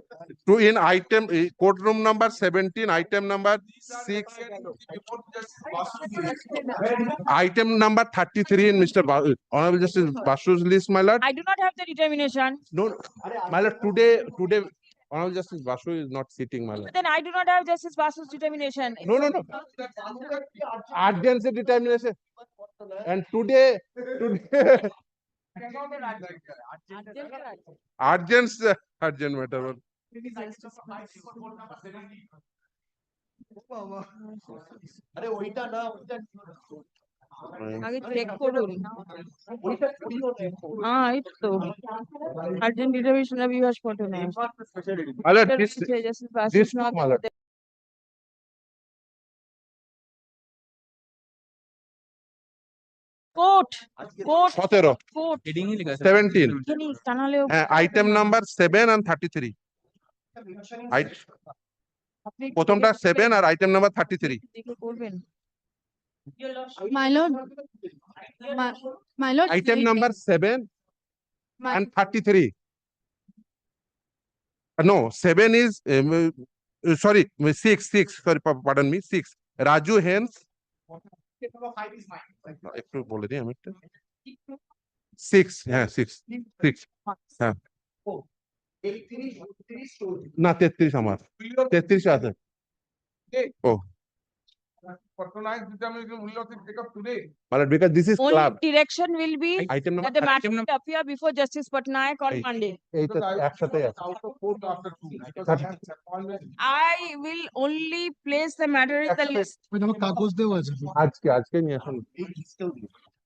courtroom number 17, item number 6, item number 33 in Mr. Honorable Justice Basu's list, my lord. I do not have the determination. No, my lord, today, Honorable Justice Basu is not sitting, my lord. Then I do not have Justice Basu's determination. No. Urgency determination. And today, urgent matter. আগে check করুন। এই তো urgent determination of Bibhas Patnaik. My lord, Justice Basu this is not my lord. Court. 17, Court. 17. জানিস, তা নাহলেও Item number 7 and 33. আপনি একটু প্রথমটা দেখে 7 আর item number 33. দেখে করবেন। my lord, my lord. Item number 7 My- and 33. No, 7 is sorry, 6. Sorry, pardon me, 6. Raju Hens. একটু বলে দিই আমি একটা 6, হ্যাঁ 6. হ্যাঁ না 33 আমার 33 আছে। ও because this is Only club. direction will be Item number that the matter will appear before Justice Patnaik on Monday. এইটা একসাথে আছে। I will only place the matter in the list. আজকে নিয়ে আসুন।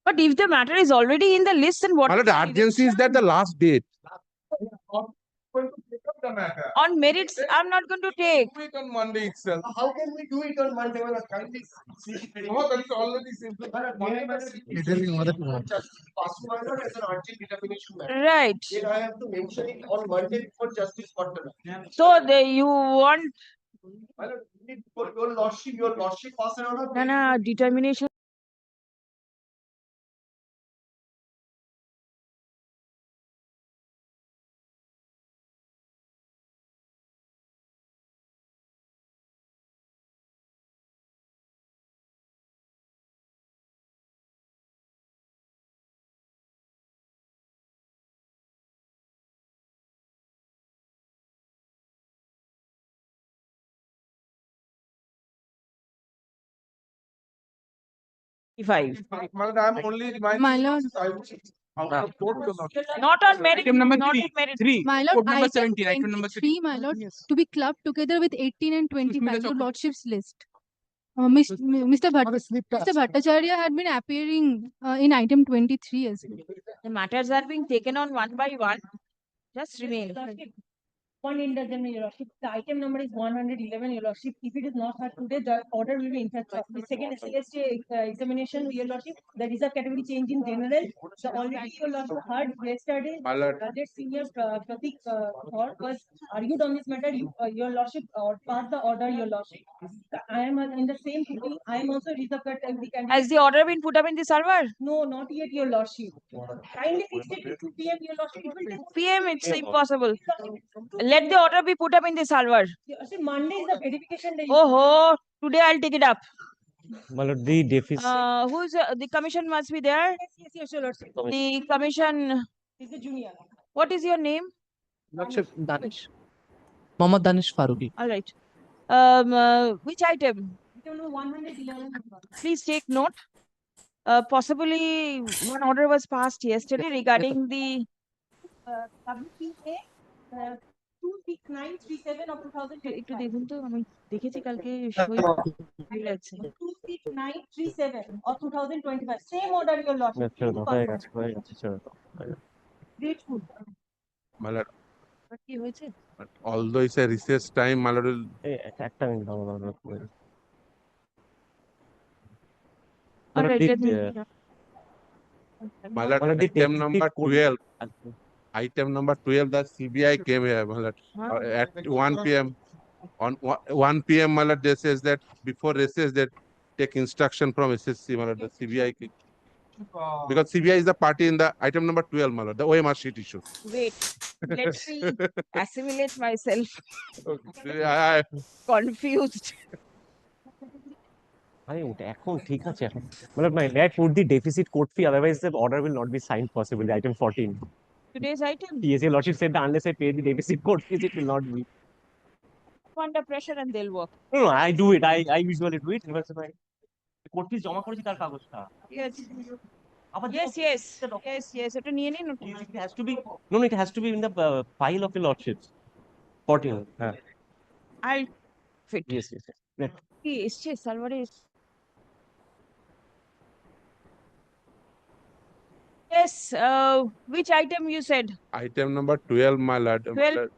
But if the matter is already in the list, then what? My lord, the urgency is that the last date. On merits, I'm not going to take. On Monday itself. How can we do it on Monday when a kindly? That is already simple. As an urgent determination matter. Right. Then I have to mention it on Monday before Justice Patnaik. So you want Your lordship pass an order. no determination. Five. I'm only reminding. My lord. Not on merit. Item number not 3. on merit. 3. My lord, Court number item 17. Item number 3. 23, my lord, to be clubbed together with 18 and 25, your lordship's list. Mr. Bhattacharya had been appearing in item 23 as well. The matters are being taken on one by one. Just remain. One indulgence, Your Lordship. The item number is 111, Your Lordship. If it is not heard today, the order will be in fact. The second SLST examination, Your Lordship, there is a category change in general. The already Your Lordship heard yesterday. That senior Pratik Thor was argued on this matter. Your Lordship passed the order, Your Lordship. I am in the same footing. I am also reserved at the candidate. Has the order been put up in the server? No, not yet, Your Lordship. Kindly fix it to 2 p.m. Your Lordship. It will take PM, it's impossible. Let the order be put up in the server. Monday is the verification day. Oh, today I'll take it up. My lord, the deficit. Who's the commission must be there? Yes, Your Lordship. The commission. Is the junior. What is your name? Lordship Danish. Mohammad Danish Faruqi. All right. Which item? Item number 111. Please take note. Possibly one order was passed yesterday regarding the WPA 26937 of 2000. একটু দেখুন তো, আমি দেখেছি কালকে সই আছে 26937 of 2025. Same order, your lordship. Grateful. My lord, But কি হয়েছে? although it's a recess time, my lord will একটা মিনিট দাও, All right, let me. my lord, item number 12. Item number 12, the CBI came here, my lord, at 1 p.m. On 1 p.m., my lord, they says that before recess, they take instruction from SSC, my lord, the CBI. Because CBI is the party in the item number 12, my lord, the OMR sheet issue. Wait, let me assimilate myself. Okay, Confused. আরে ওটা এখন ঠিক আছে এখন মানে may I put the deficit court fee, otherwise the order will not be signed possibly, item 14. Today's item. Yes, your lordship said that unless I pay the deficit court fees, it will not be. Under pressure and they'll work. No, I do it. I usually do it. Court fees জমা করেছি তার কাগজটা। Yes. Yes. এটা নিয়ে নিন। It has to be it has to be in the file of the lordships. 14. I'll fit. Yes. কি এসছে সার্ভারে? Yes, which item you said? Item number 12, my lord. 12.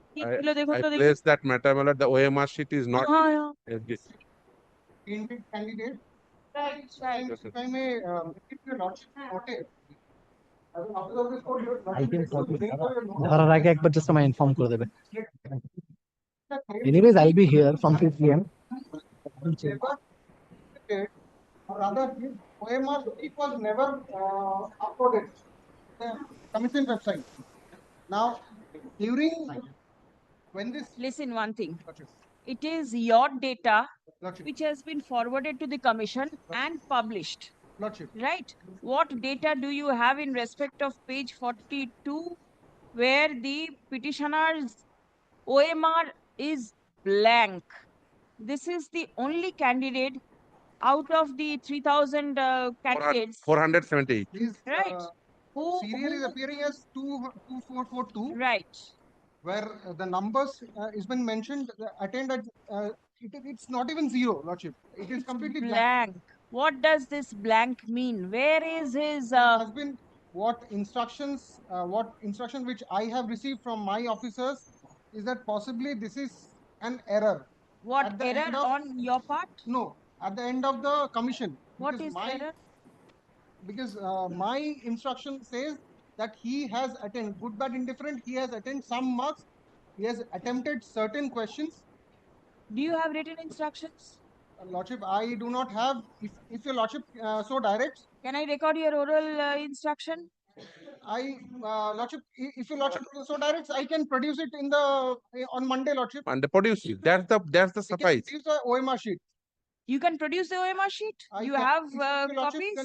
I place that matter, my lord. The OMR sheet is not. This. Indeed, candidate. Right. If I may, if your lordship noted, as an officer of this court, you item 14 ধরার আগে একবার just আমায় inform করে দেবে। Anyways, I'll be here from 2 p.m. Or rather, his OMR sheet was never uploaded the commission website. Now, during when this Listen, one thing. It is your data Lordship. which has been forwarded to the commission and published. Lordship. Right? What data do you have in respect of page 42 where the petitioner's OMR is blank? This is the only candidate out of the 3,000 candidates. 478. His Right. serial is appearing as 2442. Right. Where the numbers is been mentioned, attend at it's not even zero, lordship. It is completely blank. What does this blank mean? Where is his has been what instructions which I have received from my officers is that possibly this is an error. What error on your part? No, at the end of the commission. What is the error? Because my instruction says that he has attended, good, bad, indifferent, he has attended some marks, he has attempted certain questions. Do you have written instructions? Lordship, I do not have. If your lordship so directs. Can I record your oral instruction? Lordship, if your lordship so directs, I can produce it on Monday, lordship. And produce it. That's the suffice. Produce the OMR sheet. You can produce the OMR sheet? You have copies?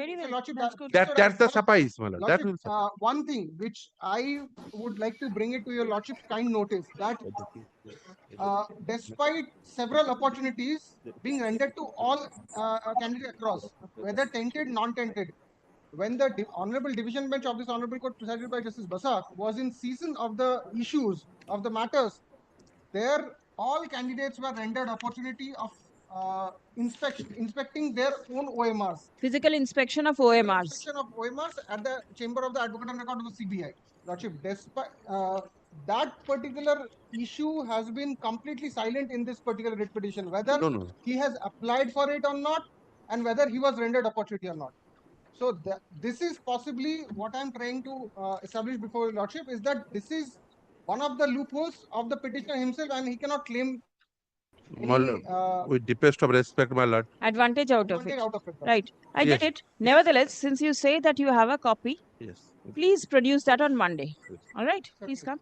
Very well. That's good. That's the suffice, my lord. That will suffice. One thing which I would like to bring it to your lordship's kind notice, that despite several opportunities being rendered to all candidates across, whether tented, non-tented, when the honorable division bench of this honorable court presided by Justice Basak was in season of the issues of the matters, there all candidates were rendered opportunity of inspecting their own OMRs. Physical inspection of OMRs. Inspection of OMRs at the chamber of the advocate on account of the CBI. Lordship, despite that particular issue has been completely silent in this particular writ petition, whether he has applied for it or not, and whether he was rendered opportunity or not. So this is possibly what I'm trying to establish before your lordship, is that this is one of the loopholes of the petitioner himself, and he cannot claim with deepest of respect, my lord. Advantage out of it. Right. I get it. Nevertheless, since you say that you have a copy, yes, please produce that on Monday. Yes. All right. Please come.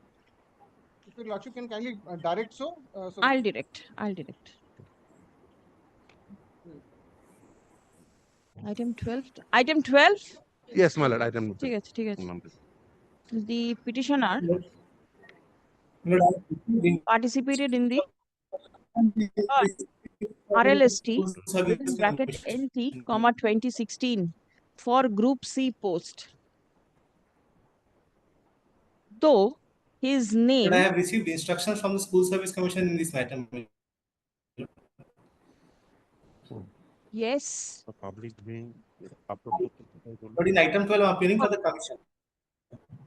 If your lordship can kindly direct so. I'll direct. Item 12. Item 12? Yes, my lord. Item 12. ঠিক আছে. The petitioner participated in the RLST bracket NT, 2016 for Group C post. Though his name. But I have received instructions from the School Service Commission in this matter. Yes. But in item 12, I'm appearing for the commission.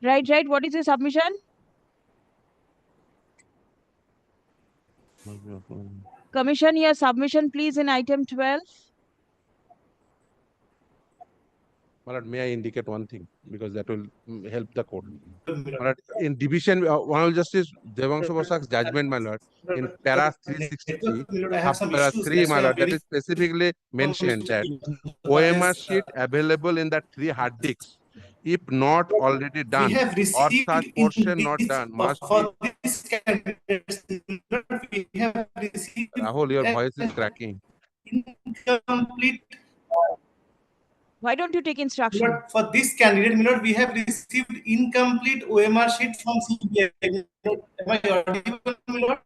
Right. What is your submission? Commission, your submission, please, in item 12. Malad, may I indicate one thing because that will help the court. Malad, in division, Honorable Justice Devanshu Bosak's judgment, my lord, in para 363, para 3, my lord, that is specifically mentioned that OMR sheet available in the 3 hard disks, if not already done, or such portion not done, must be. Rahul, your voice is cracking. Incomplete. Why don't you take instruction? But for this candidate, Milord, we have received incomplete OMR sheet from CBI. Am I audible, Milord?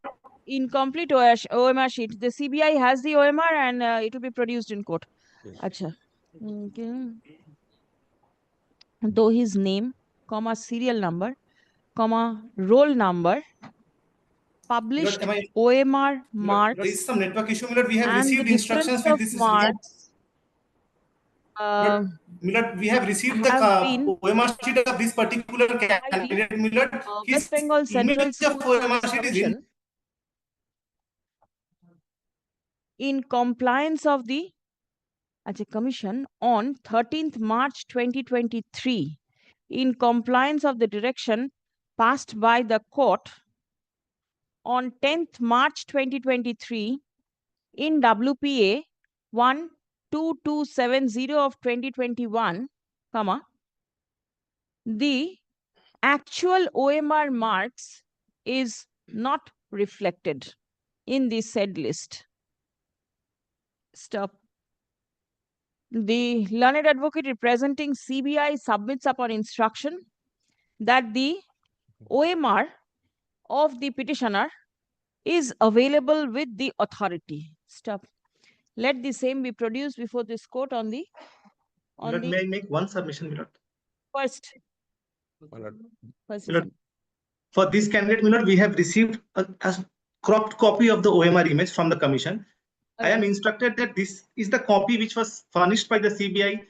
Incomplete OMR sheet. The CBI has the OMR and it will be produced in court. Acha. Okay. Though his name, comma, serial number, comma, roll number, published OMR marks. There is some network issue, Milord. We have received instructions with this marks. Milord, we have received the OMR sheet of this particular candidate, Milord. West Bengal Central School Service Commission in compliance of the commission on 13th March 2023 in compliance of the direction passed by the court on 10th March 2023 in WPA 12270 of 2021, comma, the actual OMR marks is not reflected in the said list. Stop. The learned advocate representing CBI submits upon instruction that the OMR of the petitioner is available with the authority. Stop. Let the same be produced before this court on the. May I make one submission, Milord? First. Milord, for this candidate, Milord, we have received a cropped copy of the OMR image from the commission. I am instructed that this is the copy which was furnished by the CBI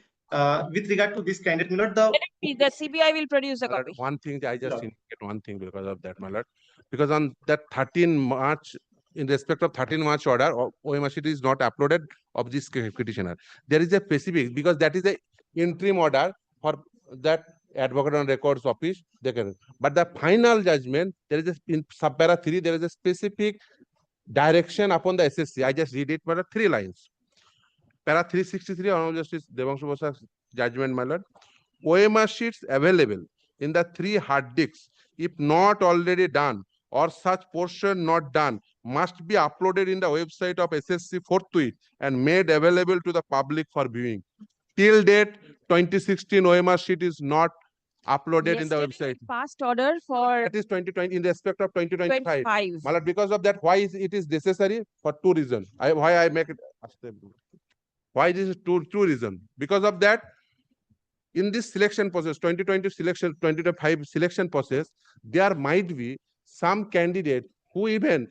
with regard to this candidate, Milord. The CBI will produce the copy. One thing, I just indicate one thing because of that, my lord. Because on that 13 March, in respect of 13 March order, OMR sheet is not uploaded of this petitioner. There is a specific, because that is the interim order for that advocate on records office. But the final judgment, there is a, in subpara 3, there is a specific direction upon the SSC. I just read it for 3 lines. Para 363, Honorable Justice Devanshu Bosak's judgment, my lord. OMR sheets available in the 3 hard disks, if not already done, or such portion not done, must be uploaded in the website of SSC forthwith and made available to the public for viewing. Till date, 2016 OMR sheet is not uploaded in the website. Past order for. That is 2020 in respect of 2025. 25. Malad, because of that, why is it is necessary? For 2 reasons. Why I make it? Why this is two reasons? Because of that, in this selection process, 2020 selection, 2025 selection process, there might be some candidate who even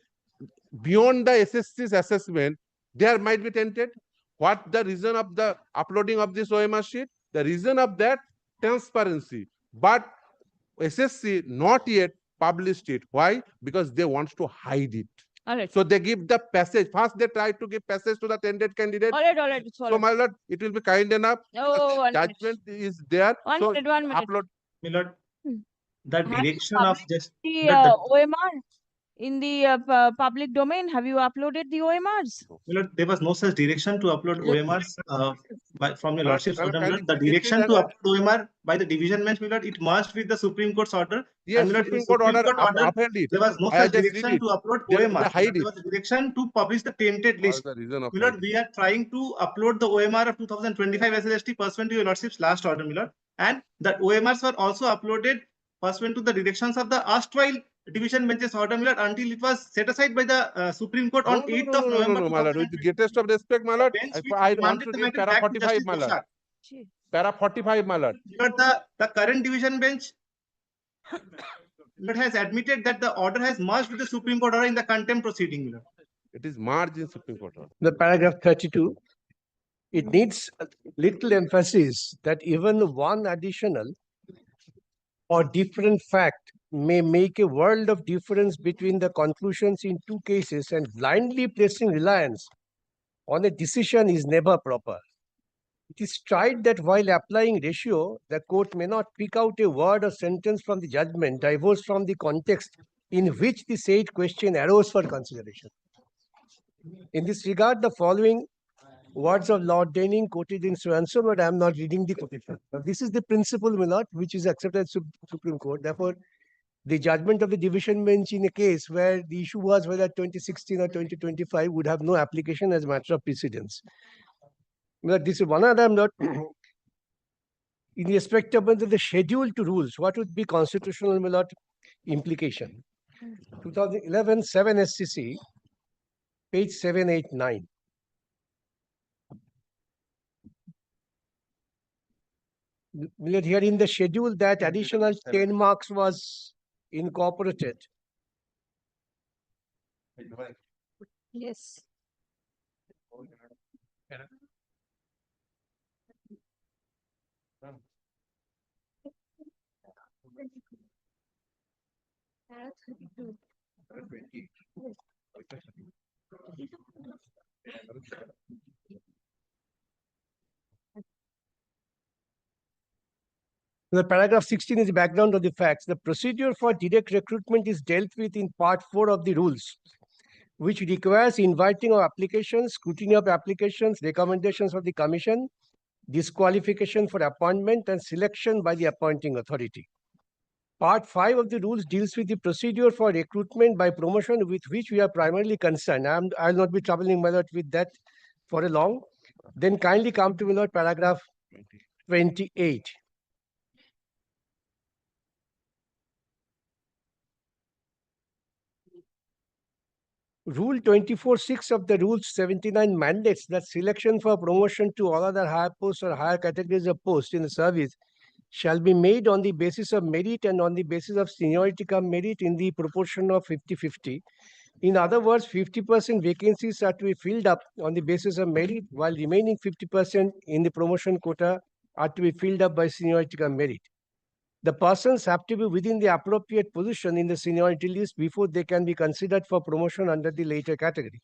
beyond the SSC's assessment, there might be tempted. What the reason of the uploading of this OMR sheet? The reason of that, transparency. But SSC not yet published it. Why? Because they want to hide it. All right. So they give the passage. First, they try to give passage to the tendered candidate. All right. So, my lord, it will be kind enough. Oh, judgment is there. One minute. Upload. Milord, the direction of just the OMR in the public domain. Have you uploaded the OMRs? Milord, there was no such direction to upload OMRs from your lordship's order. Milord, the direction to upload OMR by the division bench, Milord, it merged with the Supreme Court's order. Yes, Milord, Supreme Court order upheld it. There was no such direction to upload OMR. There was a direction to publish the tainted list. Milord, we are trying to upload the OMR of 2025 SLST pursuant to your lordship's last order, Milord. And the OMRs were also uploaded pursuant to the directions of the erstwhile division bench's order, Milord, until it was set aside by the Supreme Court on 8th of November. No, my lord. With the greatest of respect, my lord, I want to read para 45, my lord. Para 45, my lord. But the current division bench has admitted that the order has merged with the Supreme Court order in the contempt proceeding, my lord. It is merged in Supreme Court order. The paragraph 32, it needs a little emphasis that even one additional or different fact may make a world of difference between the conclusions in two cases, and blindly placing reliance on a decision is never proper. It is tried that while applying ratio, the court may not pick out a word or sentence from the judgment divorced from the context in which the said question arose for consideration. In this regard, the following words of Lord Denning quoted in so-and-so, but I am not reading the quotation. Now, this is the principle, my lord, which is accepted at Supreme Court. Therefore, the judgment of the division bench in a case where the issue was whether 2016 or 2025 would have no application as a matter of precedence. But this is one other, I'm not in respect of the schedule to rules, what would be constitutional, my lord, implication? 2011 7 SCC, page 789. Here in the schedule that additional 10 marks was incorporated. Yes. The paragraph 16 is the background of the facts. The procedure for direct recruitment is dealt with in part 4 of the rules, which requires inviting of applications, scrutiny of applications, recommendations of the commission, disqualification for appointment, and selection by the appointing authority. Part 5 of the rules deals with the procedure for recruitment by promotion, with which we are primarily concerned. I will not be troubling my lord with that for a long. Then kindly come to my lord paragraph 28. Rule 24(6) of the Rules 79 mandates that selection for promotion to all other higher posts or higher categories of posts in the service shall be made on the basis of merit and on the basis of seniority cum merit in the proportion of 50-50. In other words, 50% vacancies are to be filled up on the basis of merit, while remaining 50% in the promotion quota are to be filled up by seniority cum merit. The persons have to be within the appropriate position in the seniority list before they can be considered for promotion under the later category.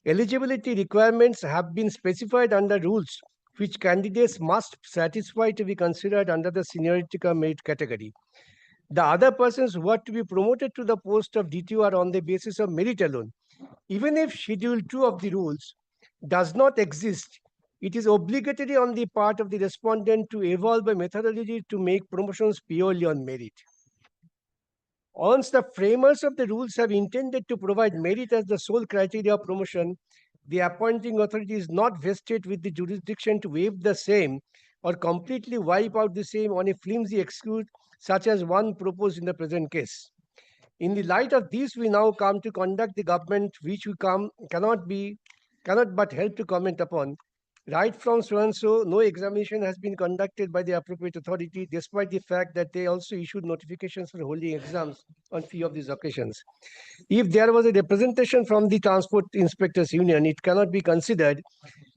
Eligibility requirements have been specified under rules which candidates must satisfy to be considered under the seniority cum merit category. The other persons who are to be promoted to the post of DTO are on the basis of merit alone. Even if Schedule 2 of the rules does not exist, it is obligatory on the part of the respondent to evolve a methodology to make promotions purely on merit. Once the framers of the rules have intended to provide merit as the sole criteria of promotion, the appointing authority is not vested with the jurisdiction to waive the same or completely wipe out the same on a flimsy excuse such as one proposed in the present case. In the light of this, we now come to conduct the government, which we cannot but help to comment upon. Right from so-and-so, no examination has been conducted by the appropriate authority, despite the fact that they also issued notifications for holding exams on few of these occasions. If there was a representation from the Transport Inspectors Union, it cannot be considered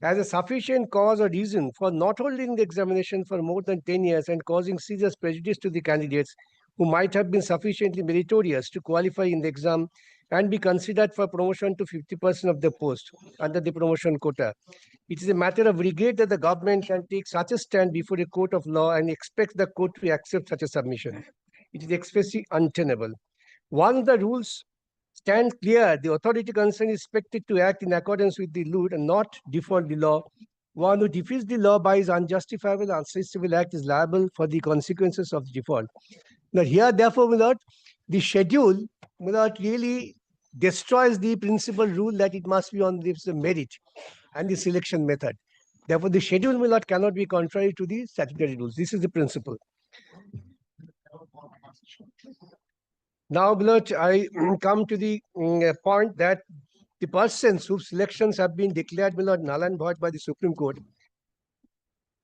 as a sufficient cause or reason for not holding the examination for more than 10 years and causing serious prejudice to the candidates who might have been sufficiently meritorious to qualify in the exam and be considered for promotion to 50% of the post under the promotion quota. It is a matter of regret that the government can take such a stand before a court of law and expect the court to accept such a submission. It is expressly untenable. Once the rules stand clear, the authority concerned is expected to act in accordance with the law and not default the law. One who defeats the law by his unjustifiable, unjustifiable act is liable for the consequences of the default. Now here, therefore, the schedule really destroys the principal rule that it must be on the merit and the selection method. Therefore, the schedule cannot be contrary to the statutory rules. This is the principle. Now, I come to the point that the persons whose selections have been declared null and void by the Supreme Court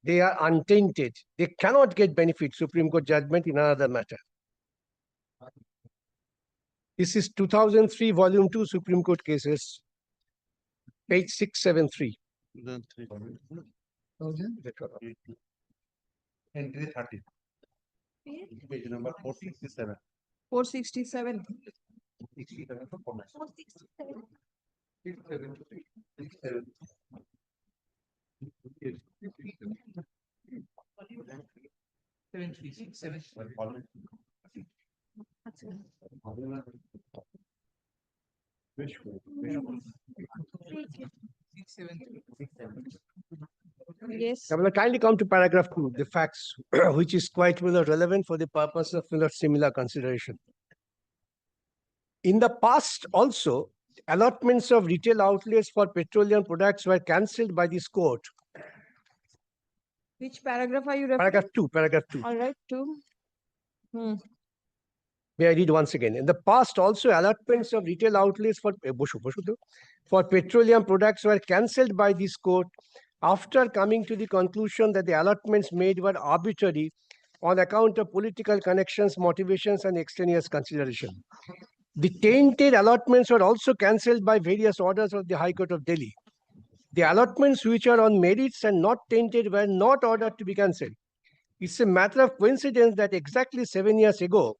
They are untainted. They cannot get benefit Supreme Court judgment in another matter. This is 2003 Volume 2 Supreme Court cases, page 673. 2003. Entry 30. Page number 467. 467. 467 to 467. Yes. Now, will kindly come to paragraph 2, the facts, which is quite relevant for the purpose of similar consideration. In the past also, allotments of retail outlets for petroleum products were cancelled by this court. Which paragraph are you referring? Paragraph 2. All right, 2. May I read once again? In the past also, allotments of retail outlets for petroleum products were cancelled by this court after coming to the conclusion that the allotments made were arbitrary on account of political connections, motivations, and extraneous consideration. The tainted allotments were also cancelled by various orders of the High Court of Delhi. The allotments which are on merits and not tainted were not ordered to be cancelled. It's a matter of coincidence that exactly 7 years ago,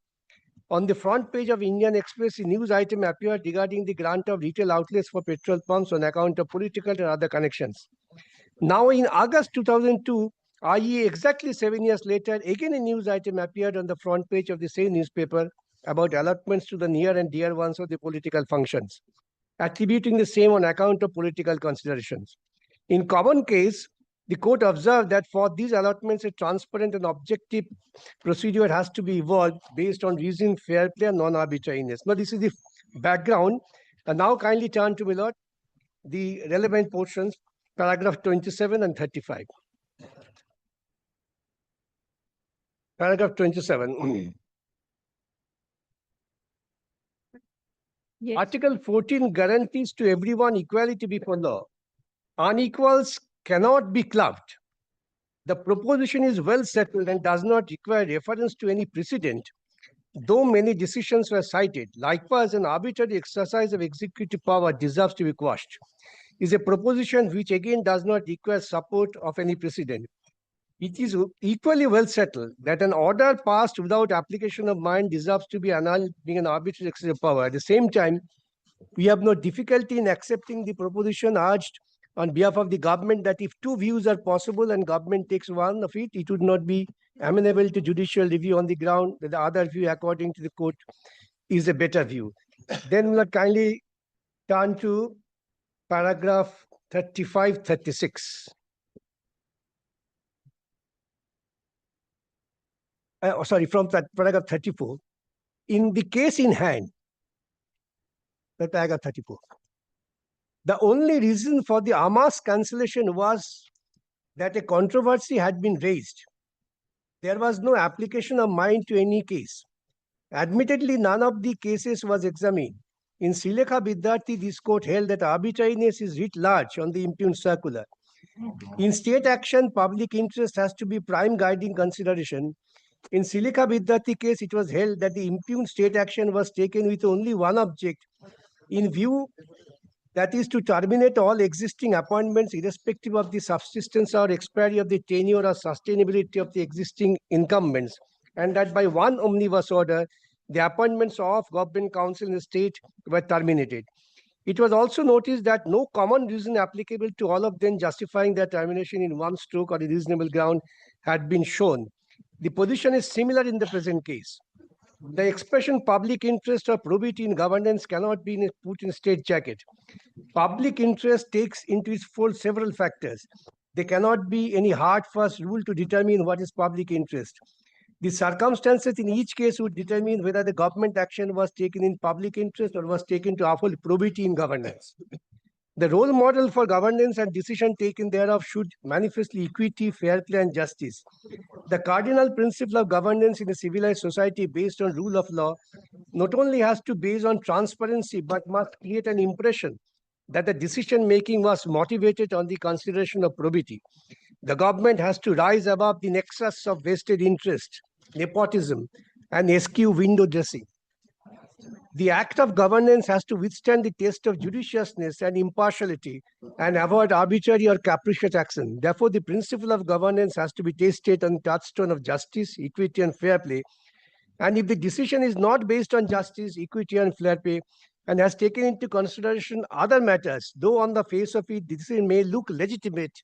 on the front page of Indian Express, a news item appeared regarding the grant of retail outlets for petrol pumps on account of political and other connections. Now, in August 2002, i.e. exactly 7 years later, again a news item appeared on the front page of the same newspaper about allotments to the near and dear ones of the political functions, attributing the same on account of political considerations. In common case, the court observed that for these allotments, a transparent and objective procedure has to be evolved based on reason, fair play, and non-arbitrariness. Now, this is the background. And now kindly turn to, my lord, the relevant portions, paragraph 27 and 35. Paragraph 27. Yes. Article 14 guarantees to everyone equality before law. Unequals cannot be clubbed. The proposition is well settled and does not require reference to any precedent, though many decisions were cited. Likewise, an arbitrary exercise of executive power deserves to be quashed. Is a proposition which again does not require support of any precedent. It is equally well settled that an order passed without application of mind deserves to be annulled, being an arbitrary exercise of power. At the same time, we have no difficulty in accepting the proposition urged on behalf of the government that if two views are possible and government takes one of it, it would not be amenable to judicial review on the ground that the other view, according to the court, is a better view. Then we'll kindly turn to paragraph 35, 36. From that paragraph 34. In the case in hand, that paragraph 34. The only reason for the Amas cancellation was that a controversy had been raised. There was no application of mind to any case. Admittedly, none of the cases was examined. In Silekha Vidyarthi, this court held that arbitrariness is writ large on the impugned circular. In state action, public interest has to be prime guiding consideration. In Silekha Vidyarthi case, it was held that the impugned state action was taken with only one object, in view, that is to terminate all existing appointments irrespective of the subsistence or expiry of the tenure or sustainability of the existing incumbents, and that by one omnibus order, the appointments of government council in the state were terminated. It was also noticed that no common reason applicable to all of them justifying their termination in one stroke or a reasonable ground had been shown. The position is similar in the present case. The expression public interest or probity in governance cannot be put in straitjacket. Public interest takes into its fold several factors. There cannot be any hard fast rule to determine what is public interest. The circumstances in each case would determine whether the government action was taken in public interest or was taken to uphold probity in governance. The role model for governance and decision taken thereof should manifestly equity, fair play, and justice. The cardinal principle of governance in a civilized society based on rule of law not only has to base on transparency, but must create an impression that the decision making was motivated on the consideration of probity. The government has to rise above the nexus of vested interest, nepotism, and askew window dressing. The act of governance has to withstand the test of judiciousness and impartiality and avoid arbitrary or capricious action. Therefore, the principle of governance has to be tested on the touchstone of justice, equity, and fair play. And if the decision is not based on justice, equity, and fair play, and has taken into consideration other matters, though on the face of it, the decision may look legitimate,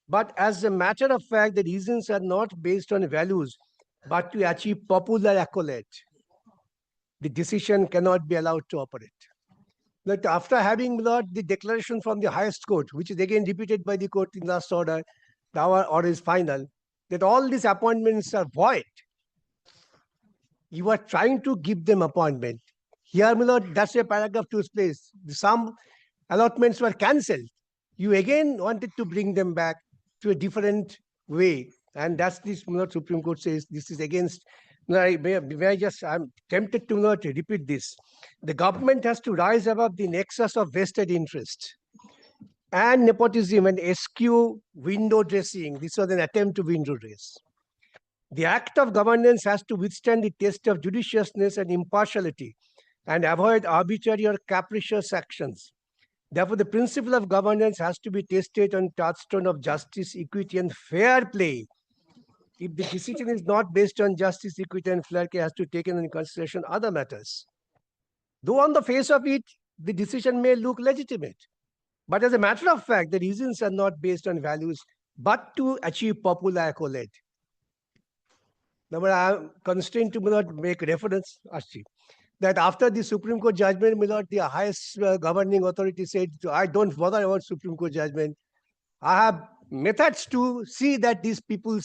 but as a matter of fact, the reasons are not based on values, but to achieve popular accolade, the decision cannot be allowed to operate. But after having learned the declaration from the highest court, which is again repeated by the court in last order, our order is final, that all these appointments are void. You are trying to give them appointment. Here, my lord, that's where paragraph 2 is placed. Some allotments were cancelled. You again wanted to bring them back to a different way. And that's this, my lord, Supreme Court says this is against. I'm tempted to not repeat this. The government has to rise above the nexus of vested interest and nepotism and askew window dressing. This was an attempt to window dress. The act of governance has to withstand the test of judiciousness and impartiality and avoid arbitrary or capricious actions. Therefore, the principle of governance has to be tested on touchstone of justice, equity, and fair play. If the decision is not based on justice, equity, and fair play, has to take into consideration other matters. Though on the face of it, the decision may look legitimate, but as a matter of fact, the reasons are not based on values, but to achieve popular accolade. Now, I am constrained to not make reference, Archie, that after the Supreme Court judgment, the highest governing authority said, I don't bother about Supreme Court judgment. I have methods to see that these people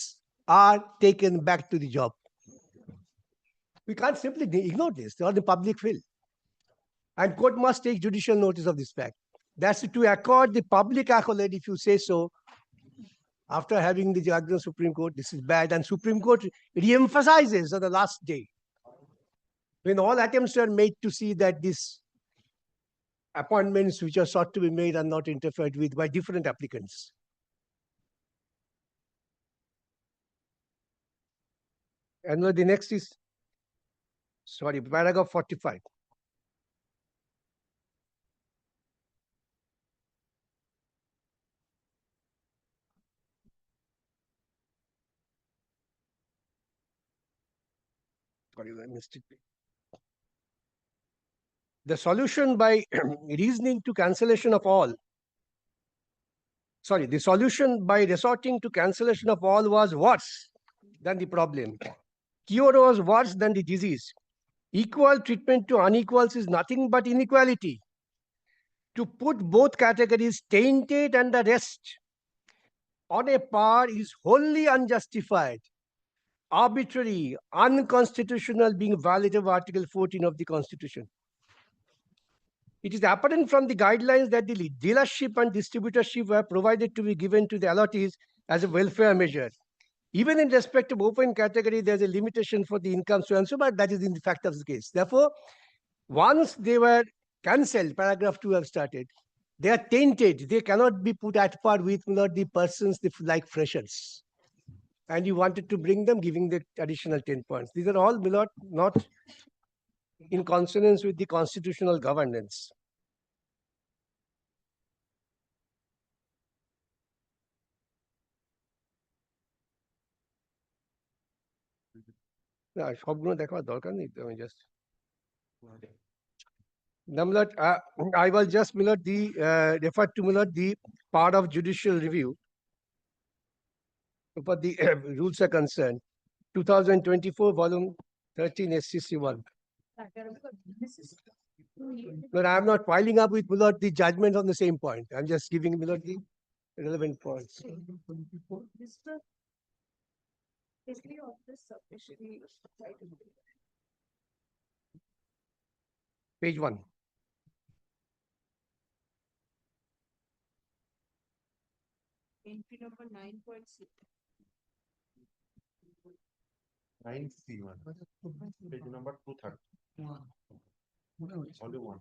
are taken back to the job. We can't simply ignore this. They are the public will. And court must take judicial notice of this fact. That's to accord the public accolade, if you say so, after having the judgment of Supreme Court, this is bad. And Supreme Court re-emphasizes on the last day, when all attempts are made to see that these appointments which are sought to be made are not interfered with by different applicants. And the next is, sorry, paragraph 45. Sorry, I missed it. The solution by reasoning to cancellation of all. Sorry, the solution by resorting to cancellation of all was worse than the problem. Cure was worse than the disease. Equal treatment to unequals is nothing but inequality. To put both categories, tainted and the rest, on a par is wholly unjustified, arbitrary, unconstitutional, being violative of Article 14 of the Constitution. It is apparent from the guidelines that the dealership and distributorship were provided to be given to the allottees as a welfare measure. Even in respect of open category, there's a limitation for the income, so and so, but that is in the fact of the case. Therefore, once they were cancelled, paragraph 2 have started, they are tainted. They cannot be put at par with the persons like freshers. And you wanted to bring them, giving the additional 10 points. These are all not in consonance with the constitutional governance. সবগুলো দেখার দরকার নেই তো আমি just I will just refer to the part of judicial review for the rules are concerned. 2024 volume 13 SCC 1. But I am not piling up with the judgment on the same point. I'm just giving the relevant points. Page 1. Entry number 9.6. 9C1. Page number 230. Only one.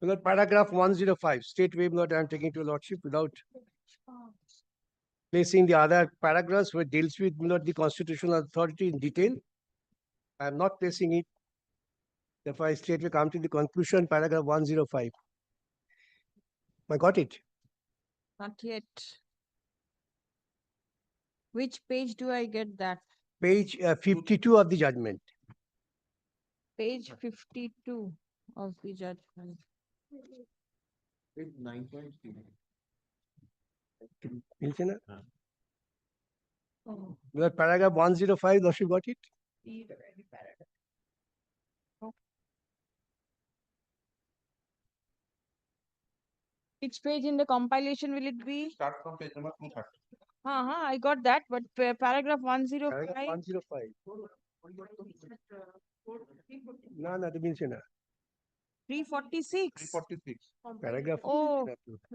Milord, paragraph 105, state way, Milord, I am taking to your lordship without placing the other paragraphs where it deals with, Milord, the constitutional authority in detail. I am not placing it. Therefore, I straightway come to the conclusion, paragraph 105. I got it. Not yet. Which page do I get that? Page 52 of the judgment. Page 52 of the judgment. Page 9.3. Milchena? Milord, paragraph 105, lordship got it? Which page in the compilation will it be? Start from page number 230. I got that, but paragraph 105. Paragraph 105. No, no, the Milchena. 346. 346. Paragraph. Oh.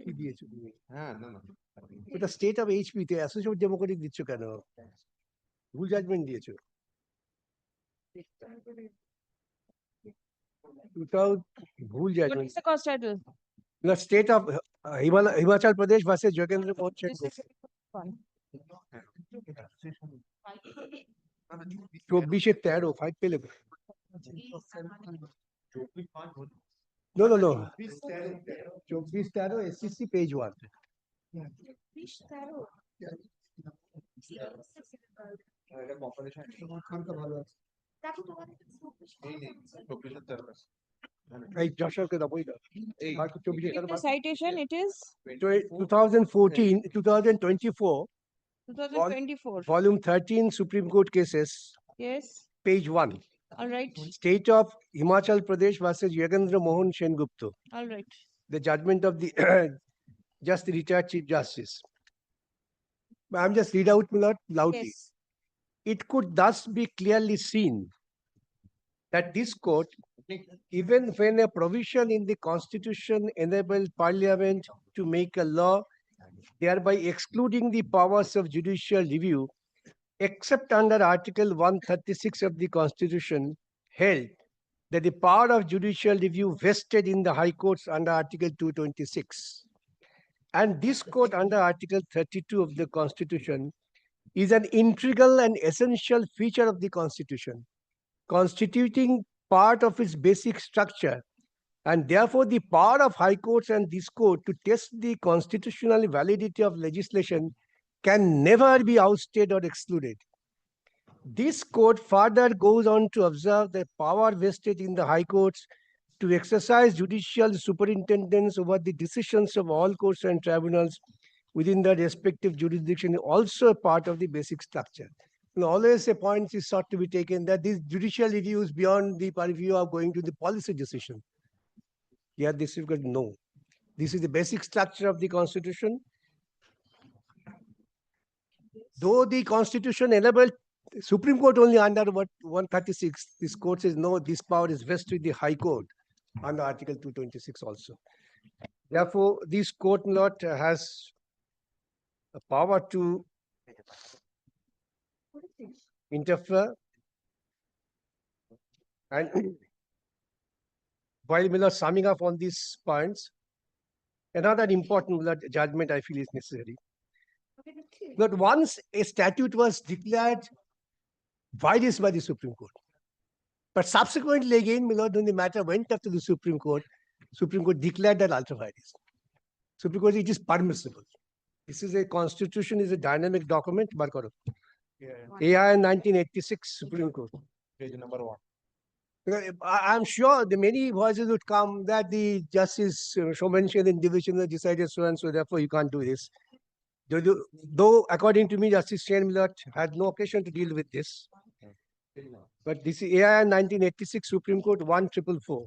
কি দিয়েছো তুমি? No. ওটা state of HP তে associate democratic দিচ্ছ কেন? ভুল judgement দিয়েছো। ভুল What judgement. is the cost title? The state of Himachal Pradesh versus Yogendra Mohan Shen Gupta. 24-13 5 পেলে। No. 24-13 SCC page 1. এই যশোরকে দাও বই দাও। The citation it is 2014, 2024. 2024. Volume 13, Supreme Court cases. Yes. Page 1. All right. State of Himachal Pradesh versus Yogendra Mohan Shen Gupta. All right. The judgment of the just the retired Chief Justice. I'm just read out loudly. Yes. It could thus be clearly seen that this court, even when a provision in the Constitution enabled Parliament to make a law, thereby excluding the powers of judicial review, except under Article 136 of the Constitution, held that the power of judicial review vested in the High Courts under Article 226. And this court under Article 32 of the Constitution is an integral and essential feature of the Constitution, constituting part of its basic structure, and therefore the power of High Courts and this court to test the constitutional validity of legislation can never be ousted or excluded. This court further goes on to observe the power vested in the High Courts to exercise judicial superintendence over the decisions of all courts and tribunals within their respective jurisdiction, also a part of the basic structure. Always a point is sought to be taken that this judicial review is beyond the purview of going to the policy decision. Here, this is good. No, this is the basic structure of the Constitution. Though the Constitution enabled Supreme Court only under 136, this court says no, this power is vested with the High Court under Article 226 also. Therefore, this court not has a power to interfere. And while Miller summing up on these points, another important judgment I feel is necessary. But once a statute was declared virus by the Supreme Court, but subsequently again, Miller, when the matter went up to the Supreme Court declared that ultra virus. So because it is permissible. This is a constitution, is a dynamic document. AI 1986 Supreme Court. Page number 1. I'm sure the many voices would come that the justice so mentioned in division decided so and so, therefore you can't do this. Though according to me, Justice Shane Millett had no occasion to deal with this. But this is AI 1986 Supreme Court 1444.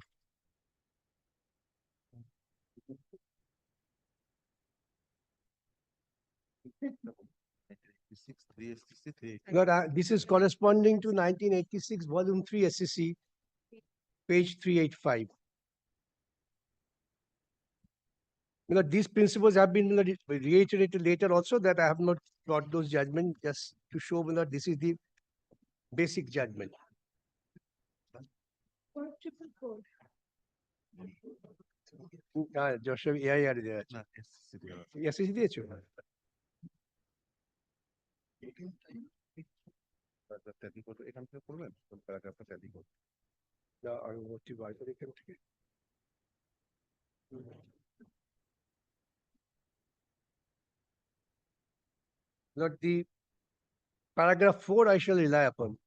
This is corresponding to 1986 volume 3 SCC, page 385. These principles have been reiterated later also, that I have not brought those judgments just to show this is the basic judgment. Joshua, AI there. Yes, it is. The paragraph 4 I shall rely upon.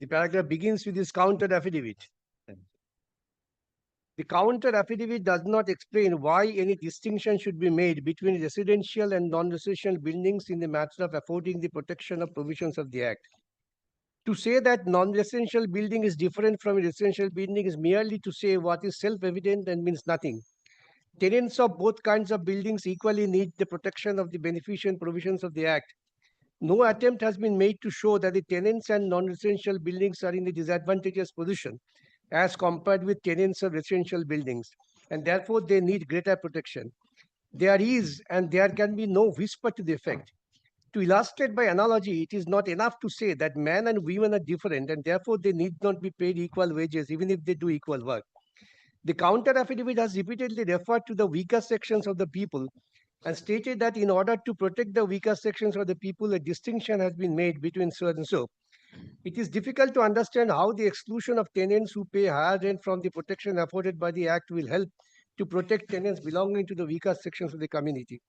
The paragraph begins with this counter affidavit. The counter affidavit does not explain why any distinction should be made between residential and non-residential buildings in the matter of affording the protection of provisions of the Act. To say that non-residential building is different from a residential building is merely to say what is self-evident and means nothing. Tenants of both kinds of buildings equally need the protection of the beneficent provisions of the Act. No attempt has been made to show that the tenants and non-residential buildings are in a disadvantageous position as compared with tenants of residential buildings, and therefore they need greater protection. There is and there can be no whisper to the effect. To illustrate by analogy, it is not enough to say that men and women are different and therefore they need not be paid equal wages even if they do equal work. The counter affidavit has repeatedly referred to the weaker sections of the people and stated that in order to protect the weaker sections of the people, a distinction has been made between so and so. It is difficult to understand how the exclusion of tenants who pay higher rent from the protection afforded by the Act will help to protect tenants belonging to the weaker sections of the community.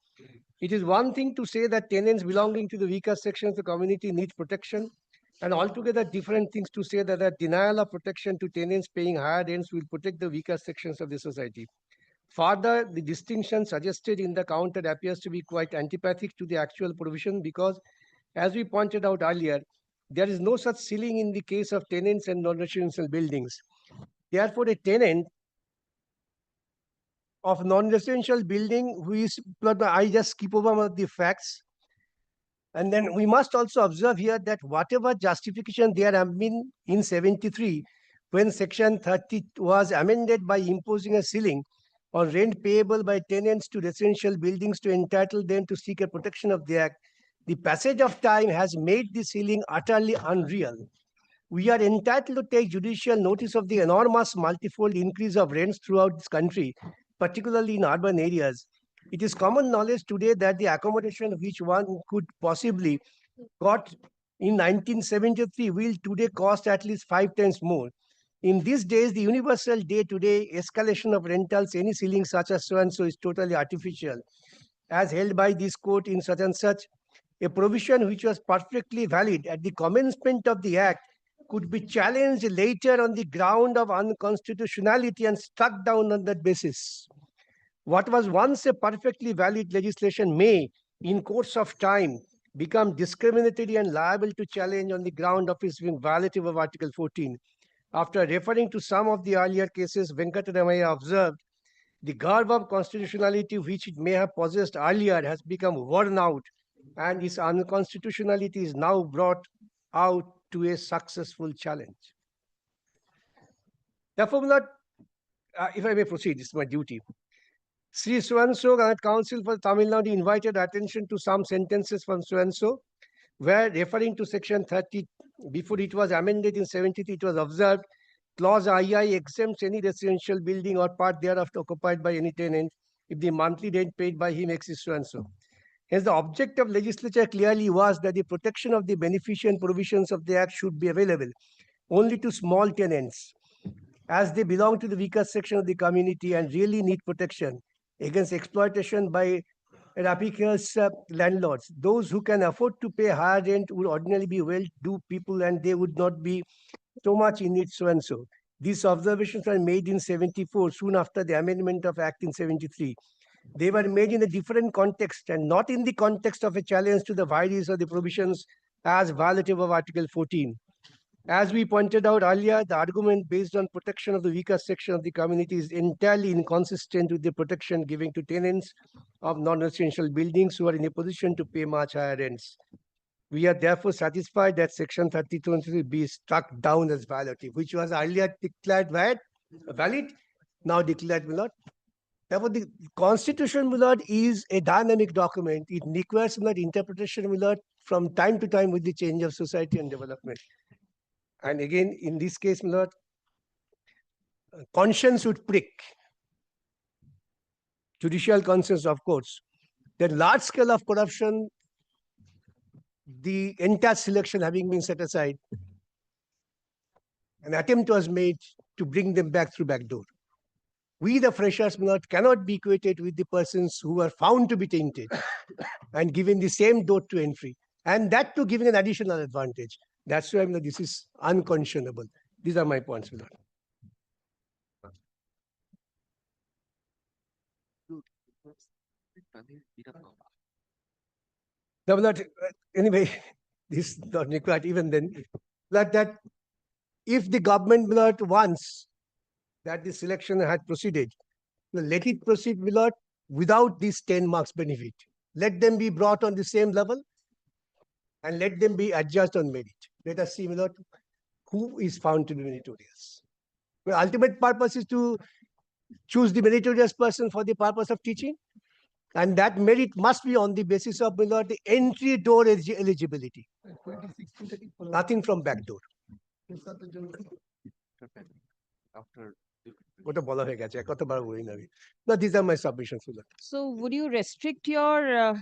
It is one thing to say that tenants belonging to the weaker sections of the community need protection, and altogether different things to say that the denial of protection to tenants paying higher rents will protect the weaker sections of the society. Further, the distinction suggested in the counter appears to be quite antipathic to the actual provision because, as we pointed out earlier, there is no such ceiling in the case of tenants and non-residential buildings. Therefore, a tenant of non-residential building who is, I just skip over the facts. And then we must also observe here that whatever justification there have been in 73, when section 30 was amended by imposing a ceiling on rent payable by tenants to residential buildings to entitle them to seek a protection of the Act, the passage of time has made the ceiling utterly unreal. We are entitled to take judicial notice of the enormous multifold increase of rents throughout this country, particularly in urban areas. It is common knowledge today that the accommodation which one could possibly got in 1973 will today cost at least 5 times more. In these days, the universal day-to-day escalation of rentals, any ceiling such as so-and-so is totally artificial. As held by this court in such and such, a provision which was perfectly valid at the commencement of the Act could be challenged later on the ground of unconstitutionality and struck down on that basis. What was once a perfectly valid legislation may, in course of time, become discriminatory and liable to challenge on the ground of its being violative of Article 14. After referring to some of the earlier cases, Venkataramaya observed, the garb of constitutionality which it may have possessed earlier has become worn out, and its unconstitutionality is now brought out to a successful challenge. Therefore, if I may proceed, this is my duty. Sri So-and-so Council for Tamil Nadu invited attention to some sentences from so-and-so, where referring to section 30, before it was amended in 73, it was observed, clause II exempts any residential building or part thereof occupied by any tenant if the monthly rent paid by him exceeds so-and-so. Hence, the object of legislature clearly was that the protection of the beneficent provisions of the Act should be available only to small tenants, as they belong to the weaker section of the community and really need protection against exploitation by rapacious landlords. Those who can afford to pay higher rent would ordinarily be well-to-do people and they would not be so much in need so-and-so. These observations were made in 74, soon after the amendment of Act in 73. They were made in a different context and not in the context of a challenge to the vagaries of the provisions as violative of Article 14. As we pointed out earlier, the argument based on protection of the weaker section of the community is entirely inconsistent with the protection given to tenants of non-residential buildings who are in a position to pay much higher rents. We are therefore satisfied that section 32 be struck down as violative, which was earlier declared valid, now declared will not Therefore, the Constitution, my lord, is a dynamic document. It requires, my lord, interpretation, my lord, from time to time with the change of society and development. And again, in this case, my lord, conscience would prick. Judicial conscience, of course. The large scale of corruption, the entire selection having been set aside, an attempt was made to bring them back through back door. We, the freshers, my lord, cannot be equated with the persons who were found to be tainted and given the same door to entry, and that to giving an additional advantage. That's why, my lord, this is unconscionable. These are my points, my lord. No, my lord, anyway, this is not required even then. That if the government, my lord, wants that the selection had proceeded, let it proceed, my lord, without this 10 marks benefit. Let them be brought on the same level and let them be adjudged on merit. Let us see, my lord, who is found to be meritorious. The ultimate purpose is to choose the meritorious person for the purpose of teaching, and that merit must be on the basis of, my lord, the entry door eligibility. Nothing from back door. After No, these are my submissions. So would you restrict your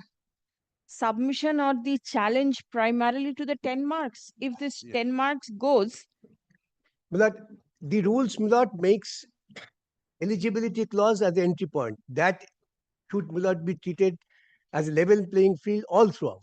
submission or the challenge primarily to the 10 marks? If this 10 marks goes, But the rules, my lord, makes eligibility clause as the entry point. That should, my lord, be treated as a level playing field all throughout.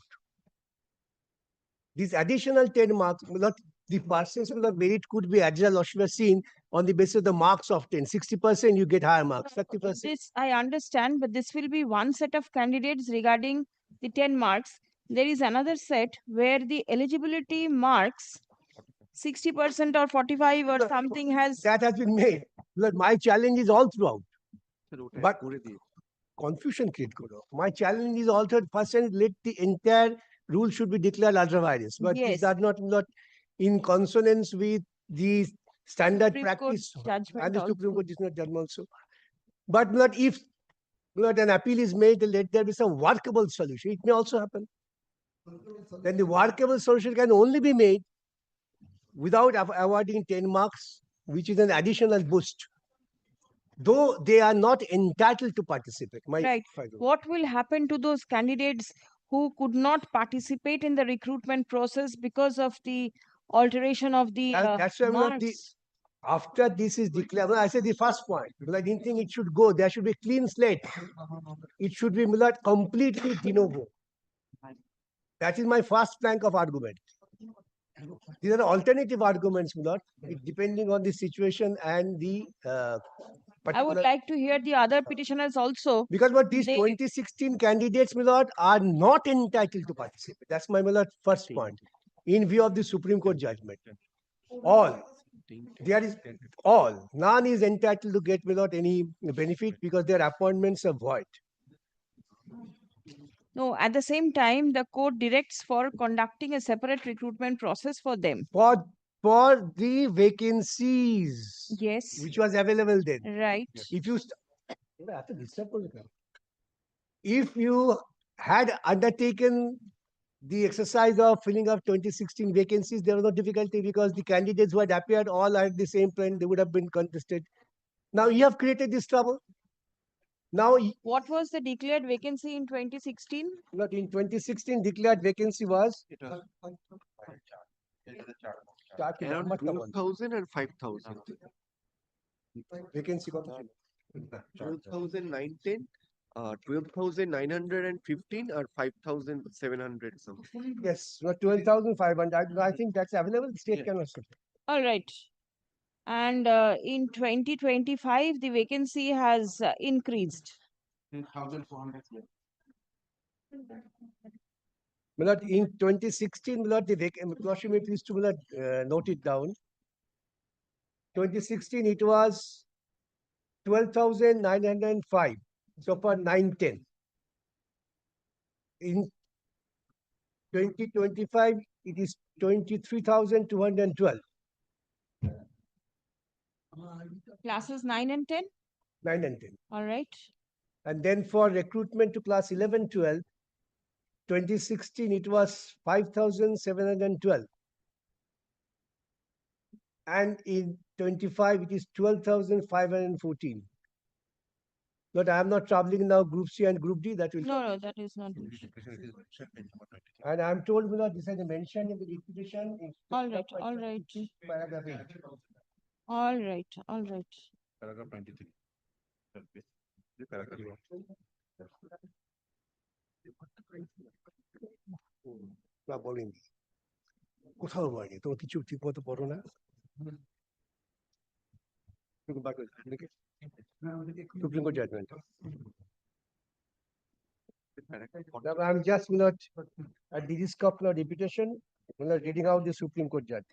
These additional 10 marks, my lord, the percentage of merit could be adjusted or should be seen on the basis of the marks of 10. 60% you get higher marks, 30%. this I understand, but this will be one set of candidates regarding the 10 marks. There is another set where the eligibility marks 60% or 45 or something has. That has been made. But my challenge is all throughout. But confusion create karo. My challenge is all throughout. First, let the entire rule should be declared ultra virus. But Yes. these are not in consonance with the standard Supreme Court practice. judgment And the also. Supreme Court is not judgment also. But not if not an appeal is made, let there be some workable solution. It may also happen. Then the workable solution can only be made without awarding 10 marks, which is an additional boost. Though they are not entitled to participate. Right. What will happen to those candidates who could not participate in the recruitment process because of the alteration of the That's why marks? after this is declared, I said the first point, because I didn't think it should go. There should be a clean slate. It should be completely de novo. That is my first plank of argument. These are alternative arguments, Milord, depending on the situation and the I would like to hear the other petitioners also. Because what these 2016 candidates, Milord, are not entitled to participate. That's my, Milord, first point. In view of the Supreme Court judgment. All. There is all. None is entitled to get without any benefit because their appointments are void. No, at the same time, the court directs for conducting a separate recruitment process for them. For the vacancies. Yes. Which was available then. Right. If you had undertaken the exercise of filling up 2016 vacancies, there was no difficulty because the candidates who had appeared all at the same point, they would have been contested. Now you have created this trouble. Now, what was the declared vacancy in 2016? Not in 2016, declared vacancy was around 12,000 and 5,000. Vacancy 12,910, 12,915 or 5,700 something. Yes, 12,500. I think that's available. State can also. All right. And in 2025, the vacancy has increased. 1,400. Milord, in 2016, Milord, the vacancy, please to Milord, note it down. 2016, it was 12,905. So for 910. In 2025, it is 23,212. Classes 9 and 10? 9 and 10. All right. And then for recruitment to class 11, 12, 2016, it was 5,712. And in 25, it is 12,514. But I am not traveling now Group C and Group D. That will. No, that is not. And I am told, this is mentioned in the reputation. All right, all right. Paragraph 8. All right, all right. Paragraph 93. The paragraph. না বলেনি কোথাও বলেনি তোমার কিছু ঠিক মতো পড়ো না Supreme Court judgment. I'm just not at the risk of repetition, reading out the Supreme Court judge.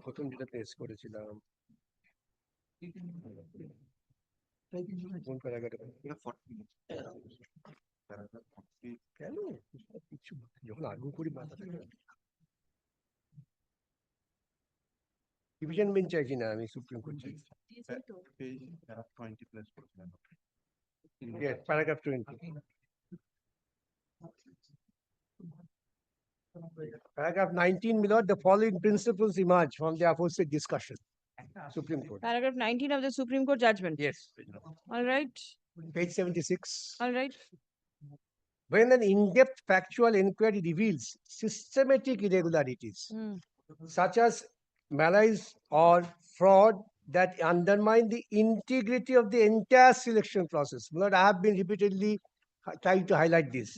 প্রথম যেটা পেশ করেছিলাম কোন প্যারাগ্রাফে কেন কিছু যখন আর্গু করি মাথা থাকে ডিভিশন বেঞ্চ চাইছি না আমি সুপ্রিম কোর্ট চাইছি paragraph 20 Paragraph 19, my lord, the following principles emerge from the aforesaid discussion. Supreme Court. Paragraph 19 of the Supreme Court judgment. Yes. All right. Page 76. All right. When an in-depth factual inquiry reveals systematic irregularities, such as malice or fraud that undermine the integrity of the entire selection process. My lord, I have been repeatedly trying to highlight this.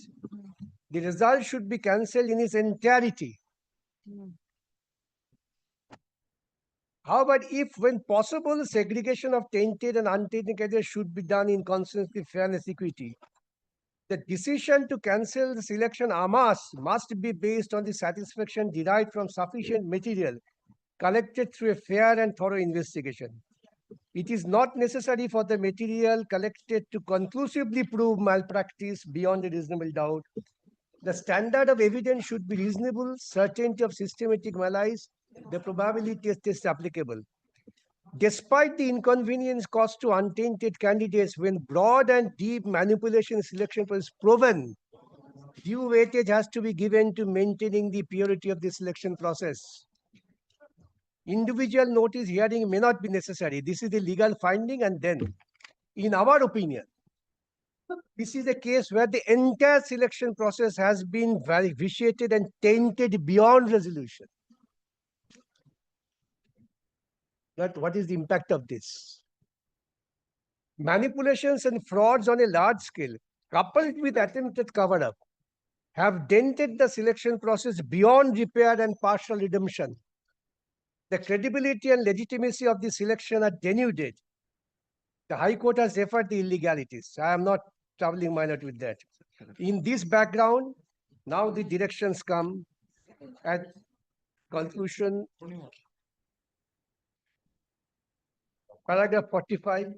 The result should be cancelled in its entirety. However, if when possible, segregation of tainted and untainted candidates should be done in consonance with fairness equity, the decision to cancel the selection en masse must be based on the satisfaction derived from sufficient material collected through a fair and thorough investigation. It is not necessary for the material collected to conclusively prove malpractice beyond a reasonable doubt. The standard of evidence should be reasonable, certainty of systematic malice, the probability test applicable. Despite the inconvenience caused to untainted candidates when broad and deep manipulation selection was proven, due weightage has to be given to maintaining the purity of the selection process. Individual notice hearing may not be necessary. This is the legal finding, and then, in our opinion, this is a case where the entire selection process has been vitiated and tainted beyond resolution. But what is the impact of this? Manipulations and frauds on a large scale, coupled with attempted cover-up, have dented the selection process beyond repair and partial redemption. The credibility and legitimacy of the selection are denuded. The High Court has referred the illegalities. I am not traveling my lot with that. In this background, now the directions come at conclusion. Paragraph 45.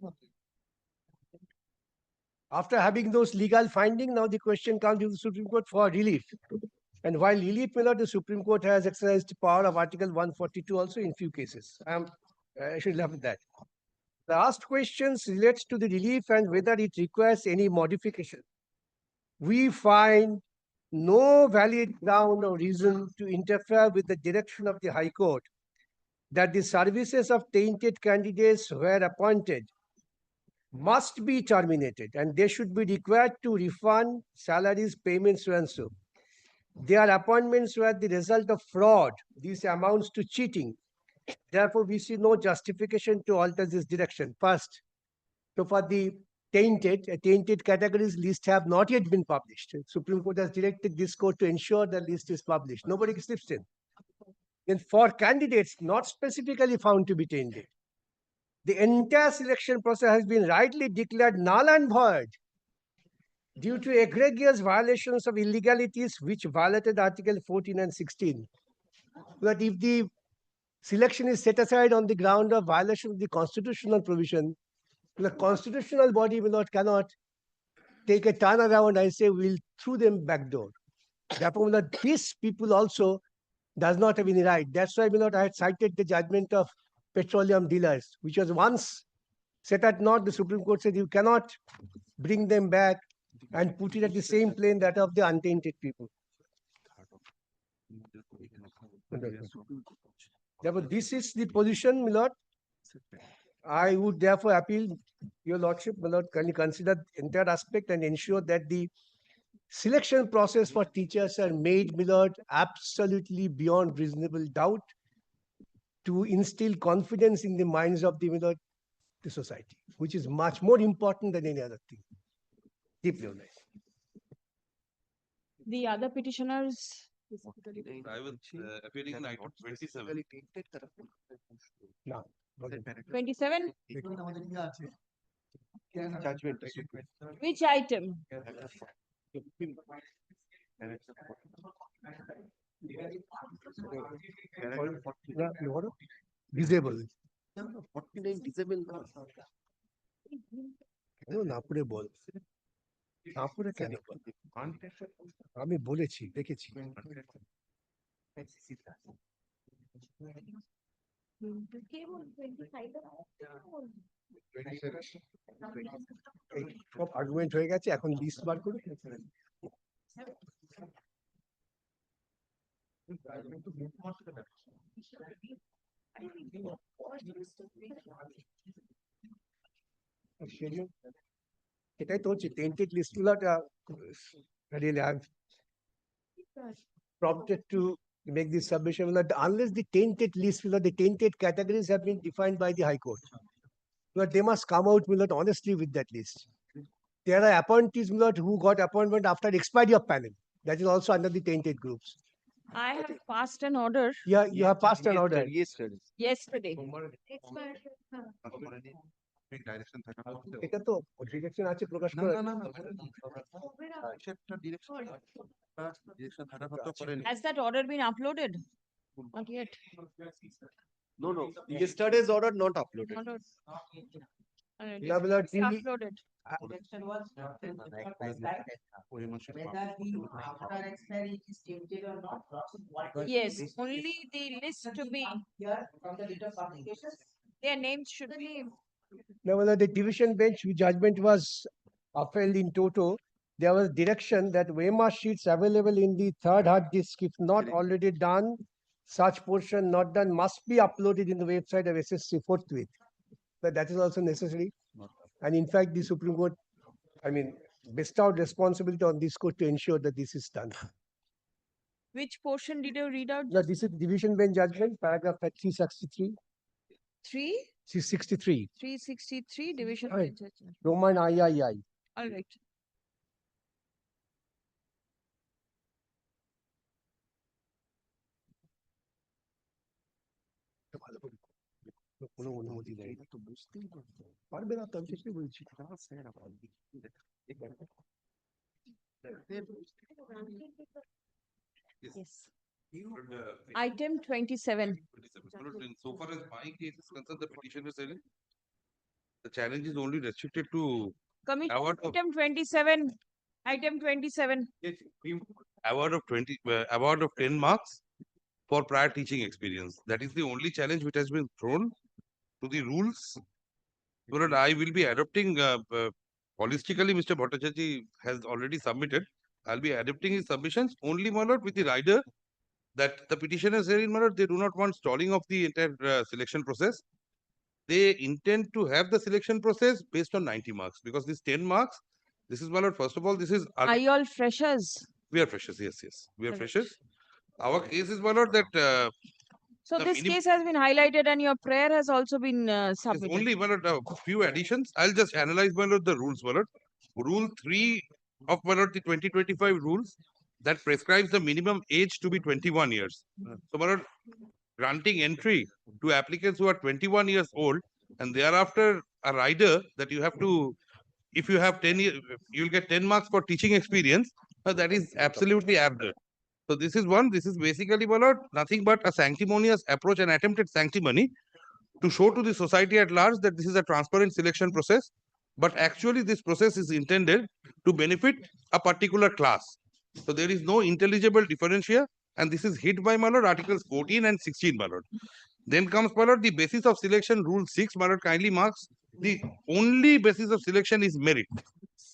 After having those legal findings, now the question comes to the Supreme Court for relief. And while relief, the Supreme Court has exercised the power of Article 142 also in few cases. I should leave that. The asked questions relates to the relief and whether it requires any modification. We find no valid ground or reason to interfere with the direction of the High Court that the services of tainted candidates were appointed must be terminated and they should be required to refund salaries, payments, so and so. Their appointments were the result of fraud. This amounts to cheating. Therefore, we see no justification to alter this direction. First, so for the tainted categories list have not yet been published. Supreme Court has directed this court to ensure the list is published. Nobody slips in. Then for candidates not specifically found to be tainted, the entire selection process has been rightly declared null and void due to egregious violations of illegalities which violated Article 14 and 16. But if the selection is set aside on the ground of violation of the constitutional provision, the constitutional body cannot take a turnaround and say we'll through them back door. Therefore, these people also does not have any right. That's why, my lord, I had cited the judgment of petroleum dealers, which was once set at naught. The Supreme Court said you cannot bring them back and put it at the same plane that of the untainted people. Therefore, this is the position, my lord. I would therefore appeal your lordship, my lord, can you consider the entire aspect and ensure that the selection process for teachers are made, my lord, absolutely beyond reasonable doubt to instill confidence in the minds of the, my lord, the society, which is much more important than any other thing. Deeply honest. The other petitioners. I was appearing in item 27. No. 27? Judgment. Which item? Disable. 49 disable. নাপুরে বল নাপুরে কেন বল আমি বলেছি দেখেছি সব argument হয়ে গেছে এখন list বার করে এটাই তো হচ্ছে টেন্টেড লিস্ট গুলোটা really I've prompted to make this submission that unless the tainted list, the tainted categories have been defined by the High Court, but they must come out honestly with that list. There are appointees who got appointment after expiry of panel. That is also under the tainted groups. I have passed an order. Yeah, you have passed an order. Yesterday. এটা তো direction আছে প্রকাশ করে Has that order been uploaded? Not yet. No. Yesterday's order not uploaded. Yeah, well, It's uploaded. Yes, only the list to be. Their names should be. Now, the division bench judgment was upheld in toto. There was direction that OMR sheets available in the third hard disk, if not already done, such portion not done must be uploaded in the website of SSC forthwith. But that is also necessary. And in fact, the Supreme Court, bestowed responsibility on this court to ensure that this is done. Which portion did you read out? Now, this is division bench judgment, paragraph 363. 363. 363 division. Right. Roman III. All right. কোনো অনুমতি দেয় না তো বুঝতেই পারবে না তো আমি সেটাই বলছি Yes. Item 27. So far as my case is concerned, the petitioner said the challenge is only restricted to award of, Item 27. Item 27. award of 10 marks for prior teaching experience. That is the only challenge which has been thrown to the rules. But I will be adopting holistically. Mr. Bhattacharya has already submitted. I'll be adopting his submissions only, my lord, with the rider that the petitioners here in my lord, they do not want stalling of the entire selection process. They intend to have the selection process based on 90 marks because this 10 marks, this is my lord, first of all, this is. Are you all freshers? We are freshers, yes. We are freshers. Our case is, my lord, that. So this case has been highlighted and your prayer has also been submitted. Only, my lord, a few additions. I'll just analyze, my lord, the rules, my lord. Rule 3 of, my lord, the 2025 rules that prescribes the minimum age to be 21 years. So, my lord, granting entry to applicants who are 21 years old and thereafter a rider that you have to, if you have 10 years, you'll get 10 marks for teaching experience. That is absolutely absurd. So this is one, this is basically, my lord, nothing but a sanctimonious approach and attempted sanctimony to show to the society at large that this is a transparent selection process. But actually this process is intended to benefit a particular class. So there is no intelligible differential and this is hit by, my lord, Articles 14 and 16, my lord. Then comes, my lord, the basis of selection, Rule 6, my lord, kindly marks. The only basis of selection is merit.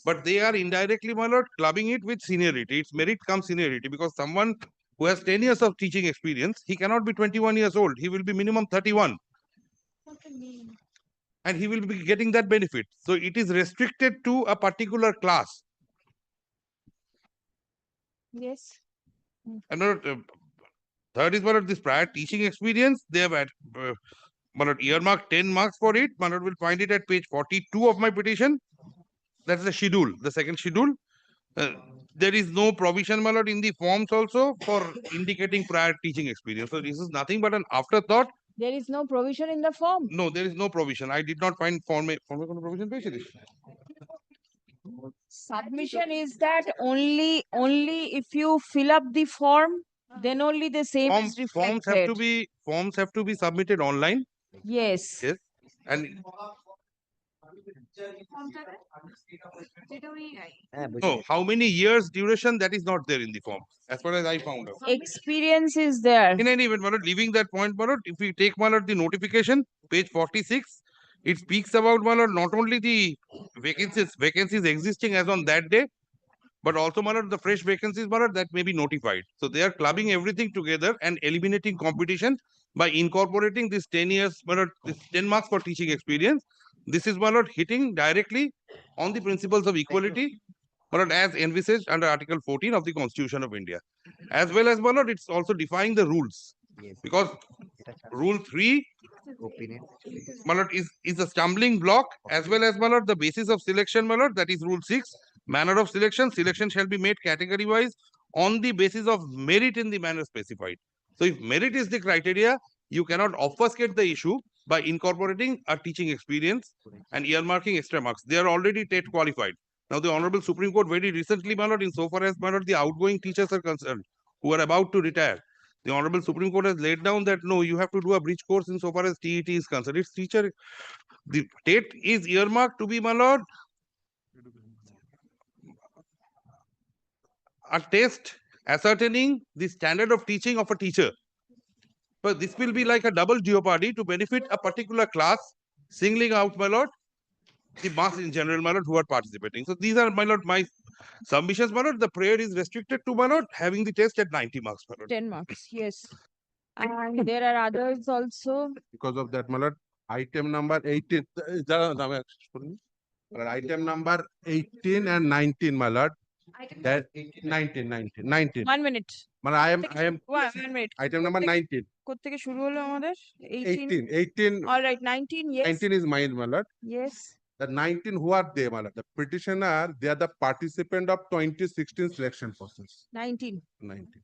But they are indirectly, my lord, clubbing it with seniority. It's merit comes seniority, because someone who has 10 years of teaching experience, he cannot be 21 years old. He will be minimum 31. And he will be getting that benefit. So it is restricted to a particular class. Yes. And third is, my lord, this prior teaching experience. They have had, my lord, earmarked 10 marks for it. My lord will find it at page 42 of my petition. That's the schedule, the second schedule. There is no provision, my lord, in the forms also for indicating prior teaching experience. So this is nothing but an afterthought. There is no provision in the form. No, there is no provision. I did not find form provision page. Submission is that only if you fill up the form, then only the same is reflected. Forms have to be submitted online. Yes. Yes. And no, how many years duration, that is not there in the form, as far as I found out. Experience is there. In any event, my lord, leaving that point, my lord, if we take, my lord, the notification, page 46, it speaks about, my lord, not only the vacancies existing as on that day, but also, my lord, the fresh vacancies, my lord, that may be notified. So they are clubbing everything together and eliminating competition by incorporating this 10 years, my lord, this 10 marks for teaching experience. This is, my lord, hitting directly on the principles of equality, my lord, as envisaged under Article 14 of the Constitution of India. As well as, my lord, it's also defying the rules. Because Rule 3, my lord, is a stumbling block, as well as, my lord, the basis of selection, my lord, that is Rule 6. Manner of selection, selection shall be made category-wise on the basis of merit in the manner specified. So if merit is the criteria, you cannot obfuscate the issue by incorporating a teaching experience and earmarking extra marks. They are already TET qualified. Now, the Honorable Supreme Court very recently, my lord, insofar as, my lord, the outgoing teachers are concerned, who are about to retire, the Honorable Supreme Court has laid down that, no, you have to do a bridge course insofar as TET is concerned. It's teacher. The TET is earmarked to be, my lord, a test ascertaining the standard of teaching of a teacher. But this will be like a double jeopardy to benefit a particular class, singling out, my lord, the mass in general, my lord, who are participating. So these are, my lord, my submissions, my lord. The prayer is restricted to, my lord, having the test at 90 marks, my lord. 10 marks, yes. And there are others also. Because of that, my lord, item number 18, item number 18 and 19, my lord. That 19. 1 minute. Man, I am 1 minute. item number 19. কোত্থেকে শুরু হলো আমাদের? 18. All right, 19, yes. 19 is mine, my lord. Yes. The 19, who are they, my lord? The petitioner, they are the participant of 2016 selection process. 19. 19.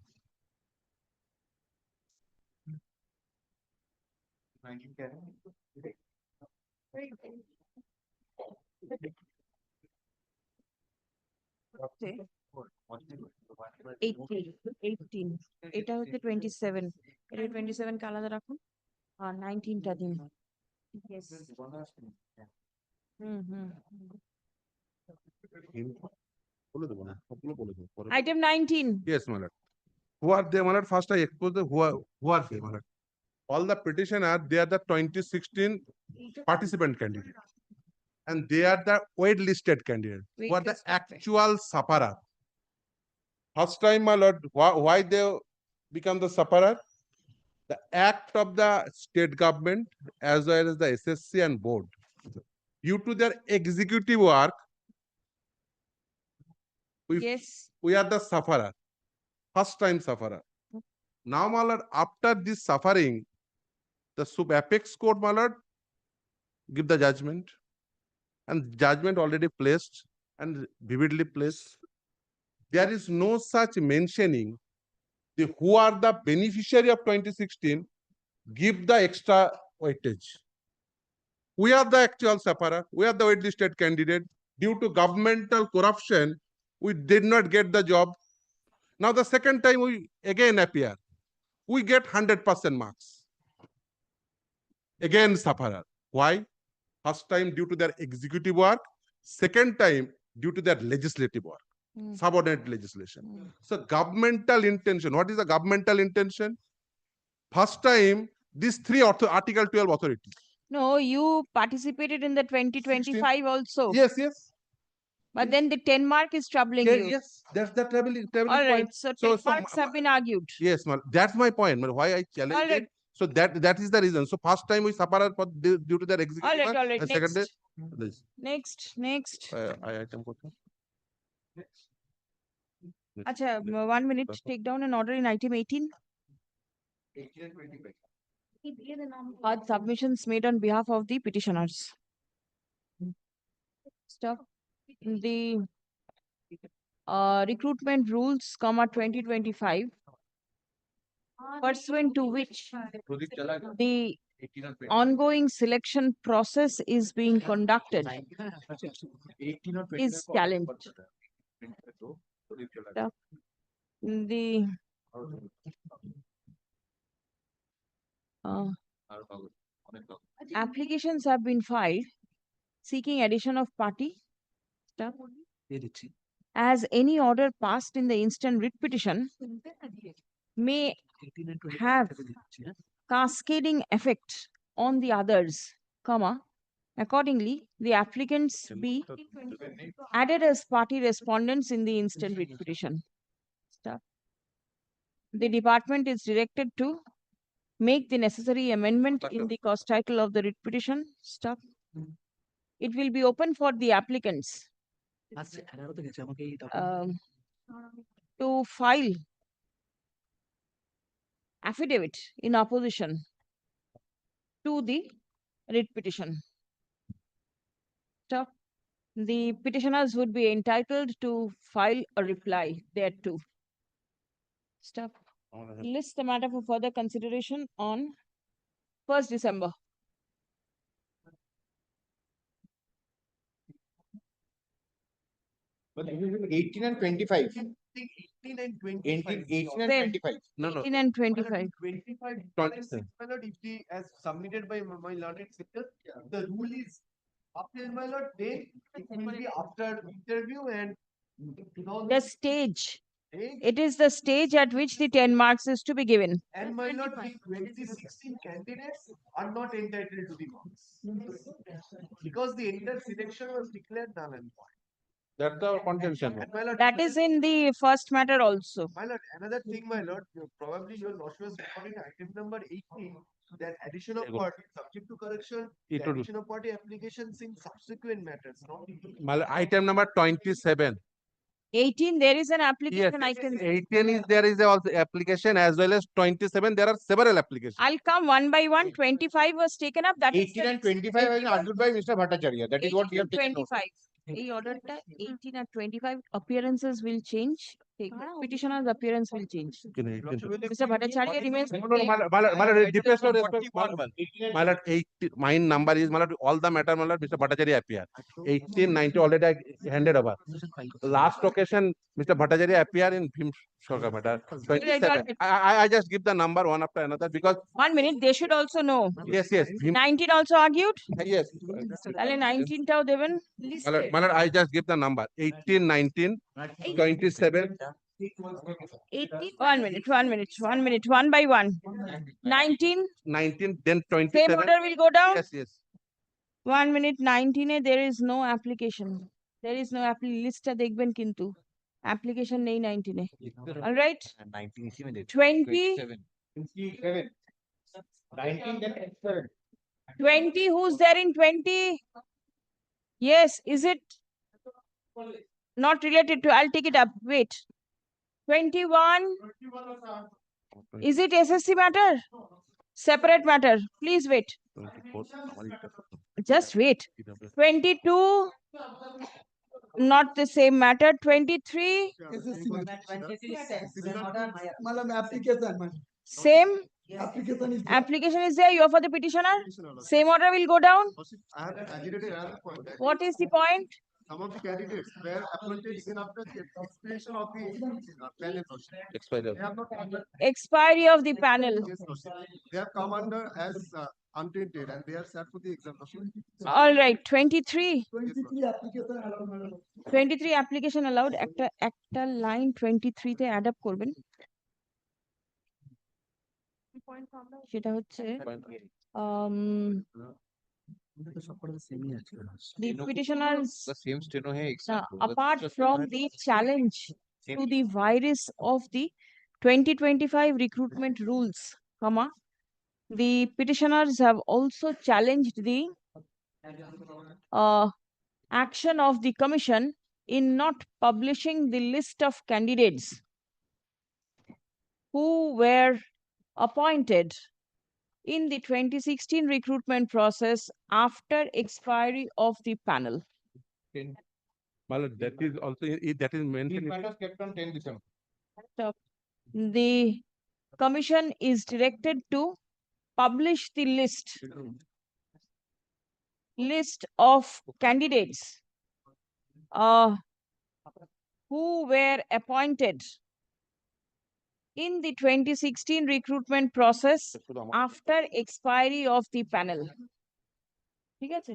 18. এটা হচ্ছে 27. এটা 27 কে আলাদা রাখুন আর 19টা দিন। Yes. Item 19. Yes, my lord. Who are they, my lord? First, I expose the who are they, my lord? All the petitioner, they are the 2016 participant candidate. And they are the wait-listed candidate, who are the actual sufferer. First time, my lord, why they become the sufferer? The act of the state government as well as the SSC and board, due to their executive work, we are the sufferer, first time sufferer. Now, my lord, after this suffering, the apex court, my lord, give the judgment, and judgment already placed and vividly placed. There is no such mentioning the who are the beneficiary of 2016 give the extra weightage. We are the actual sufferer. We are the wait-listed candidate. Due to governmental corruption, we did not get the job. Now the second time we again appear, we get 100% marks. Again sufferer. Why? First time due to their executive work. Second time due to their legislative work. subordinate legislation. So governmental intention, what is the governmental intention? First time, these three Article 12 authorities. No, you participated in the 2025 also. Yes, yes. But then the 10 mark is troubling Yeah, you. yes, that's the traveling All right, point. so 10 marks have been argued. Yes, that's my point. Why I challenge All right. it. So that is the reason. So first time we suffer due to their executive. All right. And second day, Next. item kota? Acha, 1 minute. Take down an order in item 18. 18 and 25. Are submissions made on behalf of the petitioners. Stuff. The recruitment rules, 2025, pursuant to which the ongoing selection process is being conducted is challenged. The applications have been filed seeking addition of party stuff. As any order passed in the instant writ petition may have cascading effect on the others, accordingly, the applicants be added as party respondents in the instant writ petition. The department is directed to make the necessary amendment in the cause title of the writ petition. It will be open for the applicants to file affidavit in opposition to the writ petition. The petitioners would be entitled to file a reply thereto. List the matter for further consideration on 1st December. But 18 and 25. 18 and 25. 18 and 25. No. 18 and 25. 25, 26, my lord, if the as submitted by my learned sector, the rule is after my lord, then it will be after interview and The stage. It is the stage at which the 10 marks is to be given. and my lord, the 2016 candidates are not entitled to the marks because the entire selection was declared null and void. That's our contention. And my lord, That is in the first matter also. my lord, another thing, my lord, probably your lordship was recording item number 18, that addition of party subject to correction, the It would- addition of party applications in subsequent matters, not Item number 27. 18, there is an Yes, application I can. 18 is there is also application as well as 27. There are several applications. I'll come one by one. 25 was taken up. That is 18 and 25 have been argued by Mr. Bhattacharya. That is what we have taken note. 25. এই orderটা 18 and 25 appearances will change. Petitioner's appearance will change. Mr. Bhattacharya remains. My number is all the matter Mr. Bhattacharya appear. 18, 90 already I handed over. Last occasion Mr. Bhattacharya appear in Bhim Sarkar matter. 27. I just give the number one after another because 1 minute, they should also know. yes. 19 also argued. Yes. তাহলে 19 টাও দেবেন লিস্টে। I just give the number 18, 19, 27. 18, 1 minute, one by one. 19, 19, then 27. same order will go down. Yes. 1 minute, 19 A there is no application. There is no লিস্টটা দেখবেন কিন্তু application নেই 19 এ। All right. 20, 20, who's there in 20? Yes, is it not related to? I'll take it up. Wait. 21. Is it SSC matter? Separate matter. Please wait. Just wait. 22. Not the same matter. 23. Same. Application is there. You are for the petitioner. Same order will go down. I have agitated another point. What is the point? Some of the candidates were appointed even after the expiration of the panel. Expiry. They have not Expiry of the panel. They have come under as untainted and they are set for the exam. All right, 23. 23 application allowed. 23 application allowed. একটা line 23 তে add up করবেন। সেটা হচ্ছে the petitioners apart from the challenge to the virus of the 2025 recruitment rules, comma, the petitioners have also challenged the action of the commission in not publishing the list of candidates who were appointed in the 2016 recruitment process after expiry of the panel. That is also that is mentioned. Kept on 10 December. The commission is directed to publish the list of candidates who were appointed in the 2016 recruitment process after expiry of the panel. ঠিক আছে?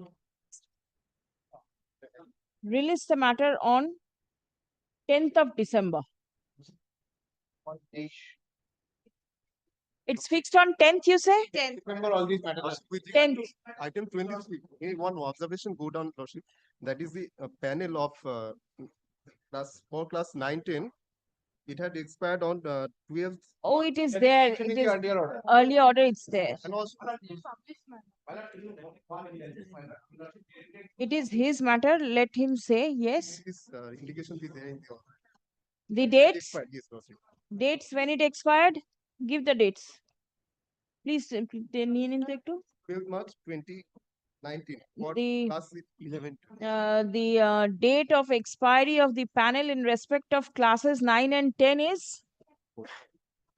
Release the matter on 10th of December. It's fixed on 10th, you say? 10th. Remember all these matters. 10th. Item 23. One observation go down, Lordship. That is the panel of class 9-10. It had expired on 12th. Oh, it is there. It is earlier order. It's there. And also, it is his matter. Let him say yes. This indication be there in the order. The dates? Yes, Lordship. Dates when it expired? Give the dates. Please, 12th March 2019. For class 11. The date of expiry of the panel in respect of classes 9 and 10 is?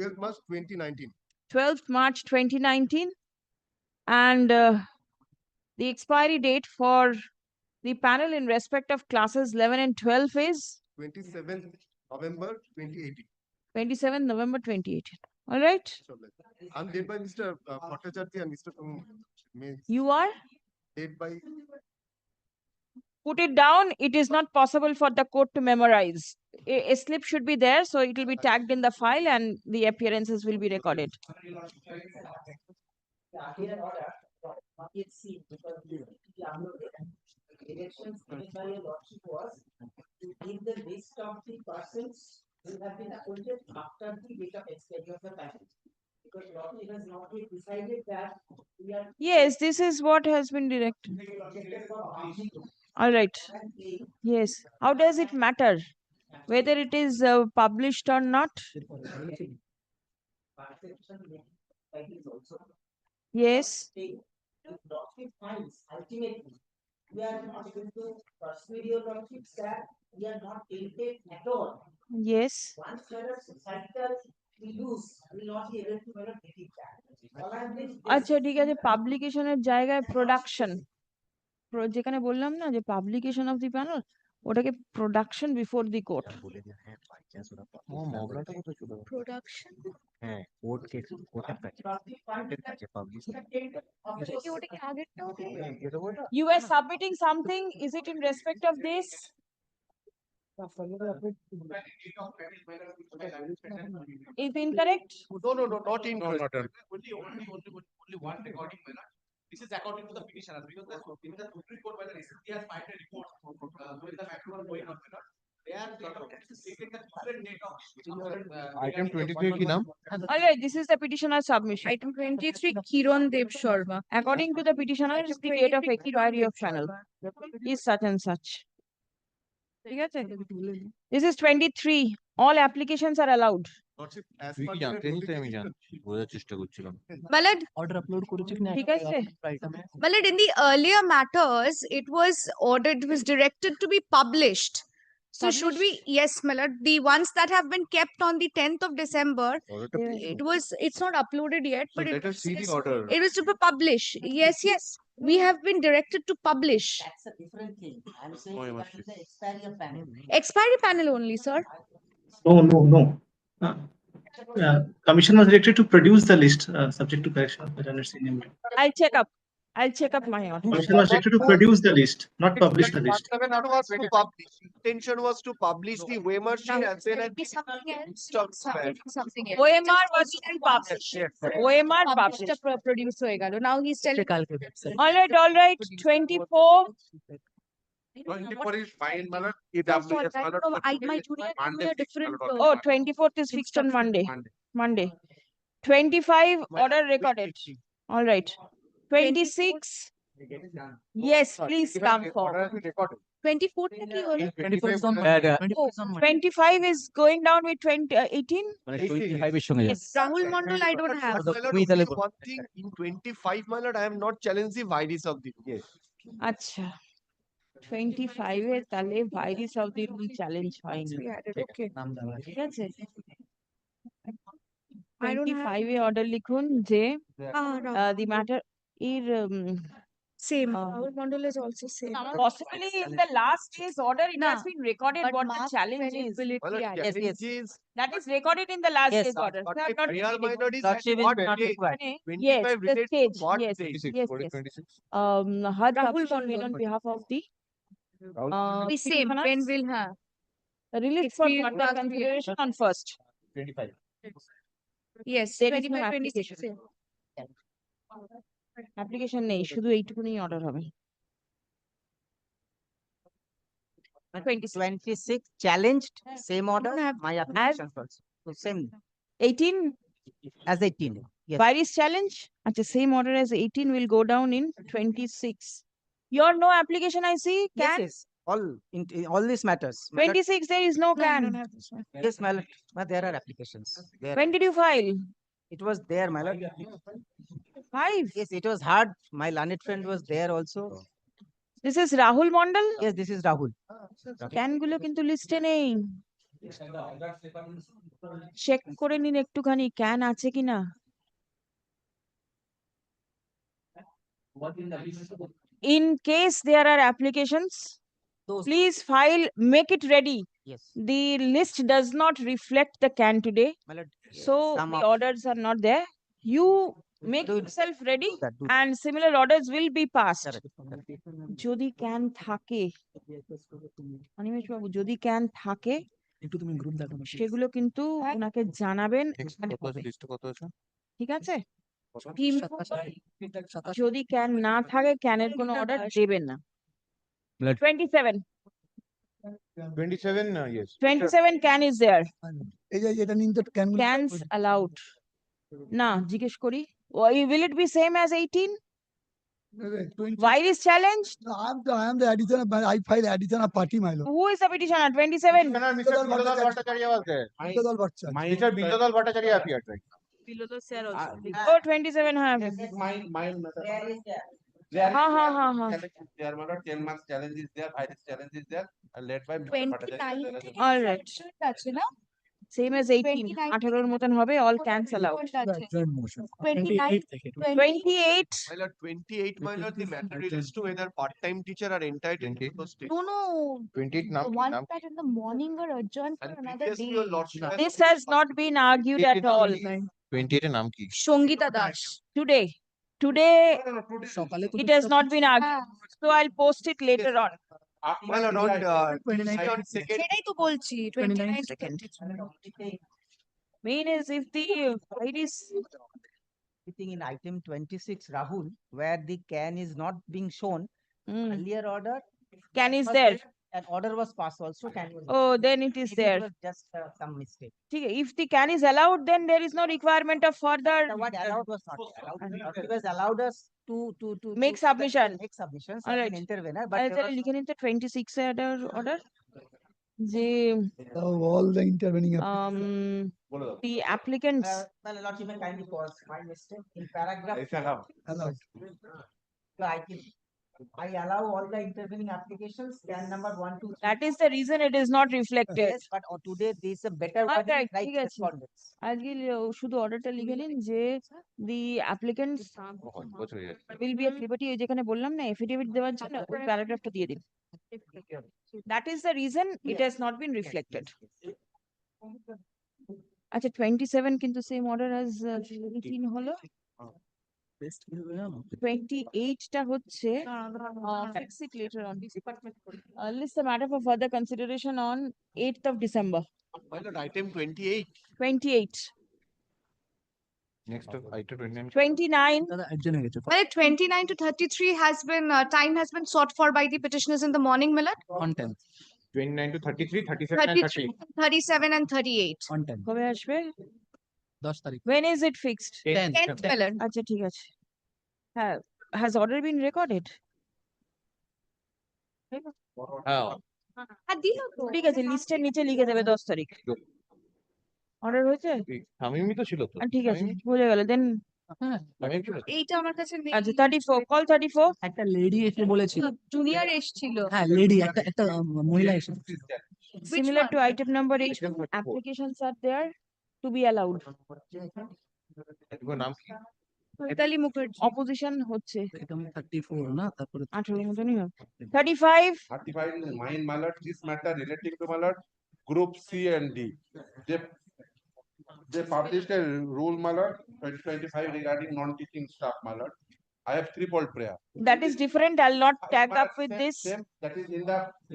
12th March 2019. 12th March 2019. And the expiry date for the panel in respect of classes 11 and 12 is? 27th November 2018. 27th November 2018. All right. I'm led by Mr. Bhattacharya and Mr. You are? Led by. Put it down. It is not possible for the court to memorize. A slip should be there, so it will be tagged in the file and the appearances will be recorded. Elections made by a lordship was to give the list of the persons who have been appointed after the date of expiry of the panel. Because lordship has not yet decided that we are. Yes, this is what has been directed. All right. Yes. How does it matter whether it is published or not? Yes. Ultimately, we are not able to persuade your lordship that we are not tainted at all. Yes. Once there are societal issues, we will not be able to get it back. আচ্ছা ঠিক আছে পাবলিকেশনের জায়গায় production যেখানে বললাম না যে publication of the panel ওটাকে production before the court production হ্যাঁ কোর্টের কাছে পাবলিশ ওটাকে আগেরটাও You were submitting something. Is it in respect of this? Is incorrect? No, not incorrect. Only one recording, my lord. This is according to the petitioner because the Supreme Court by the SLT has filed a report with the matter was going on, my lord. They are taking the different date of item 23 ki naam? All right, this is the petitioner's submission. Item 23, Kiran Dev Sharma. According to the petitioner, the date of expiry of panel is such and such. This is 23. All applications are allowed. তুই কি জানতে চাইছিস আমি বোঝার চেষ্টা করছিলাম Malad, order upload করেছে কিনা ঠিক আছে Malad, in the earlier matters, it was ordered, it was directed to be published. So should we, yes, Malad, the ones that have been kept on the 10th of December, it's not uploaded yet, but let us see the order. It was to be published. Yes. We have been directed to publish. That's a different thing. I'm saying that is the expiry of panel. Expiry panel only, sir. No. Commission was directed to produce the list, subject to correction of the journalist in name. I'll check up. I'll check up my order. Commission was directed to produce the list, not publish the list. Intention was to publish the Weimar sheet and then OMR was still published. OMR published. Produce হয়ে গেল। Now he's telling. All right. 24. 24 is fine, my lord. That's all EWS, right. my lord, No, for my today, junior gave me Monday a fixed, different, my lord. Oh, 24th is fixed on Monday. Monday. 25 order recorded. All right. 26. Yes, please come forward. 24 টা কি হলো? 25 is going down with 18. Yes. Rahul Mondal, I don't have. One thing in 25, my lord, I am not challenged the virus of the. Yes. আচ্ছা 25 এ তাহলে virus of the rule challenge হয়নি Okay. ঠিক আছে I don't have. 25 A order লিখুন যে Rahul the matter এর same. Rahul Mondal is also same. possibly in the last day's order it has been recorded But what the mark challenge is. credibility added. Yes. That is recorded in the last day's order. But So I'm the not real repeating. minor is Lordship is what not day? required. Yes, 25 the relates to stage. what Yes, day? yes. Had Rahul Rahul on behalf of the The same. When will have? release for further consideration on first. 25. Yes, There is no 25, 26. application. Application নেই শুধু এইটুকুনি order হবে 26 challenged, same order, my application also. So same 18 as 18. Yes. virus challenge acha same order as 18 will go down in 26. Your no application I see Yes, can yes. All these matters. My lord, 26 there is no can. yes, my lord. But there are applications. There. When did you file? It was there, my lord. 5. Yes, it was hard. My learned friend was there also. This is Rahul Mondal. Yes, this is Rahul. Can গুলো কিন্তু লিস্টে নেই check করে নিন একটুখানি can আছে কিনা in case there are applications please file make it ready. Yes. The list does not reflect the can today, My lord, so some the of- orders are not there. You make yourself ready that, do and similar orders will be passed. correct. যদি can থাকে অনিমেষ বাবু যদি can থাকে একটু তুমি group দেখো সেগুলো কিন্তু ওনাকে জানাবেন কত আছে? ঠিক আছে যদি ক্যান না থাকে ক্যানের কোনো অর্ডার দেবেন না 27 27, yes. 27 can is there এই যে এটা নিন তো ক্যান cans allowed না জিজ্ঞেস করি will it be same as 18 virus challenge I am the addition I file addition of party my lord. who is the petitioner 27 Mr. Bindodal Bhattacharya was there. Bindodal Bhattacharya. Mr. Bindodal Bhattacharya appeared, right? below the sir also oh 27 have ha There, my lord, 10 marks challenge is there, virus challenge is there, led by Mr. 29 Bhattacharya. all right আছে না? same as 18 18 এর মতন হবে all cans allowed 29 28 My lord, 28, my lord, the matter relates to whether part-time teacher are entitled to those states. No, no. 28 The ones that in the morning are adjourned for And another previously, day. your lordship has this has not been argued at all 28 এর নাম কি? Shongita Das. today it has not been argued so I'll post it later on My lord, on second. সেটাই তো বলছি 29 second main is if the it is Everything in item 26, Rahul, where the can is not being shown, earlier order. can is was there An order was passed also. Can was oh then it is maybe there was just some mistake. ठीक है if the can is allowed then there is no requirement of further The what allowed was not allowed. It was allowed us to make submission make submissions all as right an intervener, but R there তাহলে was লিখে নিতে 26 এর order যে all the intervening the applicants well, Lordship may kindly pause. My mistake in paragraph. allowed. So I allow all the intervening applications. Can number 1, 2, 3. that is the reason it is not reflected Yes, but today there is a better all wording, right right ঠিক আছে correspondence. আজকে শুধু অর্ডারটা লিখে নিন যে the applicants will be at liberty ওই যেখানে বললাম না এফিডেভিট দেওয়ার জন্য ওই প্যারাগ্রাফটা দিয়ে দিন that is the reason it has not been reflected আচ্ছা 27 কিন্তু সেম অর্ডার অ্যাজ 18 হলো। 28 টা হচ্ছে fix it later on. List the matter for further consideration on 8th of December. Item 28. 28. Next item 29. 29. Well, 29 to 33 has been time has been sought for by the petitioners in the morning, Millard. On 10th. 29 to 33, 37 and 33, 38. 37 and 38. On 10th. কবে আসবে? 10 তারিখ। When is it fixed? 10th, Millard. আচ্ছা ঠিক আছে। হ্যাঁ, has order been recorded? ঠিক আছে, লিস্টের নিচে লিখে দেবে 10 তারিখ। অর্ডার হয়েছে? শামিমই তো ছিল তো। ঠিক আছে, বুঝে গেল। দেন শামিম ছিল। এইটা আমার কাছে নেই। আচ্ছা 34, কল 34। একটা লেডি এসে বলেছিল। জুনিয়র এসেছিল। হ্যাঁ, লেডি একটা মহিলা এসে। Similar to item number 8, applications are there to be allowed. তোমার নাম কি? চৈতালি মুখার্জি। Opposition হচ্ছে। একদম 34 না, তারপরে 18 মতনই হবে। 35. 35 is mine, my lord. This matter relating to, my lord, group C and D. They published a rule, my lord, 2025 regarding non-teaching staff, my lord. I have threefold prayer. That is different. I'll not tag up with this. That is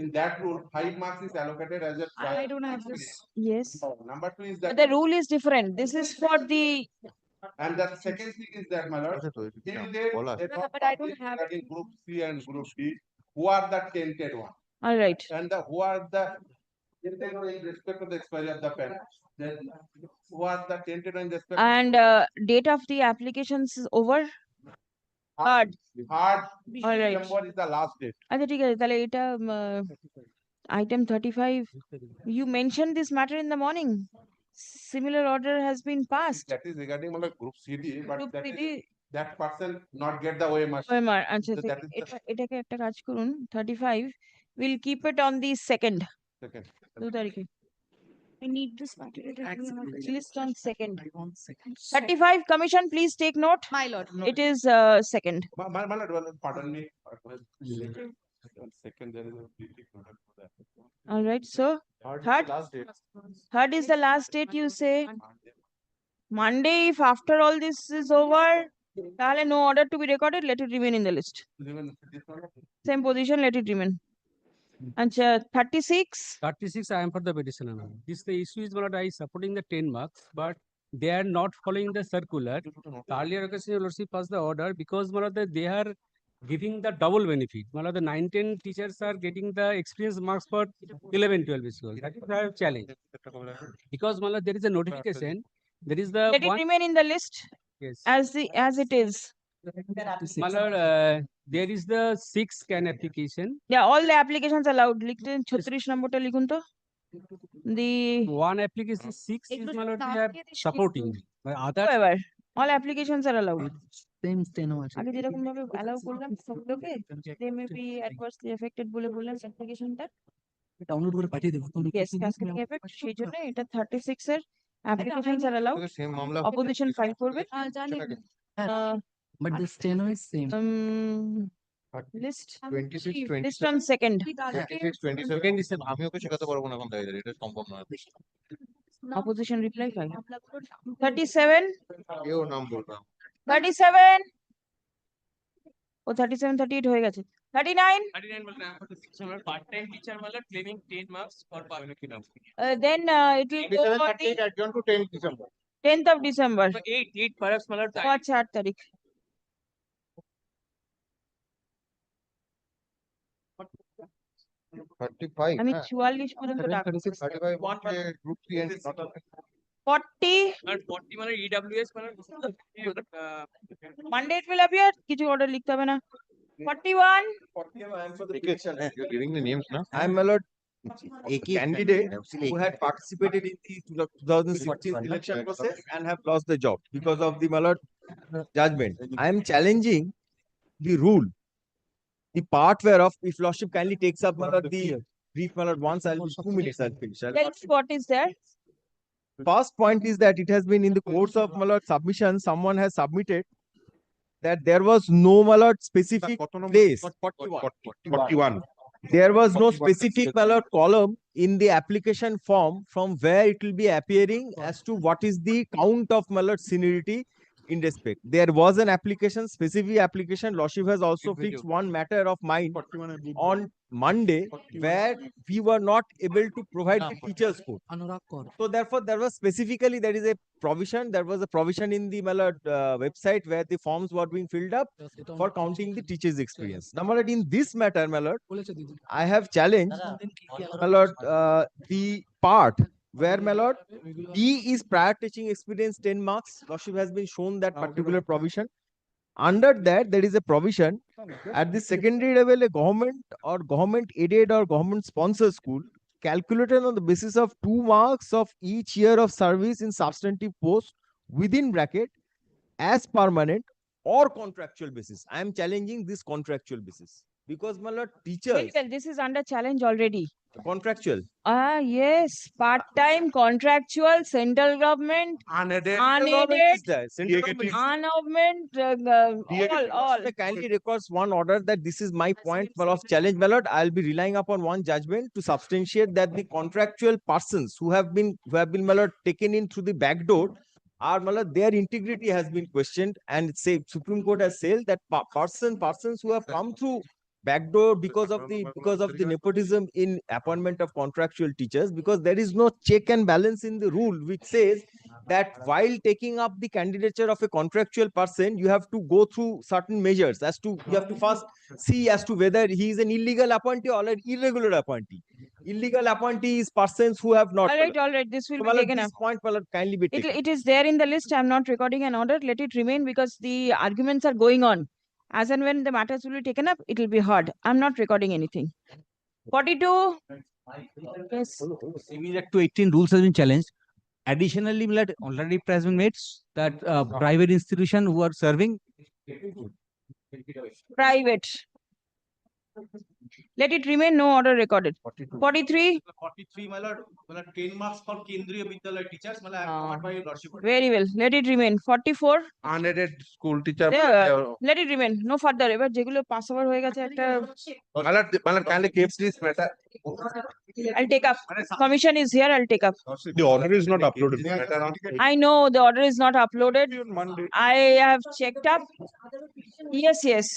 in that rule, 5 marks is allocated as a trial. I don't have this. Yes. Number 2 is that But the rule is different. This is for the. And the second thing is that, my lord, But I don't have regarding group C and group D, who are the tainted one? All right. And who are the tainted one in respect to the expiry of the pen? Then who are the tainted one in respect? And date of the applications is over. Hard. All right. December is the last date. আচ্ছা ঠিক আছে, তাহলে এটা item 35. You mentioned this matter in the morning. Similar order has been passed. That is regarding my group CD, but Group that CD is that person not get the OMR. OMR. আচ্ছা So that is the এটাকে একটা কাজ করুন, 35 we'll keep it on the 2nd. 2 তারিখে I need this matter. list on 2nd. 35 commission, please take note. My lord. It is 2nd. My lord, pardon me. 2nd, there is a meeting order for that. All right, so third. Last date. Third is the last date, you say. Monday, if after all this is over, তাহলে no order to be recorded, let it remain in the list. Same position, let it remain. Acha 36. 36, I am for the petitioner. This the issue is what I supporting the 10 marks, but they are not following the circular. Earlier occasion, your lordship passed the order because they are giving the double benefit. The 9-10 teachers are getting the experience marks for 11-12 schools. That is the challenge. Because there is a notification. There is the Let it remain in the list. Yes. As it is. There is the 6 can application. Yeah, all the applications allowed. লিখতে 36 নম্বরটা লিখুন তো। The one application 6 is they are supporting. But other however, all applications are allowed. Same steno আছে। আগে যেরকম ভাবে allow করলাম সবগুলোকে, they may be adversely affected বলে বললাম applicationটা। ডাউনলোড করে পাঠিয়ে দেবো। Yes, cascading effect, সেই জন্য এটা 36 এর applications are allowed. Opposition file করবে। But the steno is same. List 26, list on 2nd. 26, 27 আমি ওকে শেখাতে পারবো না এখন তাই এটা সম্ভব নয়। Opposition reply file. 37. কেউ নাম বলবে 37. ও 37 38 হয়ে গেছে। 39. 39 part time teacher claiming 10 marks for Then it will go on the adjourned to 10th December. 10th of December. 8 perhaps আচ্ছা 8 তারিখ। 35 আমি 44 পর্যন্ত ডাকবো। 35 group 3 and 40 EWS Monday it will appear, কিছু order লিখতে হবে না। 41. You're giving the names now. I am my lord a candidate who had participated in the 2016 election process and have lost the job because of the my lord judgment. I am challenging the rule, the part whereof if lordship kindly takes up my lord the brief my lord once I'll be 2 minutes I'll finish. What is there? First point is that it has been in the course of my lord submission, someone has submitted that there was no my lord specific place. 41. there was no specific column in the application form from where it will be appearing as to what is the count of seniority in respect. There was an application, specific application. Lordship has also fixed one matter of mine on Monday where we were not able to provide the teacher's code. So therefore, there is a provision. There was a provision in the website where the forms were being filled up for counting the teacher's experience. Now, in this matter, I have challenged the part where B is prior teaching experience 10 marks. Lordship has been shown that particular provision. Under that, there is a provision at the secondary level, a government or government aided or government sponsored school calculated on the basis of 2 marks of each year of service in substantive post within bracket as permanent or contractual basis. I am challenging this contractual basis because teachers. Well, this is under challenge already. Contractual. Yes, part-time, contractual, central government, unaided, ungovernment, all. Kindly records one order that this is my point of challenge, my lord. I'll be relying upon one judgment to substantiate that the contractual persons who have been my lord, taken in through the back door are, my lord, their integrity has been questioned, and say Supreme Court has said that persons who have come through backdoor because of the nepotism in appointment of contractual teachers, because there is no check and balance in the rule which says that while taking up the candidature of a contractual person, you have to go through certain measures as to you have to first see as to whether he is an illegal appointee or an irregular appointee. Illegal appointees persons who have not. All right. This will be taken up. Point, kindly be taken. It is there in the list. I am not recording an order. Let it remain because the arguments are going on. As and when the matters will be taken up, it will be heard. I'm not recording anything. 42. Yes. Similar to 18 rules has been challenged. Additionally, already has been made that private institution who are serving. Private. Let it remain, no order recorded. 43. 43, my lord, 10 marks for Kendriya Vidyalaya teachers. I have covered by your lordship. Very well. Let it remain. 44. Unaided school teacher. Let it remain. No further. এবার যেগুলো pass over হয়ে গেছে একটা kindly keep this matter. I'll take up. Commission is here. I'll take up. The order is not uploaded. I know the order is not uploaded. I have checked up. Yes.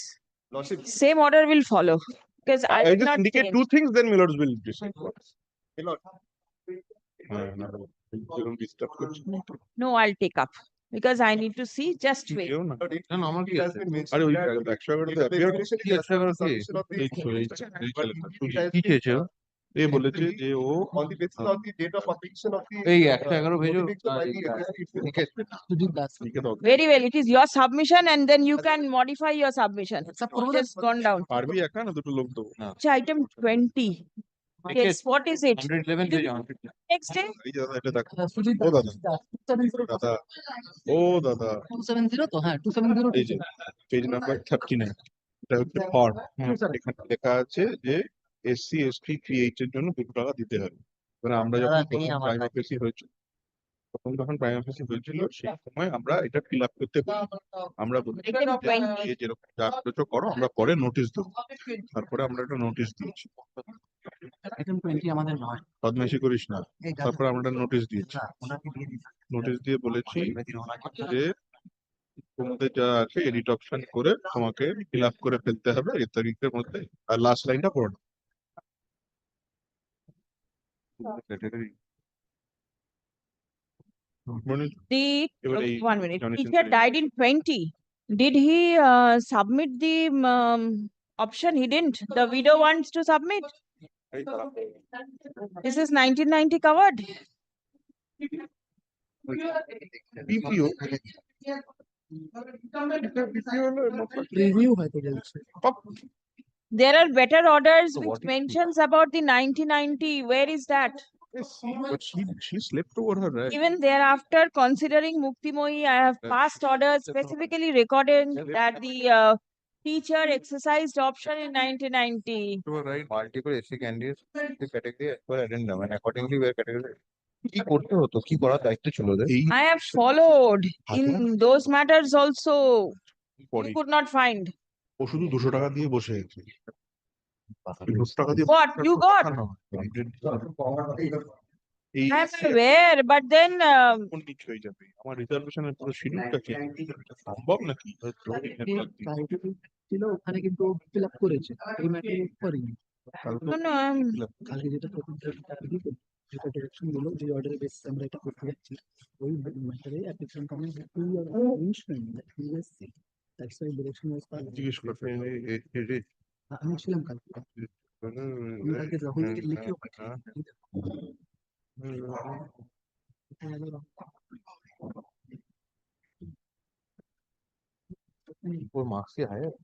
Same order will follow. Because I did just not indicate change. 2 things, then Milords will decide. No, I'll take up. Because I need to see. Just wait. এ বলেছে যে ও on the basis of the date of publication of the এই 111 ভেজো Very well. It is your submission and then you can modify your submission. Just gone down. পারবি একা না দুটো লোক দেবো Item 20. Yes, what is it? 111 ভেজো Next day? এই দাদা এটা দেখো ও দাদা 270 তো হ্যাঁ 270 এই যে পেজ নাম্বার 39 এটা হচ্ছে ফর্ম এখানে লেখা আছে যে এসসি এসটি ক্রিয়েট এর জন্য 2 টাকা দিতে হবে মানে আমরা যখন প্রাইম অফিসি হয়েছিল তখন প্রাইম অফিসি হয়েছিল সেই সময় আমরা এটা ফিল আপ করতে বলি আমরা বলি যেরকম যা কিছু করো আমরা পরে নোটিশ দেবো তারপরে আমরা একটা নোটিশ দিয়েছি আইটেম 20 আমাদের নয় বদমাইশি করিস না তারপরে আমরা একটা নোটিশ দিয়েছি নোটিশ দিয়ে বলেছি যে তোমাদের যা আছে এডিট অপশন করে তোমাকে ফিল আপ করে ফেলতে হবে এই তারিখের মধ্যে আর লাস্ট লাইনটা পড়ো One minute. Teacher died in 20. Did he submit the option? He didn't. The widow wants to submit. This is 1990 covered. BPO. Review হয়তো বলছে There are better orders which mentions about the 1990. Where is that? But she slept over her right. Even thereafter, considering Mukti Mohi, I have passed orders specifically recording that the teacher exercised option in 1990. You were right. Multiple SC candidates, the category as per addendum, and accordingly were categorized. কি করতে হতো কি করার দায়িত্ব ছিল ওদের I have followed in those matters also. You could not find. ও শুধু 200 টাকা দিয়ে বসে আছে What you got? I'm aware, but then আমার রিজার্ভেশনের পুরো শিডিউলটা চেঞ্জ সম্ভব নাকি ছিল ওখানে কিন্তু ফিল আপ করেছে এই ম্যাটার করেনি no, no. কালকে যেটা প্রথম যেটা ডিরেকশন দিল যে অর্ডারের বেসিস আমরা এটা করতে যাচ্ছি ওই ম্যাটারে application comment to your instrument that he will see that's why direction was pass জিজ্ঞেস করতে আমি ছিলাম কালকে আমি কালকে রাহুল থেকে লিখেও পাঠিয়ে ওর মার্কস হায়ার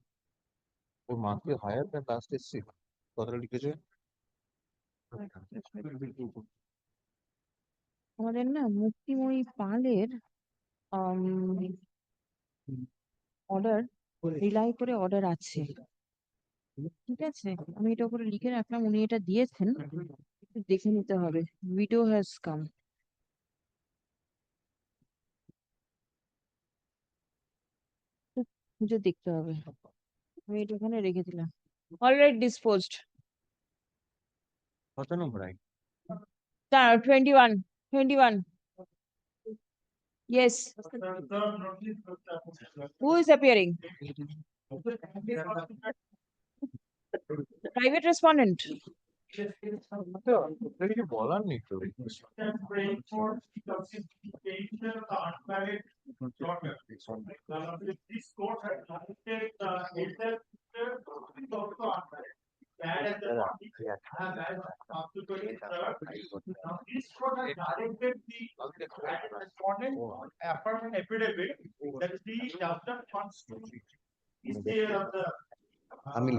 ওর marks higher than last SC কথাটা লিখেছে আমাদের না মুক্তিময়ী পালের অর্ডার রিলাই করে অর্ডার আছে, ঠিক আছে? আমি এটা উপরে লিখে রাখলাম, উনি এটা দিয়েছেন, দেখে নিতে হবে। Video has come. খুঁজে দেখতে হবে, আমি এটা ওখানে রেখে দিলাম। Alright disposed. কত নম্বর I 21. Yes. Who is appearing? Private respondent. কিছু বলার নেই তো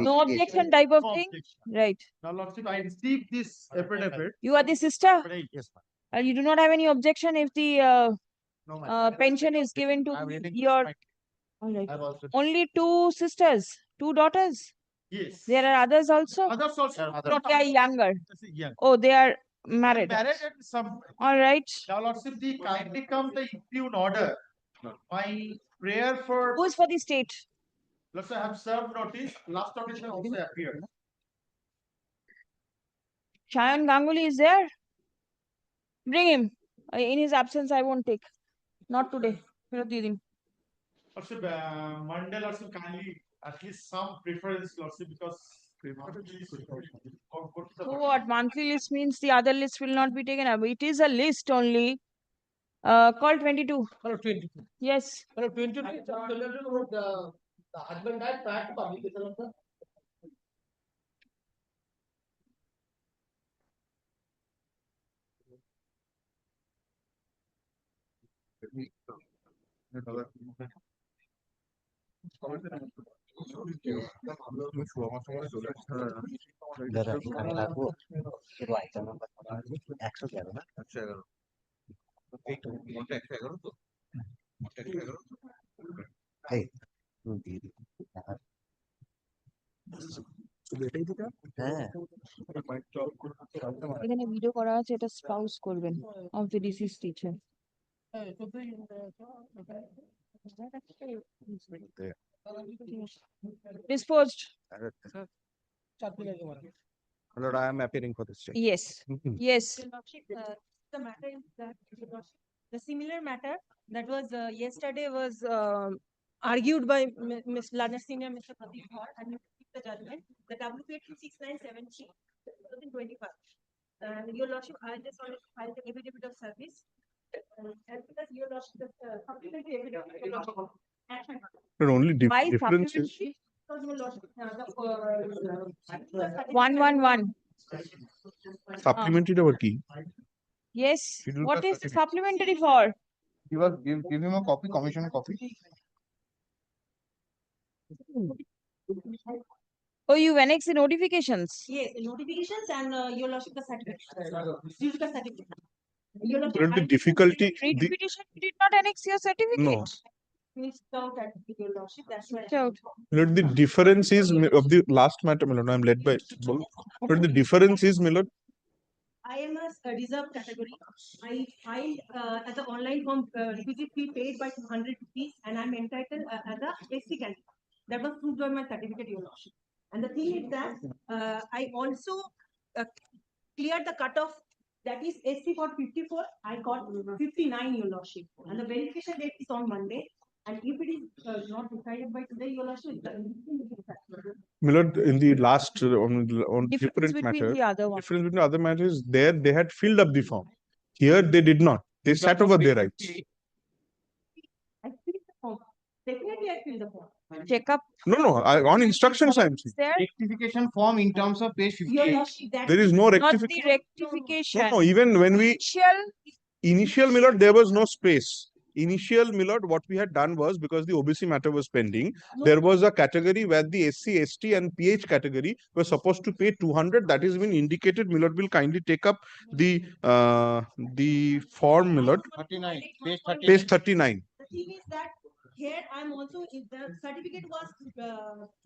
No objection type of thing, right? Now, Lordship, I received this affidavit. You are the sister? Yes, ma'am. You do not have any objection if the No, ma'am. pension is given to I'm reading your my- all right. I've also- Only 2 sisters, 2 daughters. Yes. There are others also. Others also. They are younger. Young. Oh, they are married. Married and some. All right. Now, Lordship, the kindly come the impugn order. My prayer for. Who's for the state? Lordship, I have served notice. Last notice has also appeared. Shayan Ganguly is there? Bring him. In his absence, I won't take. Not today. ফেরত দিয়ে দিন। Lordship, Monday, Lordship, kindly at least some preference, Lordship, because. So what? Monthly list means the other list will not be taken up. It is a list only. Call 22. Hello, 22. Yes. Hello, 22. The husband died prior to publication of the. দাদা এখানে রাখবো শুধু item number 111 না 111 এই তো কোনটা 111 তো 111 এই দিয়ে দিই এটাই দিতে হ্যাঁ এখানে ভিডিও করা আছে, এটা স্পাউস করবেন of the deceased teacher. Disposed. Lord, I am appearing for this check. Yes. Yes. The matter is that the similar matter that was yesterday was argued by Ms. Lana Senior, Mr. Pradeep Bhatt, and you received the judgment. The WPA 26973 2025. Your Lordship, I just wanted to file the affidavit of service. As well as your Lordship, the supplementary affidavit. Your Lordship. But only Why difference is supplementary? Because your Lordship, 111. supplementary আবার কি Yes. Schedule What class is the certificate. supplementary for? give him a copy commission copy Oh, you annex the notifications. Yes, the notifications and your Lordship, the certificate. Certificate certificate. Your but Lordship, the difficulty Read the, petition, you did not annex your certificate. no missed out at your Lordship, that's why. Out. Lord, the difference is of the last matter Milord, I am led by but the difference is Milord I am a reserved category. I filed as an online form requisite fee paid by 200 rupees and I'm entitled as a SC candidate. That was proved on my certificate, your Lordship. And the thing is that I also cleared the cutoff. That is SC got 54, I got 59, Your Lordship. And the verification date is on Monday. And if it is not decided by today, Your Lordship, Milord, in the last on Difference different between matter, the other one. difference between the other matters, there they had filled up the form. Here they did not. They sat over their rights. I filled the form. Definitely I filled the form. Check up. No, on instructions I am saying. There, Rectification form in terms of page Your 58. Lordship, that There is no not rectification. the rectification. No, even when we Initial, Milord, there was no space. Initial, Milord, what we had done was, because the OBC matter was pending, there was a category where the SC, ST and PH category were supposed to pay 200. That has been indicated. Milord will kindly take up the form, Milord. 39, Page 39. the thing is that here I'm also, if the certificate was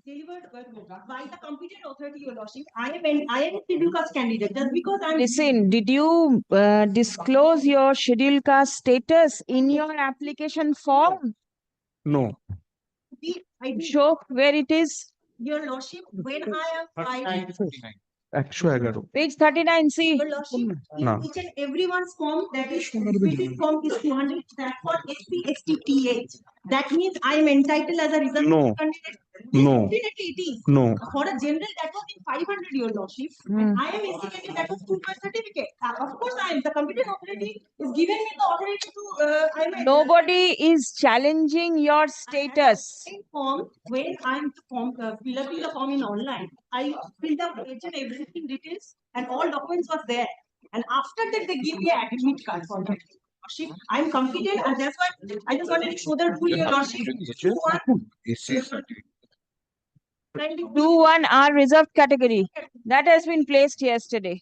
delivered by the competent authority, Your Lordship, I am a scheduled caste candidate just because I'm. listen, did you disclose your scheduled caste status in your application form? No. I did. Show where it is. Your Lordship, when I am filing. Page 39, see. Your Lordship, No. each and everyone's form, that is, specific form is 200, that for SC, ST, TH. That means I am entitled as a result. No. Candidate. No. Definitely it is. No. For a general, that was in 500, Your Lordship. And I am SC candidate, that was 2 certificate. Of course, I am. The competent authority is giving me the authority to, I am. Nobody is challenging your status. Form, when I'm fill up the form in online, I filled up each and everything details and all documents was there. And after that, they give me an admit card for that. Lordship, I'm competent, and that's why I just wanted to show the rule, Your Lordship. 2-1 reserved category. That has been placed yesterday.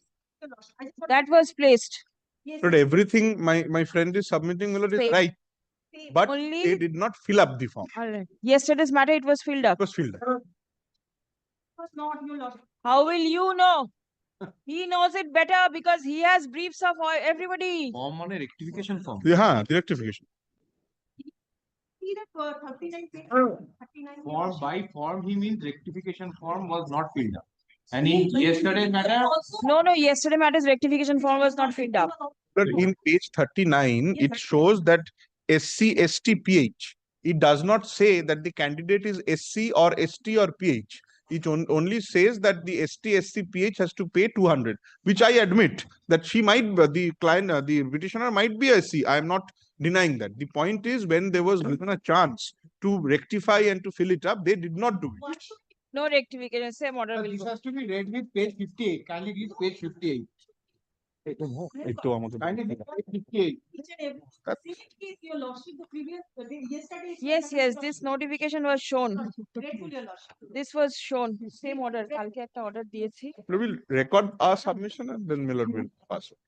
That was placed. But everything my friend is submitting, Milord, is Same. right. But Only- they did not fill up the form. All right. Yesterday's matter, it was filled up. It was filled up. Was not, Your Lordship. How will you know? He knows it better because he has briefs of everybody. Form on a rectification form. Yeah, the rectification. See that 39 page. 39 Form by form, he means rectification form was not filled up. And in yesterday's matter, No, yesterday matter's rectification form was not filled up. But in page 39, it shows that SC, ST, PH. It does not say that the candidate is SC or ST or PH. It only says that the ST, SC, PH has to pay 200, which I admit that she might, the client, the petitioner might be SC. I am not denying that. The point is, when there was given a chance to rectify and to fill it up, they did not do it. No rectification, same order will this go. has to be read with page 58. Kindly read page 58. Kindly read page 58. Each and every specific case, Your Lordship, the previous, yesterday. Yes, this notification was shown. Grateful, Your Lordship. This was shown. Same order. কালকে একটা order দিয়েছি. We will record our submission and then Milord will pass it.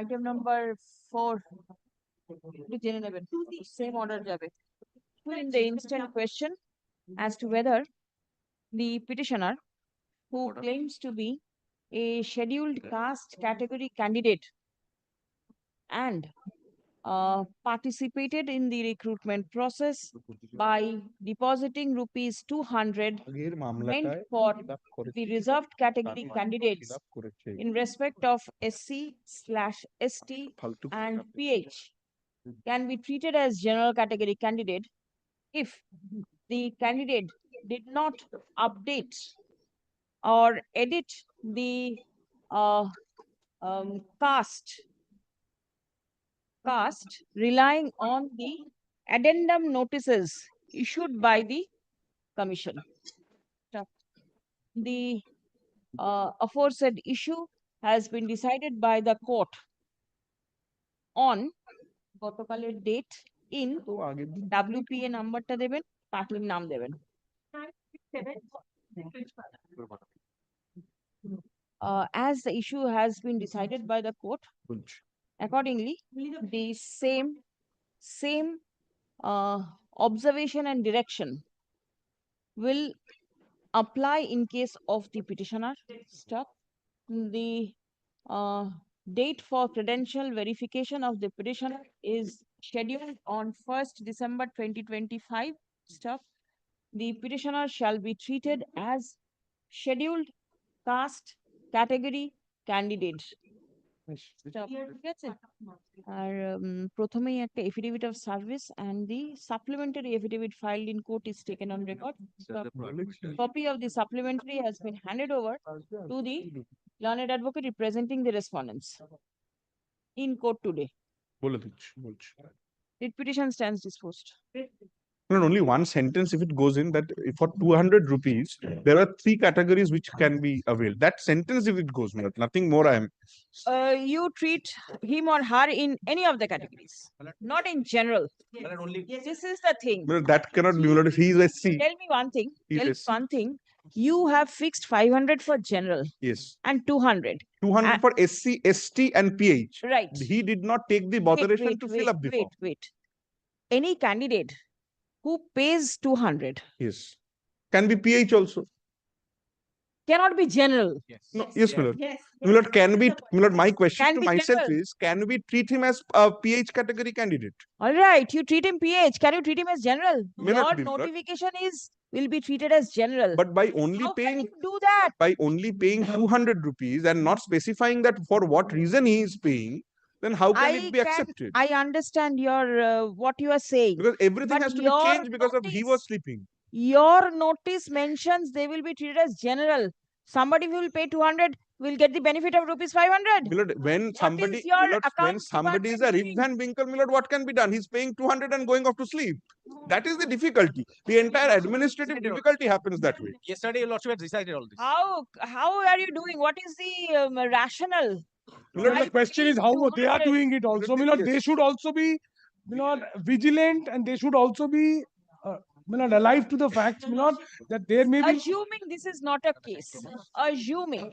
Item number 4. জেনে নেবেন. Same order যাবে. In the instant question as to whether the petitioner who claims to be a scheduled caste category candidate and participated in the recruitment process by depositing rupees 200 meant for the reserved category candidates in respect of SC/ST and PH can be treated as general category candidate if the candidate did not update or edit the caste relying on the addendum notices issued by the commission. The aforesaid issue has been decided by the court on গতকালের date in WPA নাম্বারটা দেবেন, পার্টির নাম দেবেন। As the issue has been decided by the court, accordingly, the same observation and direction will apply in case of the petitioner. Stop. The date for credential verification of the petitioner is scheduled on 1st December 2025. Stop. The petitioner shall be treated as scheduled caste category candidate. ঠিক আছে? আর প্রথমেই একটা affidavit of service and the supplementary affidavit filed in court is taken on record. Copy of the supplementary has been handed over to the learned advocate representing the respondents in court today. বলে দিচ্ছি বলছি Writ petition stands disposed. Not only one sentence if it goes in that for 200 rupees there are 3 categories which can be availed. That sentence if it goes, nothing more I am. You treat him or her in any of the categories, not in general. This is the thing. That cannot be. If he is SC. Tell me one thing. He is Tell me SC. one thing. You have fixed 500 for general Yes. and 200. 200 for SC, ST and PH. Right. He did not take the botheration to fill up the form. Wait. Any candidate who pays 200 Yes. Can be PH also. cannot be general. No, yes, Milord. Milord, can be, Milord, my question Can to be myself general. is, can we treat him as a PH category candidate? All right, you treat him PH. Can you treat him as general? May not Your be, Milord. notification will be treated as general. But by only How paying, can you do that? by only paying 200 rupees and not specifying that for what reason he is paying, then how can it be accepted? I understand your what you are saying. Because everything But has to be your changed because of he was sleeping. Your notice mentions they will be treated as general. Somebody who will pay 200 will get the benefit of rupees 500. Milord, when somebody, is your Milord, when account somebody is a Rip Van Winkle, Milord, what can be done? He's paying 200 and going off to sleep. That is the difficulty. The entire administrative difficulty happens that way. Yesterday, your lordship had decided all this. How are you doing? What is the rationale? Milord, the question is how they are doing it also. Milord, they should also be, Milord, vigilant, and they should also be, Milord, alive to the facts, Milord, that there may be. Assuming this is not a case. Assuming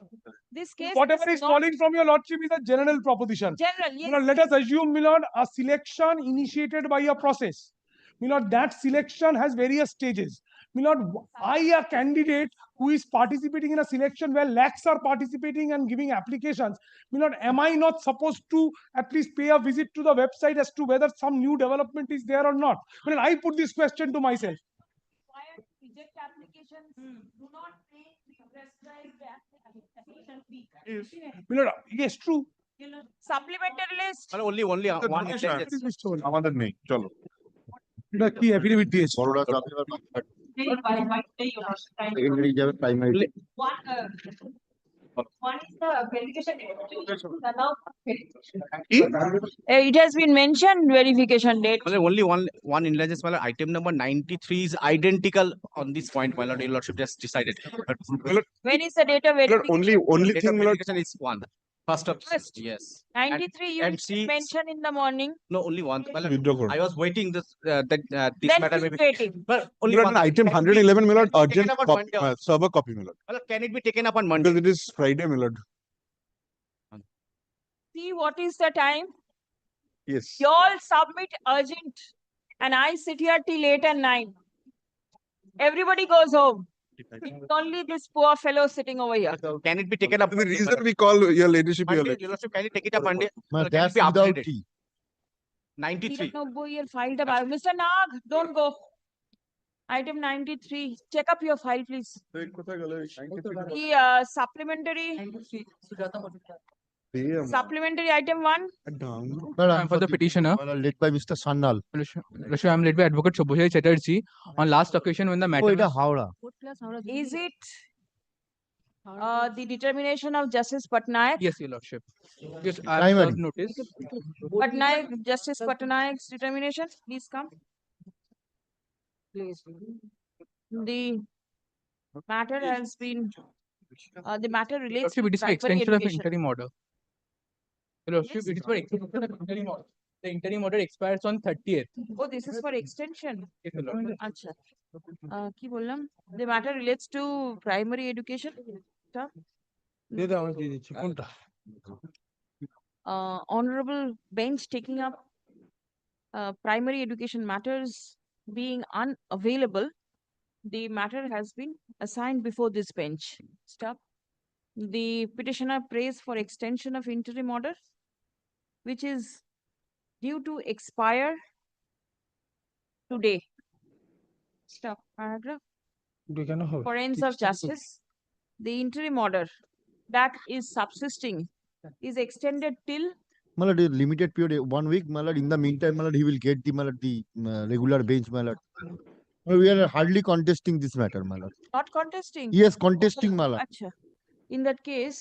this case. Whatever is not falling from your lordship is a general proposition. general, yes. Milord, let us assume, Milord, a selection initiated by a process. Milord, that selection has various stages. Milord, I, a candidate who is participating in a selection where lakhs are participating and giving applications, Milord, am I not supposed to at least pay a visit to the website as to whether some new development is there or not? Milord, I put this question to myself. Reject applications. Do not pay the prescribed application fee. Yes. Milord, yes, true. Supplementary list. Only one. আমাদের নেই চলো এটা কি affidavit দিয়েছে? Secondary যাবে primary One is the verification. It has been mentioned verification date. Only one intelligence, my lord. Item number 93 is identical on this point, my lord. Your lordship just decided. When is the date of verification? only Date thing, of Milord, verification is one. First of yes. 93 you mentioned in the morning. No, only one. My lord, withdraw করো। I was waiting this this Then matter he's maybe. waiting. But only Milord, one. item Can it be 111, Milord, taken urgent up on copy, Monday also? server copy, Milord. My lord, can it be taken up on Monday? Because it is Friday, Milord. See what is the time? Yes. You all submit urgent and I sit here till 8 and 9. Everybody goes home. It's only this poor fellow sitting over here. Can it be taken up? The reason we call your ladyship here. Monday, your lordship, can you take it up Monday? My Can it that's be without updated? tea. 93. Year filed up. Mr. Nag, don't go. Item 93. Check up your file, please. The supplementary. Supplementary item 1. I'm for the petitioner. Led by Mr. Sannal. I am led by Advocate Shobhoj Chatterjee. On last occasion when the matter এটা Howrah Is it the determination of Justice Patnaik? Yes, your lordship. Yes, I have Primary. served notice. Patnaik, Justice Patnaik's determination, please come. Please. The matter has been, the matter relates Lordship, to it is for primary extension of education. interim order. Your lordship, it is for extension of interim order. The interim order expires on 30th. Oh, this is for extension. Yes, your lordship. Acha. কি বললাম? The matter relates to primary education. দিয়ে দাও, আমি দিয়ে দিচ্ছি কোনটা? Honorable bench taking up primary education matters being unavailable, the matter has been assigned before this bench. Stop. The petitioner prays for extension of interim order, which is due to expire today. Stop. Paragraph. কেন হবে? For ends of justice, the interim order that is subsisting is extended till My lord, a limited period, 1 week, my lord. In the meantime, my lord, he will get the, my lord, the regular bench, my lord. We are hardly contesting this matter, my lord. not contesting. Yes, contesting, my lord. Acha. In that case,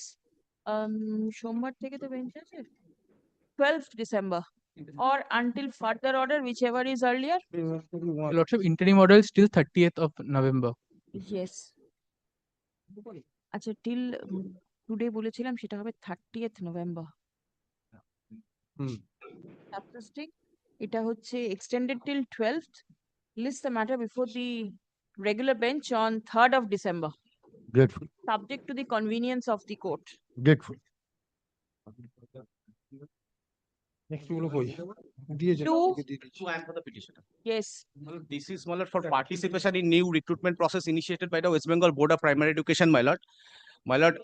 সোমবার থেকে তো bench আছে 12th December or until further order, whichever is earlier. Lots of interim order is till 30th of November. Yes. আচ্ছা till today বলেছিলাম সেটা হবে 30th November. Subsisting এটা হচ্ছে extended till 12th. List the matter before the regular bench on 3rd of December. Grateful. Subject to the convenience of the court. Grateful. Next গুলো কই? So I am for the petitioner. Yes. This is, my lord, for participation in new recruitment process initiated by the West Bengal Board of Primary Education, my lord. My lord,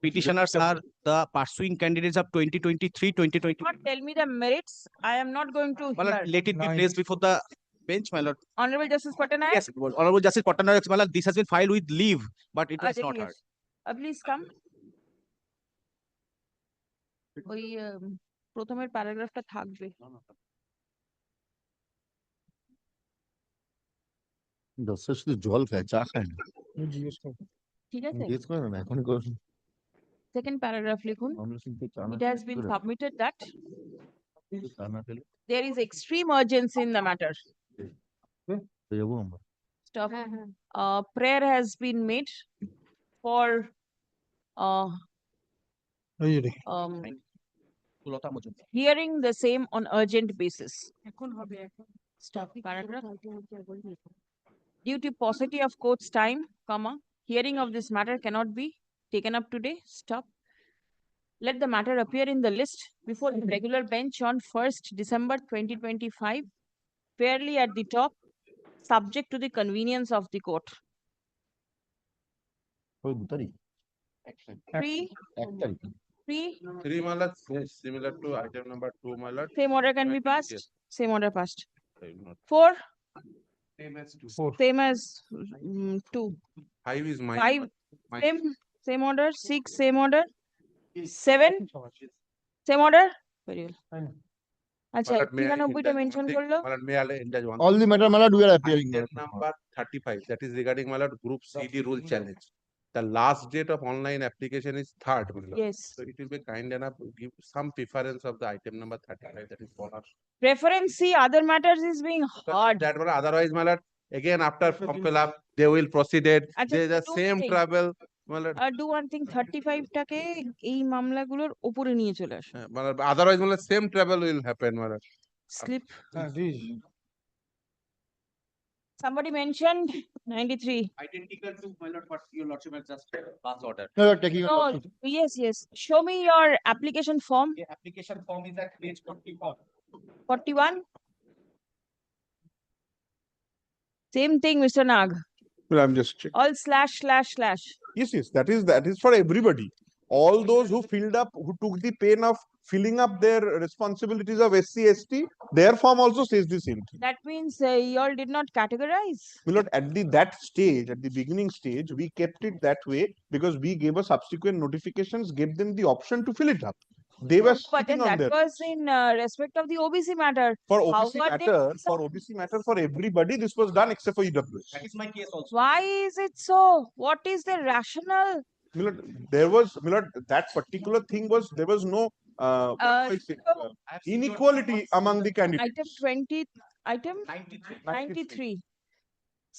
petitioners are the pursuing candidates of 2023, 2020. Not tell me the merits. I am not going to My lord, hear. let it be placed before the bench, my lord. Honorable Justice Patanayak. Yes, Honorable Justice Patanayak, my lord, this has been filed with leave, but it was আচ্ছা, not ঠিক heard. আছে। Please come. ওই প্রথমের প্যারাগ্রাফটা থাকবে। দশের শুধু জল খায়, চা খায় না। ঠিক আছে? জিজ্ঞেস করে না, এখনই করুন। Second paragraph লিখুন। It has been submitted that there is extreme urgency in the matter. Stop. Prayer has been made for hearing the same on urgent basis. Stop paragraph. Due to paucity of court's time, comma, hearing of this matter cannot be taken up today. Stop. Let the matter appear in the list before the regular bench on 1st December 2025, fairly at the top, subject to the convenience of the court. 3, my lord, similar to item number 2, my lord. Same order can be passed. Yes. Same order passed. 4. Same as 2. Same as 2. 5 is mine. 5. Same order. 6. Same order. 7. Same order. Very well. আচ্ছা, 93টা mention করলো। All the matter, my lord, we are appearing. Item number 35, that is regarding, my lord, group CD rule challenge. The last date of online application is 3rd, my lord. Yes. So it will be kind enough to give some preference of the item number 35, that is for us. Preference, see, other matters is being hard. That one, otherwise, my lord, again after form fill up, they will proceed it. There is the same trouble. Do one thing, 35টাকে এই মামলাগুলোর উপরে নিয়ে চলে আসো। Otherwise, my lord, same trouble will happen, my lord. Slip. Somebody mentioned 93. Identical to, my lord, what your lordship has just passed order. No, taking No, yes. Show me your application form. The application form is at page 41. 41. Same thing, Mr. Nag. Well, I'm just checking. All ///. Yes, that is for everybody. All those who filled up, who took the pain of filling up their responsibilities of SC, ST, their form also says the same thing. That means you all did not categorize. Well, at that stage, at the beginning stage, we kept it that way because we gave a subsequent notifications, gave them the option to fill it up. They were sitting on that their. was in respect of the OBC matter. For OBC matter, for everybody, this was done except for EWS. That is my case also. Why is it so? What is the rationale? Milord, there was, Milord, that particular thing was, there was no inequality among the candidates. Item 93.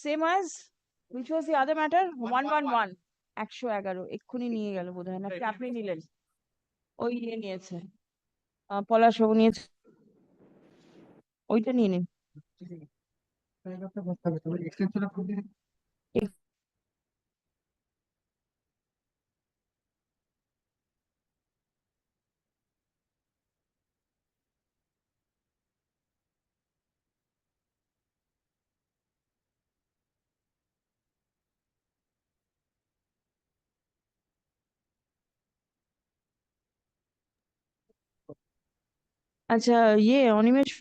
Same as, which was the other matter? 111. 111 এক্ষুনি নিয়ে গেল বোধহয়, না আপনি নিলেন? ওই নিয়েছে, পলাশ বাবু নিয়েছে, ওইটা নিয়ে নিন। আচ্ছা, অনিমেষ